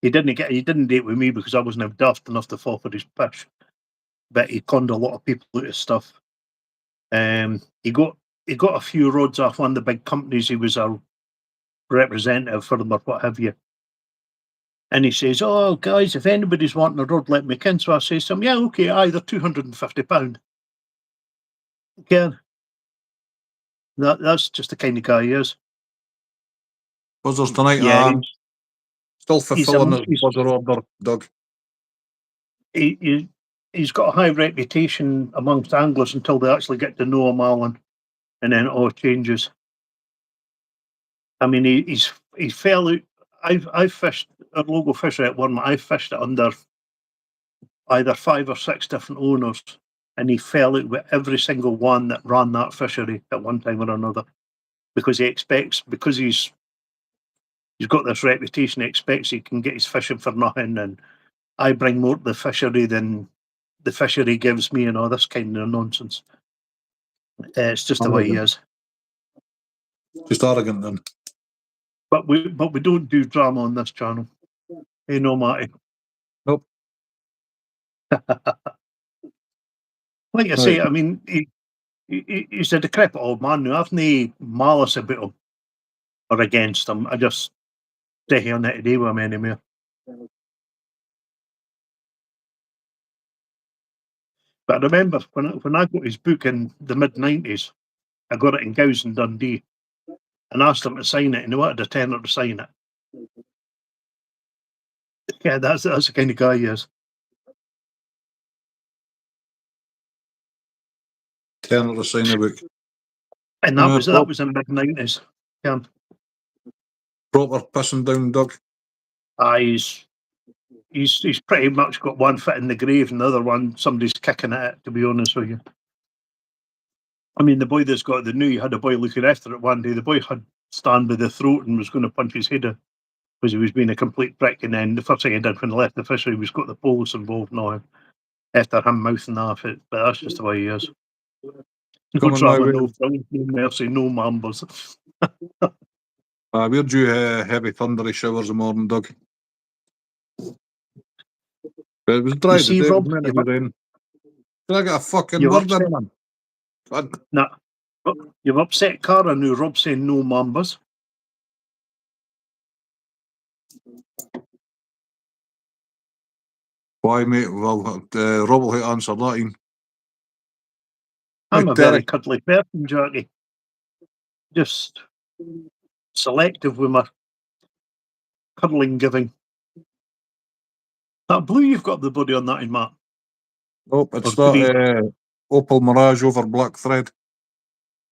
He didn't date with me because I wasn't daft enough to fall for his fish, but he conned a lot of people out of stuff. He got a few rods off one of the big companies. He was a representative for them or what have you. And he says, "Oh, guys, if anybody's wanting a rod, let me in." So I say to him, "Yeah, okay, either £250. Again, that's just the kind of guy he is. Buzzers tonight, Yeah, still fulfilling his buzzer order, Doug. He's got a high reputation amongst anglers until they actually get to know him, Alan, and then it all changes. I mean, he fell out. I've fished a logo fishery at one. I fished it under either 5 or 6 different owners, and he fell out with every single one that ran that fishery at one time or another, because he's got this reputation. He expects he can get his fishing for nothing, and I bring more to the fishery than the fishery gives me, and all this kind of nonsense. It's just the way he is. Just arrogant then. But we don't do drama on this channel. Hey, no, Matty. Nope. Like I say, I mean, he's a decrepit old man now. I've no malice about him or against him. I just stay here on it today with him anymore. But I remember when I got his book in the mid-90s, I got it in Gowes in Dundee and asked him to sign it, and he wanted a tenner to sign it. Yeah, that's the kind of guy he is. Tenner to sign a book. And that was in mid-90s. Yeah. Proper pissing down, Doug. He's pretty much got one foot in the grave and the other one somebody's kicking at it, to be honest with you. I mean, the boy that's got the new, had a boy looking after it one day. The boy had Stan by the throat and was going to punch his head in because he was being a complete prick. And then the first thing he did when he left the fishery was got the police involved now after him mouthing off it. But that's just the way he is. No drama, no film, no mercy, no mambas. We're due heavy thundery showers in the morning, Doug. But it was dry today. Rob, it was meant to be rain. Can I get a fucking word in, man? Nah. You've upset Cara now, Rob saying no mambas. Why, mate? Well, Rob will answer that. I'm a very cuddly person, Jackie. Just selective with my cuddling giving. That blue you've got the body on that in, Matt? Oh, it's that Opal Mirage over black thread.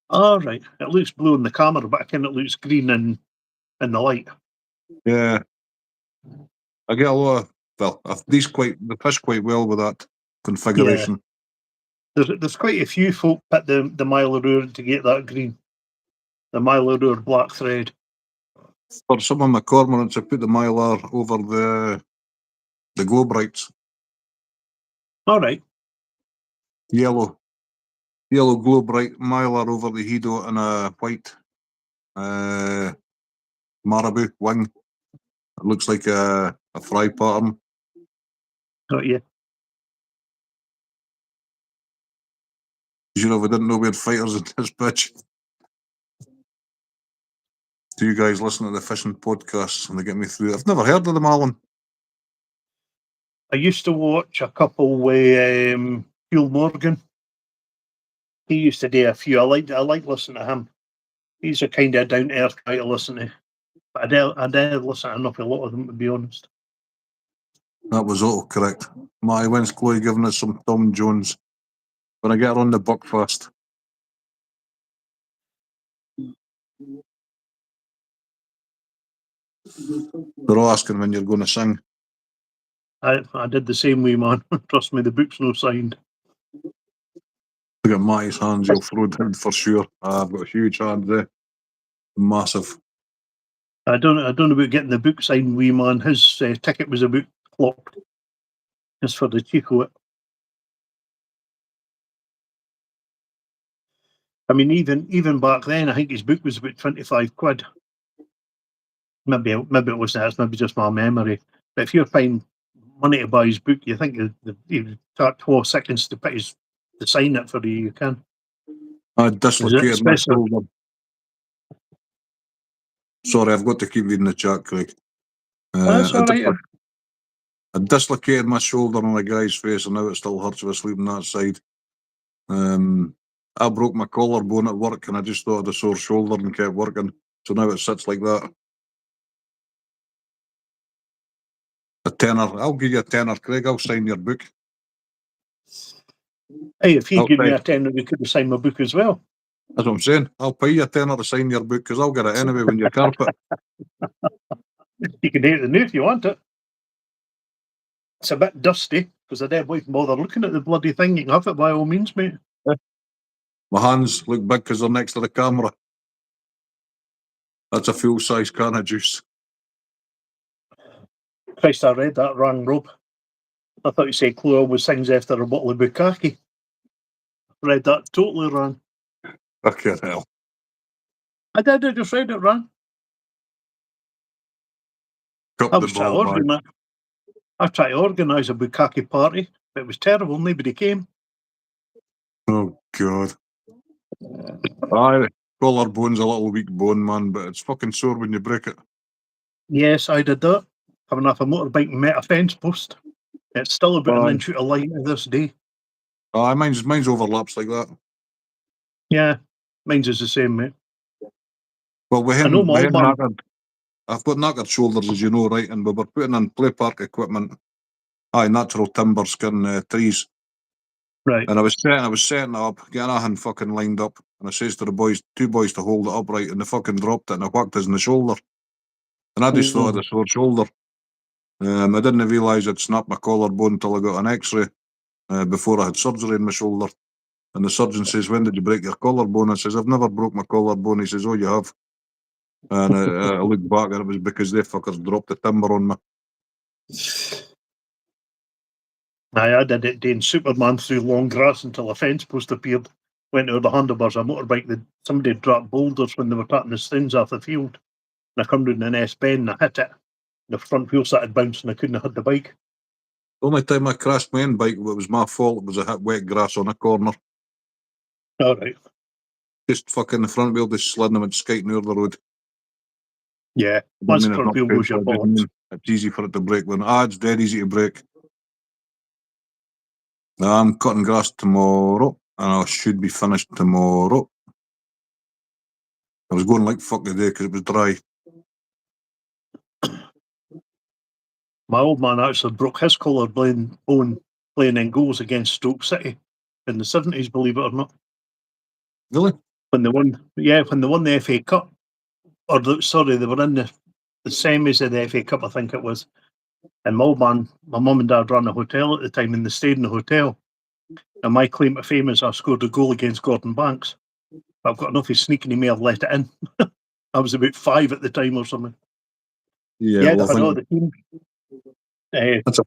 Oh, right. It looks blue in the camera, but I think it looks green in the light. Yeah. I get a lot of, they fish quite well with that configuration. Yeah. There's quite a few folk at the Mile-a-Roor to get that green. The Mile-a-Roor black thread. For some of my cormorants, I put the Mylar over the Go Brights. All right. Yellow. Yellow globe right miler over the Hedo and a white marabou wing. It looks like a fry pattern. Got you. You know, we didn't know we had fighters in this bitch. Do you guys listen to the fishing podcasts and they get me through? I've never heard of them, Alan. I used to watch a couple with Hugh Morgan. He used to do a few. I like listening to him. He's a kind of down to earth guy to listen to. But I did listen to an awful lot of them, to be honest. That was autocorrect. When's Chloe giving us some Tom Jones? When I get her on the Buckfast. They're all asking when you're going to sing. I did the same way, man. Trust me, the book's no signed. Look at Matty's hands, you'll throw down for sure. I've got a huge hand there. Massive. I don't know about getting the book signed, wee man. His ticket was about clocked. Just for the cheek of it. I mean, even back then, I think his book was about 25 quid. Maybe it wasn't. That's maybe just my memory. But if you're paying money to buy his book, you think you'd start 12 seconds to sign it for you. You can. I dislocated my Especially- shoulder. Sorry, I've got to keep reading the chat, Craig. That's all right. I dislocated my shoulder on a guy's face and now it still hurts with sleeping that side. I broke my collarbone at work and I just thought of the sore shoulder and kept working. So now it sits like that. A tenner. I'll give you a tenner, Craig. I'll sign your book. Hey, if he I'll gave me pay. a tenner, we could have signed my book as well. That's what I'm saying. I'll pay you a tenner to sign your book because I'll get it anyway when you carp it. You can hate the new if you want it. It's a bit dusty because I don't bother looking at the bloody thing. You can have it by all means, mate. My hands look big because they're next to the camera. That's a full-size can of juice. Christ, I read that wrong, Rob. I thought you said Chloe always sings after a bottle of bukkake. Read that totally wrong. Fucking hell. I just read it wrong. Cup I the was trying to ball, man. organise. I tried to organise a bukkake party, but it was terrible. Nobody came. Oh, God. Aye, collarbone's a little weak bone, man, but it's fucking sore when you break it. Yes, I did that. Coming off a motorbike and met a fence post. It's still about an inch out of line to this day. Aye, mine's overlaps like that. Yeah, mine's is the same, mate. Well, with I know him my old man. knackered, I've got knackered shoulders, as you know, right? And we were putting in play park equipment. Aye, natural timber skin trees. Right. And I was setting it up, getting a hand fucking lined up. And I says to the boys, two boys to hold it upright, and they fucking dropped it and I whacked us in the shoulder. And I just thought of the sore shoulder. I didn't realise I'd snapped my collarbone until I got an x-ray before I had surgery in my shoulder. And the surgeon says, when did you break your collarbone? I says, I've never broke my collarbone. He says, oh, you have. And I looked back and it was because they fuckers dropped the timber on me. I did it doing Superman through long grass until a fence post appeared. Went over the handlebars of a motorbike. Somebody had dropped boulders when they were taking the stones off the field. And I come down an S-bend and I hit it. The front wheel started bouncing. I couldn't have hit the bike. The only time I crashed my own bike, it was my fault. It was I hit wet grass on a corner. All right. Just fucking the front wheel just slid and went skating over the road. Yeah. I Once mean, the it's front not wheel goes, your painful, I just bollocks. mean it's easy for it to break. It's dead easy to break. I'm cutting grass tomorrow, and I should be finished tomorrow. I was going like fuck today because it was dry. My old man actually broke his collarbone playing in goals against Stoke City in the 70s, believe it or not. Really? When they won the FA Cup. They were in the semis of the FA Cup, I think it was. And my mum and dad ran a hotel at the time, and they stayed in the hotel. And my claim to fame is I scored a goal against Gordon Banks. I've got enough of sneaking, he may have let it in. I was about 5 at the time or something. Yeah, well, they had all the team. That's a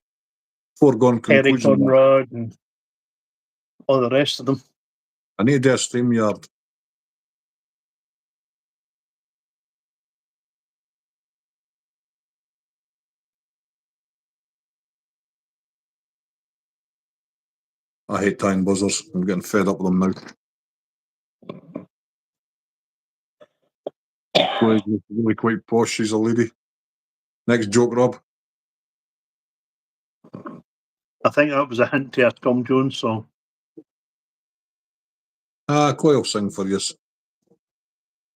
foregone Terry conclusion. Conrad and all the rest of them. I need to do a StreamYard. I hate tying buzzers. I'm getting fed up with them now. Chloe's really quite posh. She's a lady. Next joke, Rob. I think that was a hint to a Tom Jones song. Chloe will sing for you.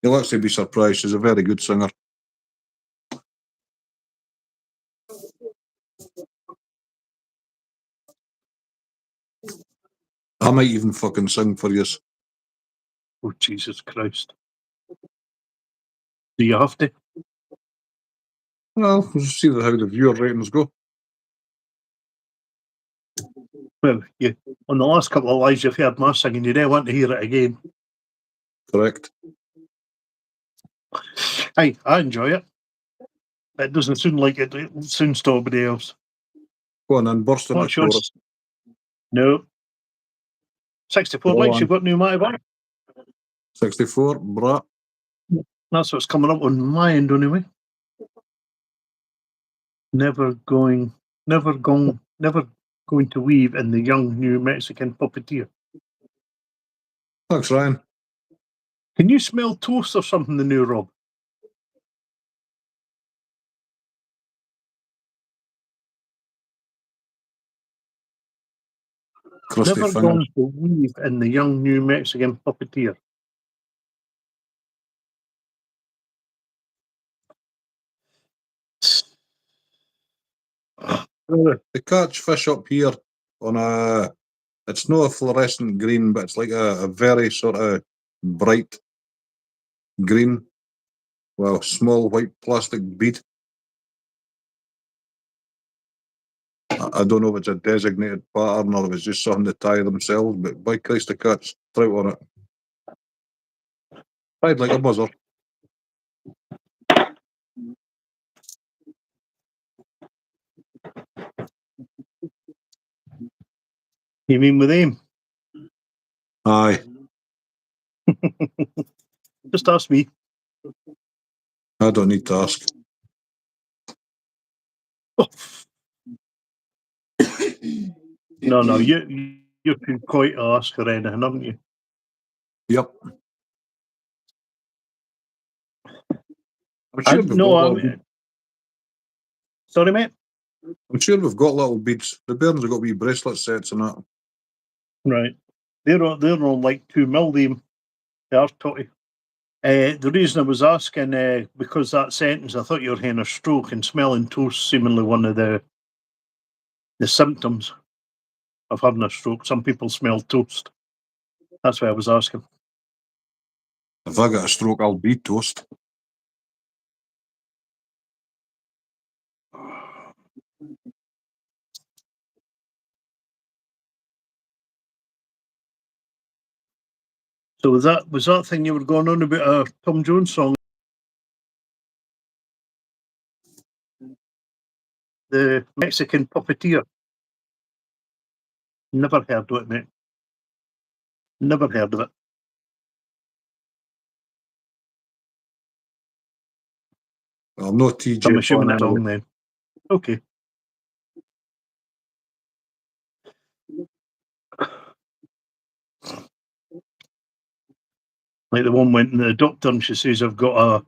You'll actually be surprised. She's a very good singer. I might even fucking sing for you. Oh, Jesus Christ. Do you have to? Well, we'll see how the viewer ratings go. Well, you, on the last couple of lives you've heard my singing, you don't want to hear it again. Correct. Hey, I enjoy it. It doesn't sound like it sounds to everybody else. Go on then, burst into What's yours? chorus. No. 64 Go likes, on. you've got pneumatic back. 64, brah. That's what's coming up on my end anyway. Never going to weave in the young New Mexican puppeteer. Thanks, Ryan. Can you smell toast or something, the new Rob? Crusty Never fingers. going to weave in the young New Mexican puppeteer. They catch fish up here on a. It's not a fluorescent green, but it's like a very sort of bright green. Well, small white plastic bead. I don't know if it's a designated pattern or if it's just something to tie themselves, but by Christ, the catch trout on it. Tied like a buzzer. You mean with him? Aye. Just ask me. I don't need to ask. Oh. No, you've been quite asked or anything, haven't you? Yep. Sorry, mate. I'm sure we've got little beads. The bairns have got wee bracelet sets and that. Right. They're on like 2 mil, they are totty. The reason I was asking, because that sentence, I thought you were having a stroke, and smelling toast seemingly one of the symptoms of having a stroke. Some people smell toast. That's why I was asking. If I get a stroke, I'll be toast. So was that thing you were going on about a Tom Jones song? The Mexican puppeteer. Never heard of it, mate. Never heard of it. I'm not TJ. I'm assuming fan that's anyway. song then. Okay. Like the one went to the doctor and she says, I've got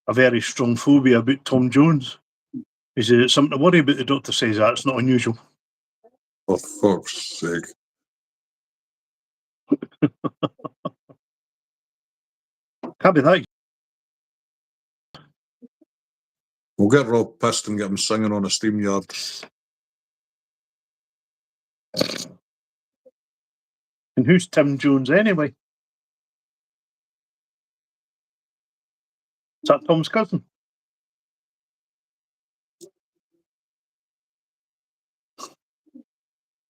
a very strong phobia about Tom Jones. Is it something to worry about? The doctor says that's not unusual. For fuck's sake. Can't be that. We'll get Rob pissed and get him singing on a StreamYard. And who's Tim Jones anyway? Is that Tom's cousin?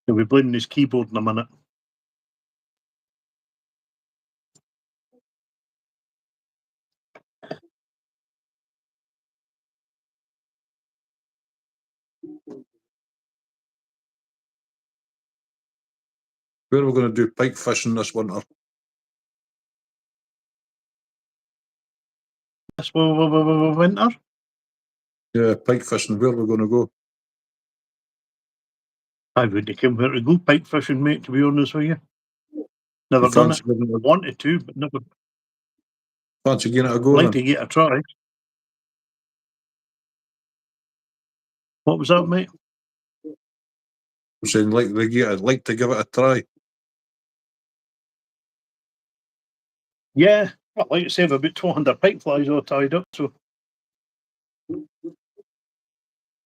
He'll be blaming his keyboard in a minute. Where are we going to do pike fishing this winter? this winter. Yeah, pike fishing. Where we're going to go? I wouldn't come here to go pike fishing, mate, to be honest with you. Never You done it. fancy Wanted to, but never. getting it a go Like then? to get a try. What was that, mate? I'm saying I'd like to give it a try. Yeah, I'd like to say I've about 200 pike flies all tied up, so.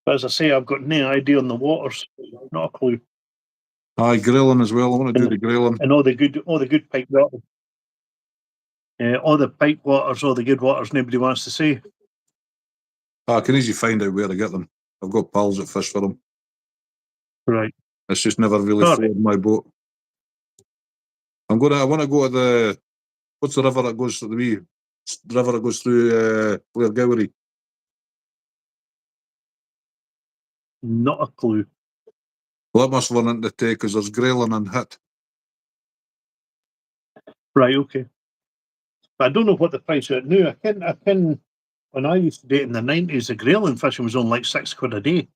But as I say, I've got no idea on the waters. Not a clue. Aye, grilling as well. I want to do the grilling. And all the good pike waters. All the pike waters, all the good waters, nobody wants to say. I can easily find out where to get them. I've got pals that fish for them. Right. It's just never really Sorry. flowed my boat. I want to go to the, what's the river that goes to the river that goes through Blairgowrie? Not a clue. Well, that must run into the take because there's grayling and hit. Right, okay. But I don't know what the price is now. I can, when I used to do it in the 90s, the grayling fishing was on like £6 a day.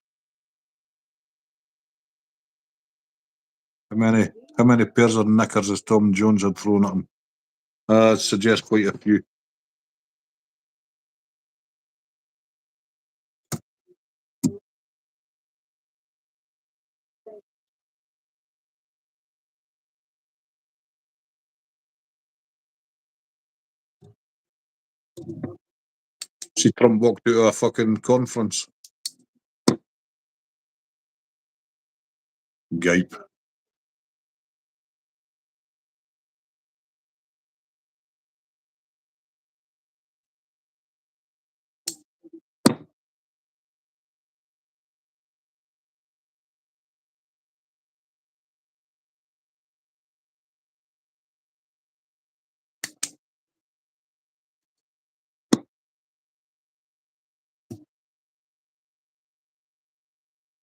How many pairs of knickers has Tom Jones had thrown at him? I'd suggest quite a few. See, Trump walked out of a fucking conference. Gipe.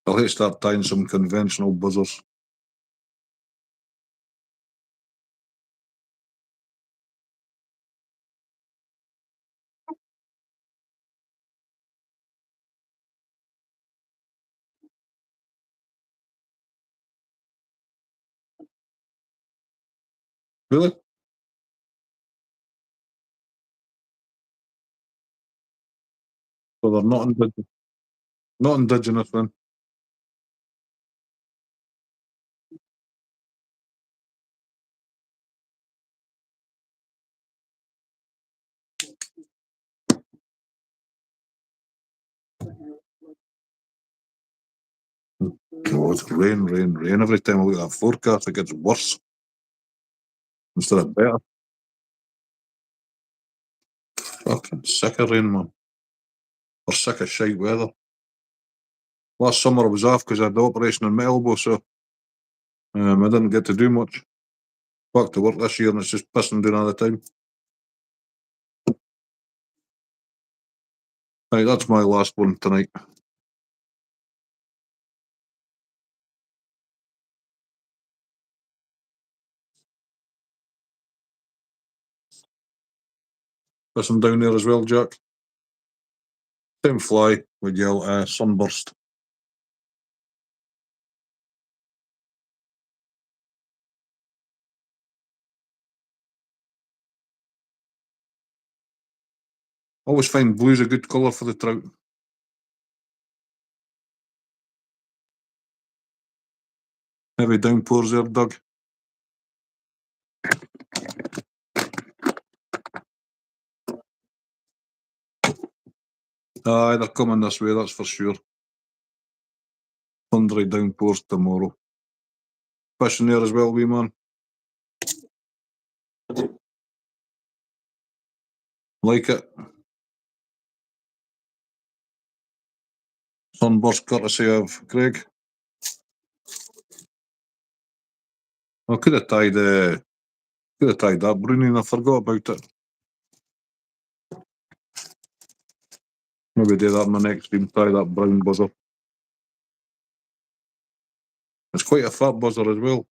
I'll have to start tying some conventional buzzers. Really? So they're not indigenous then? God, rain. Every time I look at that forecast, it gets worse instead of better. Fucking sick of rain, man. Or sick of shite weather. Last summer I was off because I had the operation on my elbow, so I didn't get to do much. Back to work this year and it's just pissing down all the time. Right, that's my last one tonight. Listen down there as well, Jack. Same fly with your sunburst. Always find blue's a good colour for the trout. Heavy downpours there, Doug. Aye, they're coming this way, that's for sure. Thundery downpours tomorrow. Fishing there as well, wee man. Like it. Sunburst courtesy of Craig. I could have tied that Bruni and I forgot about it. Maybe do that in my next stream, tie that brown buzzer. It's quite a fat buzzer as well.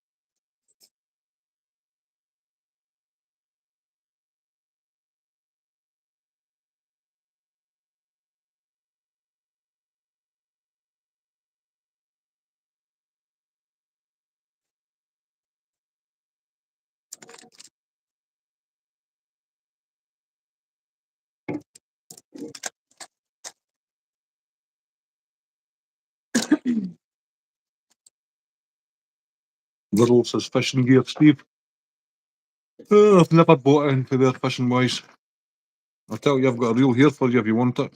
Little says fishing gear, Steve. Oh, I've never bought into there fishing wise. I'll tell you, I've got a reel here for you if you want it.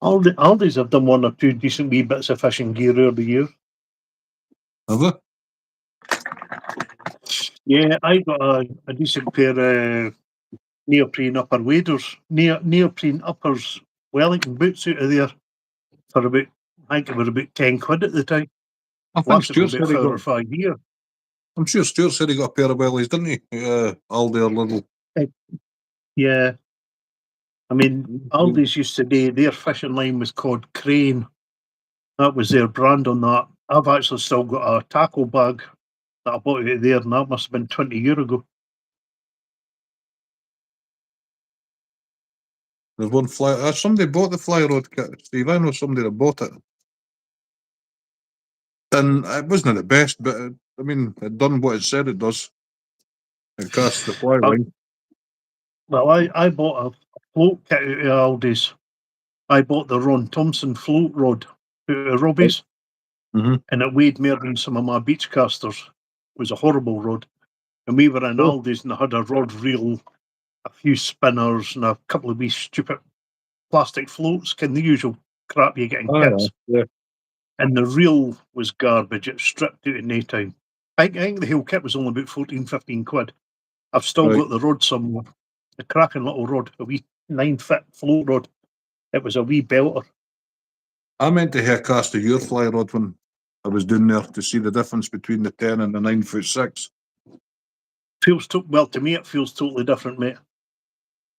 Aldi's have done one or two decent wee bits of fishing gear over the year. Have they? Yeah, I got a decent pair of neoprene upper waders, neoprene uppers, Wellington boots out of there for about, I think it was about 10 quid at the time. I think Lasted me Stuart about said he 4 or got. 5 years. I'm sure Stuart said he got a pair of wellies, didn't he? Aldi or Lidl. Yeah. I mean, Aldi's used to do, their fishing line was called Crane. That was their brand on that. I've actually still got a tackle bag that I bought out of there, and that must have been 20 years ago. There's one fly. Somebody bought the fly rod kit, Steve. I know somebody that bought it. And it wasn't the best, but I mean, it done what it said it does. It cast the fly line. Well, I bought a float kit out of Aldi's. I bought the Ron Thompson float rod out of Robbie's, Mhm. and it weighed more than some of my beach casters. It was a horrible rod. And we were in Oh. Aldi's and I had a rod reel, a few spinners, and a couple of wee stupid plastic floats, the usual crap you get in kits. Yeah. And the reel was garbage. It stripped out in no time. I think the whole kit was only about 14, 15 quid. I've still Right. got the rod somewhere. A cracking little rod, a wee 9-foot float rod. It was a wee belter. I meant to hair cast a your fly rod when I was doing there to see the difference between the 10 and the 9'6". Well, to me, it feels totally different, mate.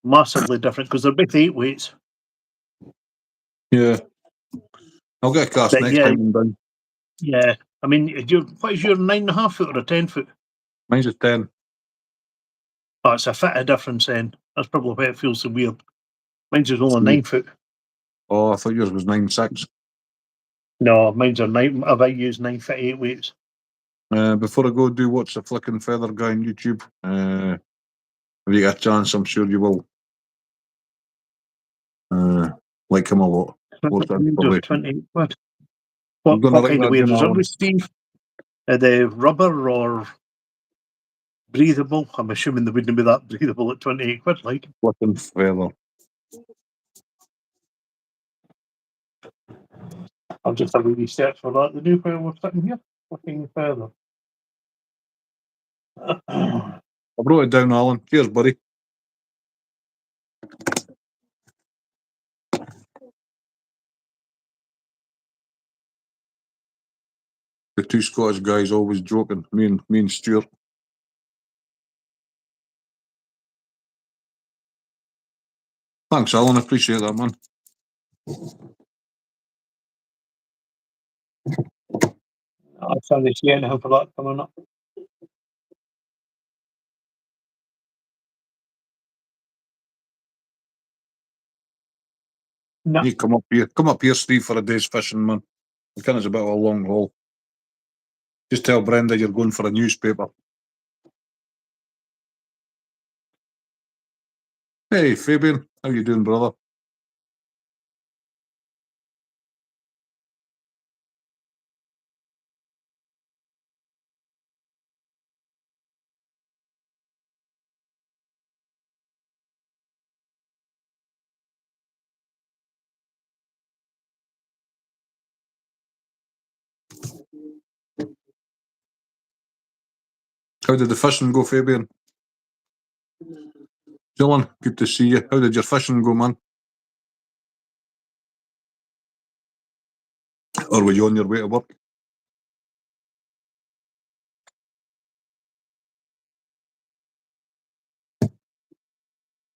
Massively different, because they're both 8 weights. Yeah. I'll get a cast But next yeah, time I'm done. yeah. I mean, what is your 9.5 foot or a 10 foot? Mine's a 10. Oh, it's a foot of difference then. That's probably why it feels so weird. Mine's is only Sweet. 9 foot. Oh, I thought yours was 9'6". No, mine's are 9. I've used 9 foot 8 weights. Before I go do watch the flicking feather guy on YouTube. If you get a chance, I'm sure you will. Like him a lot. Worth it, probably. 20 quid. I'm gonna What write kind of that down, waders are Alan. they, Steve? Are they rubber or breathable? I'm assuming they wouldn't be that breathable at 28 quid, like. Flicking feather. I'll just have a wee search for that. The new pair we're sitting here. Looking further. I wrote it down, Alan. Cheers, buddy. The two Scottish guys always joking. Me and Stuart. Thanks, Alan. I appreciate that, man. I'll try to see anything for that coming up. No. You come up here. Come up here, Steve, for a day's fishing, man. I think it's a bit of a long haul. Just tell Brenda you're going for a newspaper. Hey, Fabian. How you doing, brother? How did the fishing go, Fabian? Dylan, good to see you. How did your fishing go, man? Or were you on your way to work?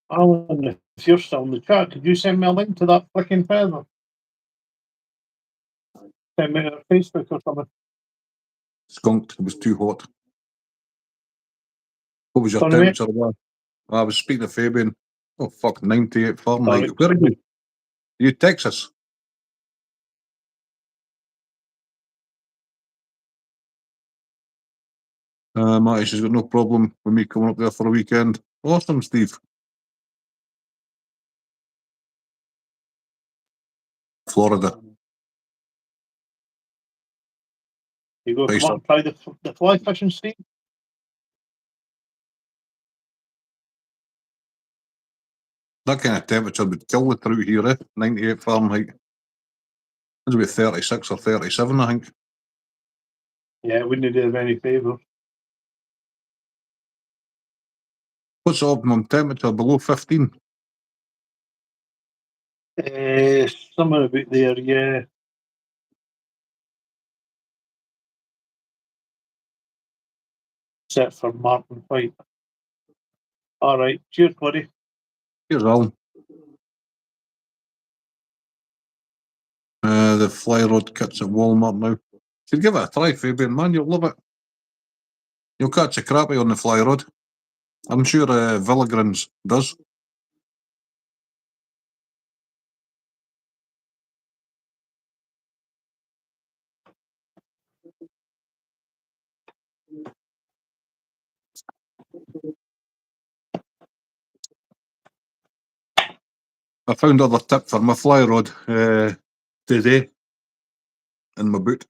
Alan, if you're still in the chat, could you send me a link to that flicking feather? Send me a Facebook or something. Skunked. It was too hot. What was your Sorry, mate. temperature? I was speaking to Fabian. Oh, fuck, 98 Fahrenheit. Sorry. Where are you? Are you Texas? Matty, she's got no problem with me coming up there for a weekend. Awesome, Steve. Florida. You go Nice come up and try the fly fishing, Steve? That kind of temperature would kill the trout here, 98 Fahrenheit. It's about 36 or 37, I think. Yeah, it wouldn't do them any favour. What's the optimum temperature? Below 15? Somewhere about there, yeah. Set for Martin White. All right, cheers, buddy. Here's Alan. The fly rod kit's at Walmart now. Should give it a try, Fabian, man. You'll love it. You'll catch a crappie on the fly rod. I'm sure Villigran's does. I found other tip for my fly rod today in my boot.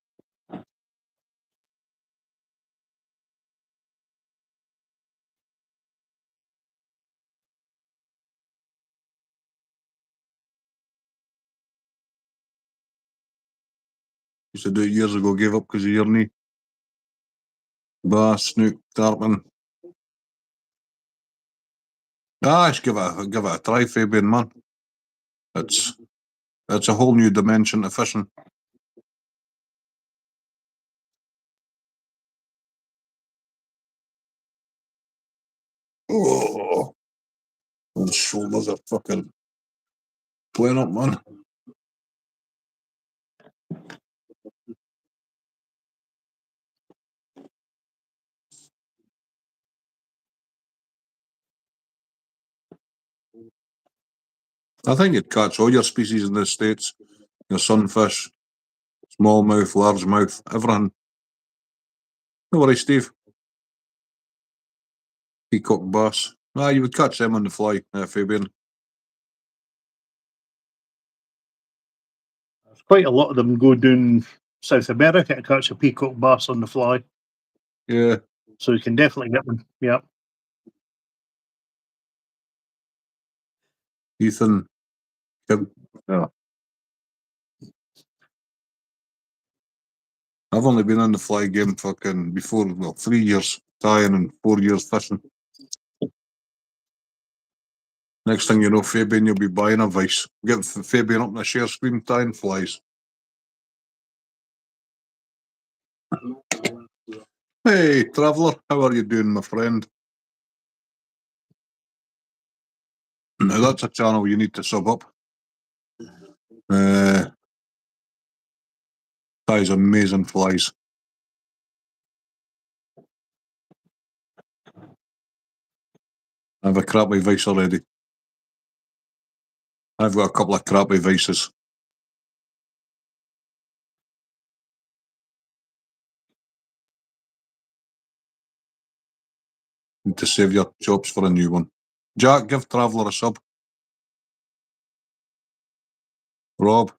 Used to do it years ago, gave up because of your knee. Bass, snook, tarpon. Just give it a try, Fabian, man. It's a whole new dimension to fishing. Oh, those shoulders are fucking playing up, man. I think you'd catch all your species in the States. Your sunfish, smallmouth, largemouth, everything. No worries, Steve. Peacock bass. You would catch them on the fly, Fabian. There's quite a lot of them go down South America to catch a peacock bass on the fly. Yeah. So you can definitely get them. Yeah. Ethan. Yeah. I've only been in the fly game fucking before, 3 years tying and 4 years fishing. Next thing you know, Fabian, you'll be buying a vice. Get Fabian up in a share screen tying flies. Hey, traveller, how are you doing, my friend? Now that's a channel you need to sub up. Ties amazing flies. I have a crappie vice already. I've got a couple of crappie vices. Need to save your chops for a new one. Jack, give Traveller a sub. Rob.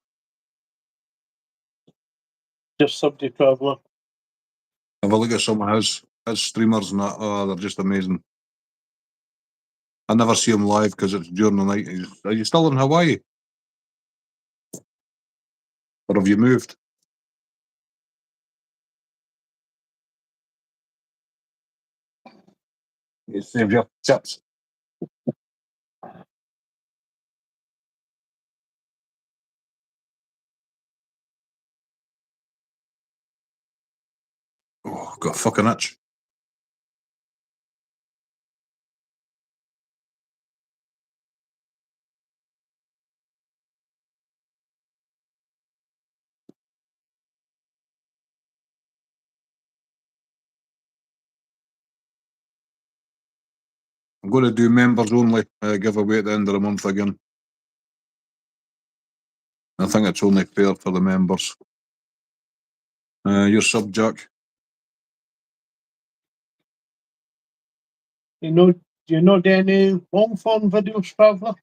Just subject traveller. Have a look at some of his streamers and that. Oh, they're just amazing. I never see him live because it's during the night. Are you still in Hawaii? Or have you moved? You save your chips. Oh, got a fucking itch. I'm going to do members only giveaway at the end of the month again. I think it's only fair for the members. Your sub, Jack. Do you know any long form videos, Traveller?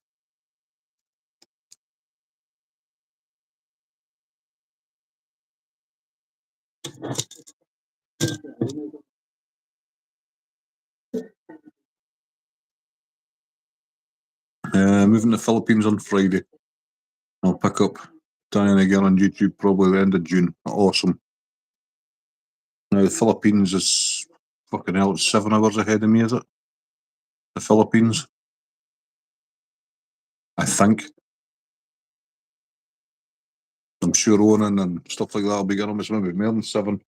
Moving to the Philippines on Friday. I'll pick up tying again on YouTube probably the end of June. Awesome. Now the Philippines is fucking hell, it's 7 hours ahead of me, is it? The Philippines? I think. I'm sure owning and stuff like that will be getting them. It's maybe more than 7.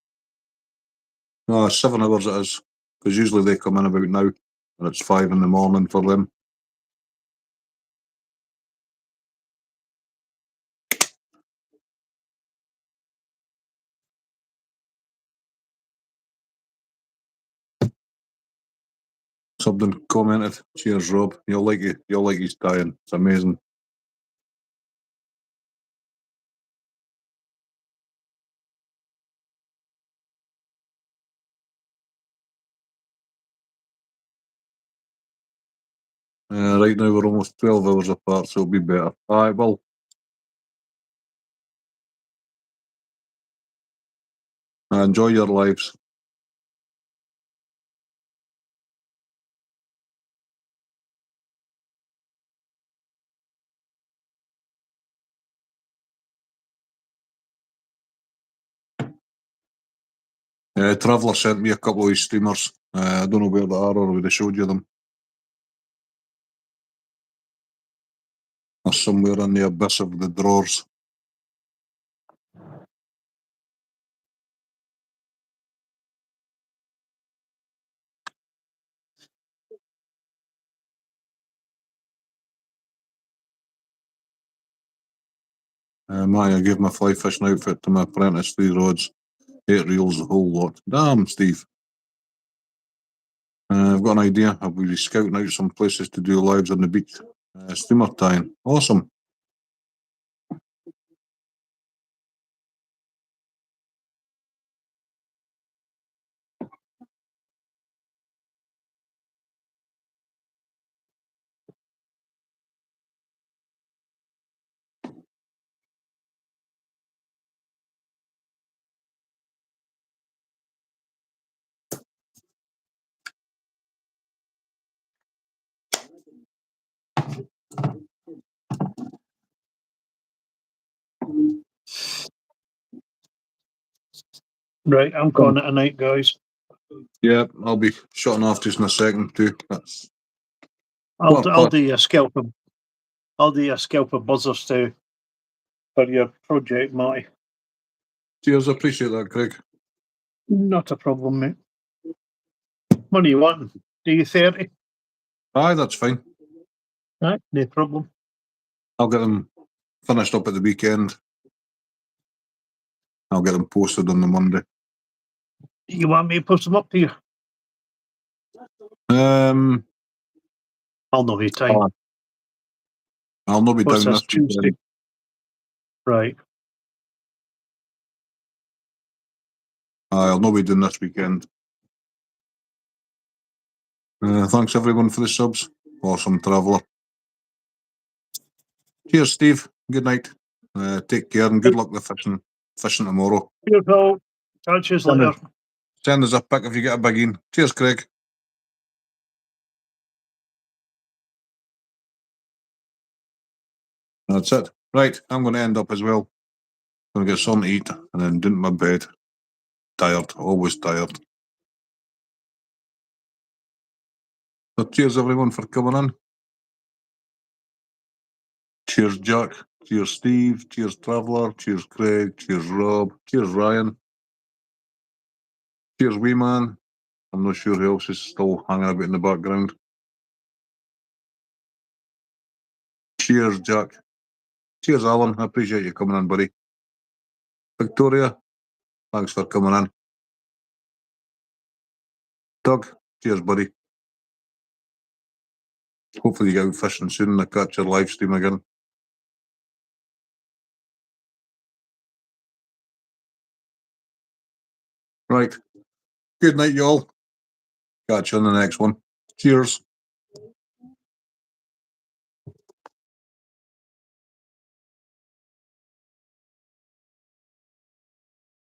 No, 7 hours it is. Because usually they come in about now and it's 5 in the morning for them. Something commented. Cheers, Rob. You'll like it. You'll like his tying. It's amazing. Right now we're almost 12 hours apart, so it'll be better. Aye, well. Enjoy your lives. Traveller sent me a couple of his streamers. I don't know where they are or whether they showed you them. They're somewhere in the abyss of the drawers. I gave my fly fishing outfit to my apprentice, 3 rods, 8 reels, the whole lot. Damn, Steve. I've got an idea. I'll be scouting out some places to do lives on the beach. Streamer tying. Awesome. Right, I'm calling it a night, guys. Yeah, I'll be shutting off just in a second too. That's I'll do your scalp of buzzers too for your project, Marty. cheers, I appreciate that, Craig. Not a problem, mate. What are you wanting? Do you 30? Aye, that's fine. Right, no problem. I'll get them finished up at the weekend. I'll get them posted on the Monday. You want me to post them up to you? I'll know your time. I'll not be What's down this, this Tuesday? weekend. Right. Aye, I'll not be doing this weekend. Thanks everyone for the subs. Awesome, Traveller. Cheers, Steve. Good night. Take care and good luck with fishing tomorrow. Cheers, Paul. Catch you later. Send us a pic if you get a big in. Cheers, Craig. That's it. Right, I'm going to end up as well. Going to get something to eat and then into my bed. Tired, always tired. So cheers everyone for coming in. Cheers, Jack. Cheers, Steve. Cheers, Traveller. Cheers, Craig. Cheers, Rob. Cheers, Ryan. Cheers, wee man. I'm not sure who else is still hanging about in the background. Cheers, Jack. Cheers, Alan. I appreciate you coming in, buddy. Victoria, thanks for coming in. Doug, cheers, buddy. Hopefully you get out fishing soon and I catch your live stream again. Right. Good night, y'all. Catch you on the next one. Cheers.